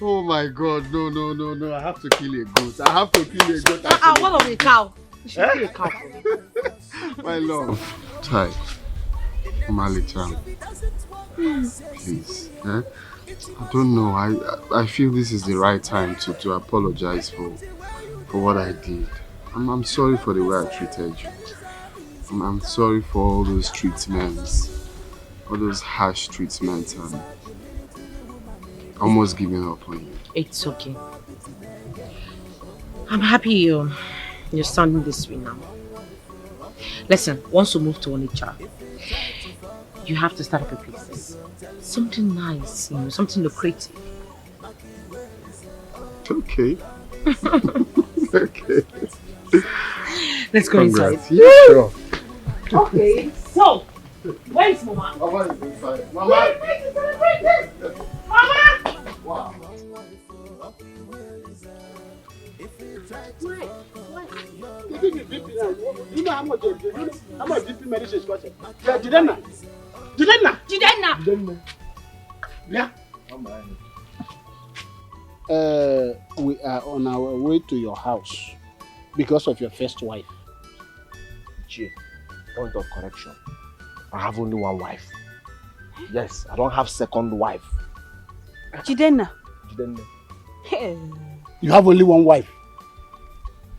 Oh my God, no. I have to kill a goat. What of a cow? You should kill a cow. My love. Chai. Mali-chan. Please. Eh? I don't know. I feel this is the right time to apologize for what I did. I'm sorry for the way I treated you. I'm sorry for all those treatments. All those harsh treatments and almost giving up on you. It's okay. I'm happy you're standing this way now. Listen, once you move to Onitsha, you have to start up a business. Something nice, something lucrative. Okay. Okay. Let's go inside. Yeah, sure. Okay, so, where is Mama? Mama is inside. Mama! Wait, to celebrate this! Mama! Wow. You know how much BP medicine is costing? Jidenna. Yeah. We are on our way to your house because of your first wife. Che, point of correction. I have only one wife. Yes, I don't have second wife. Jidenna. You have only one wife?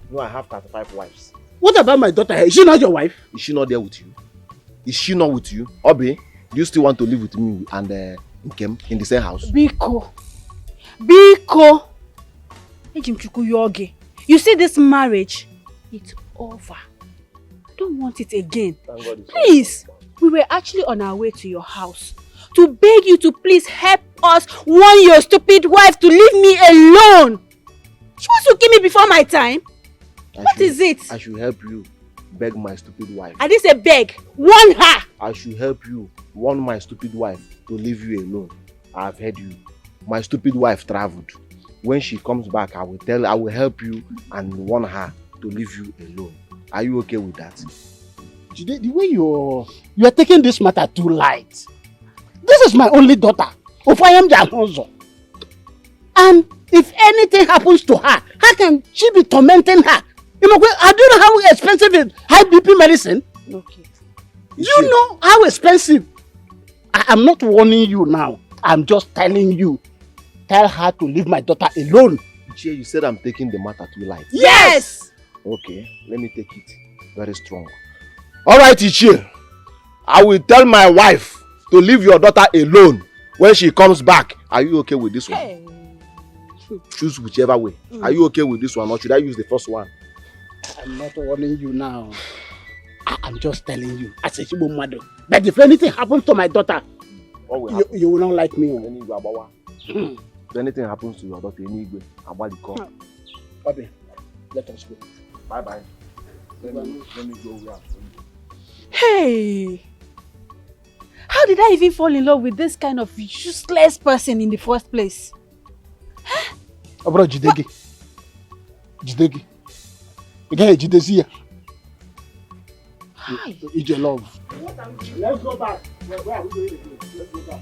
No, I have 35 wives. What about my daughter? Is she not your wife? Is she not there with you? Is she not with you? Obi, do you still want to live with me and Nkem in the same house? Biko. You see this marriage? It's over. I don't want it again. Please, we were actually on our way to your house to beg you to please help us warn your stupid wife to leave me alone. She wants to kill me before my time. What is it? I should help you beg my stupid wife. I didn't say beg. Warn her. I should help you warn my stupid wife to leave you alone. I have heard you. My stupid wife traveled. When she comes back, I will help you and warn her to leave you alone. Are you okay with that? The way you are taking this matter too light. This is my only daughter. Ofayam Jahozo. And if anything happens to her, how can she be tormenting her? I don't know how expensive is high BP medicine. Okay. You know how expensive. I am not warning you now. I'm just telling you. Tell her to leave my daughter alone. Ichie, you said I'm taking the matter too light. Yes! Okay, let me take it very strong. Alright, Ichie. I will tell my wife to leave your daughter alone when she comes back. Are you okay with this one? Hey. Choose whichever way. Are you okay with this one or should I use the first one? I'm not warning you now. I'm just telling you. As a Shibo mother. That if anything happens to my daughter, you will not like me. If anything happens to your daughter, Bobby, let us go. Bye-bye. Let me go where. Hey! How did I even fall in love with this kind of useless person in the first place? Bro, Jidegi. You get Jidezi. It's your love. Let's go back. Where are we going again? Let's go back.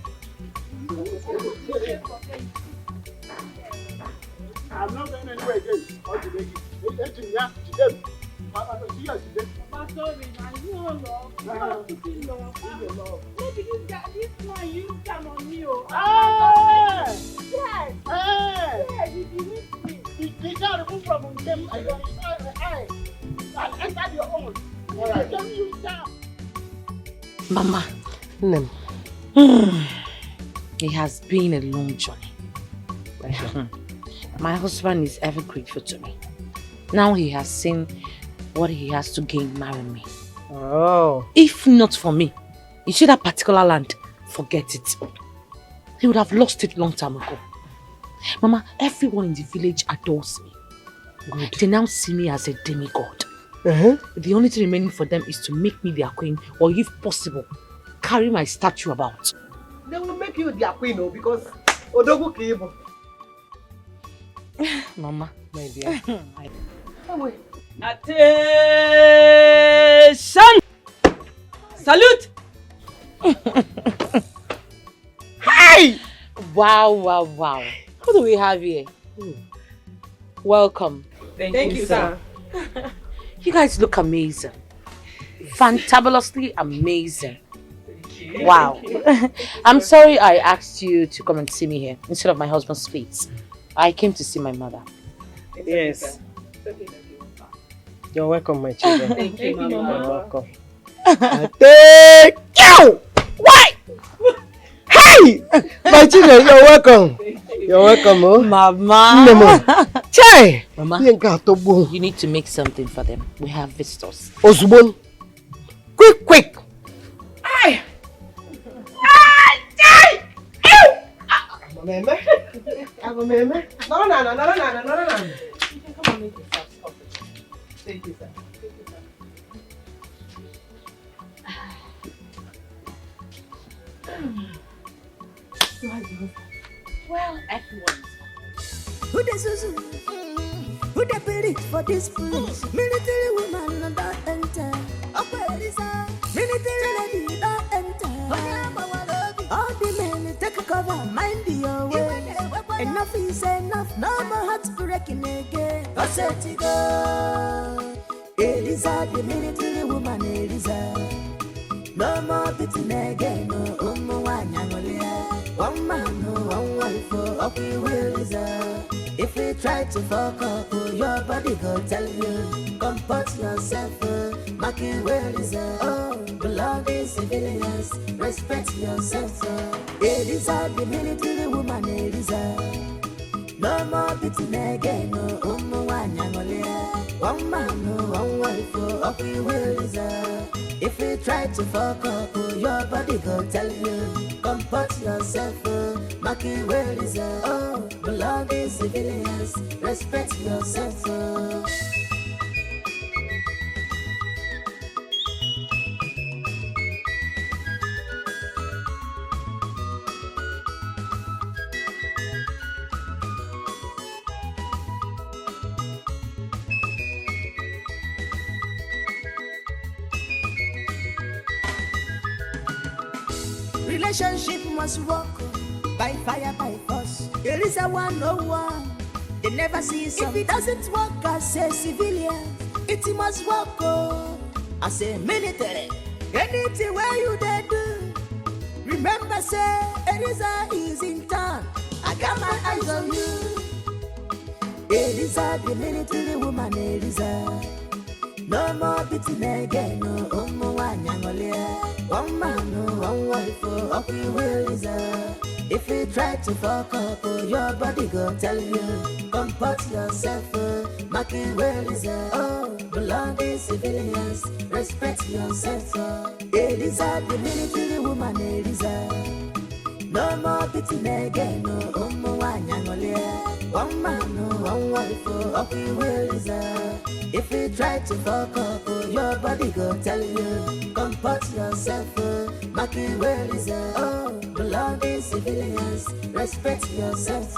I'm not going anywhere again. Maybe this one you come on me. Yes. Yes, you need me. You can't remove from them. I'll enter your own. Mama. It has been a long journey. My husband is ever grateful to me. Now he has seen what he has to gain marrying me. Oh. If not for me, you see that particular land, forget it. He would have lost it long time ago. Mama, everyone in the village adores me. Good. They now see me as a demigod. The only thing remaining for them is to make me their queen, or if possible, carry my statue about. They will make you their queen, because Odogu Kibo. Mama, my dear. Oh, wait. Attention! Salute! Hi! Wow. Who do we have here? Welcome. Thank you, sir. You guys look amazing. Fantabulously amazing. Wow. I'm sorry I asked you to come and see me here instead of my husband's feet. I came to see my mother. Yes. You're welcome, my children. Thank you, Mama. You're welcome. Thank you! Why? Hey! My children, you're welcome. You're welcome, oh. Mama. Chai! Mama, you need to make something for them. We have visitors. Osubon, quick! Aye. I'm a meme. No. Come on, make yourself coffee. Thank you, sir. Well, everyone's Who the Susu? Who the pity for this place? Military woman don't enter. Where is her? Military lady don't enter. All the men take a cover, mind your way. Enough is enough, no more hearts breaking again. I said to go. Elisa, the military woman, Elisa. No more beating again, no one man, no one wife, up we will reserve. If you try to fuck up, your body go tell you. Comport yourself, marking well reserve. Oh, belonging civilians, respect yourself. Elisa, the military woman, Elisa. No more beating again, no one man, no one wife, up we will reserve. If you try to fuck up, your body go tell you. Comport yourself, marking well reserve. Oh, belonging civilians, respect yourself. Relationship must work by fire, by force. There is a 101. They never see some. If it doesn't work as a civilian, it must work as a military. Anything where you they do, remember say Elisa is in town. I got my eyes on you. Elisa, the military woman, Elisa. No more beating again, no one man, no one wife, up we will reserve. If you try to fuck up, your body go tell you. Comport yourself, marking well reserve. Oh, belonging civilians, respect yourself. Elisa, the military woman, Elisa. No more beating again, no one man, no one wife, up we will reserve. If you try to fuck up, your body go tell you. Comport yourself, marking well reserve. Oh, belonging civilians, respect yourself.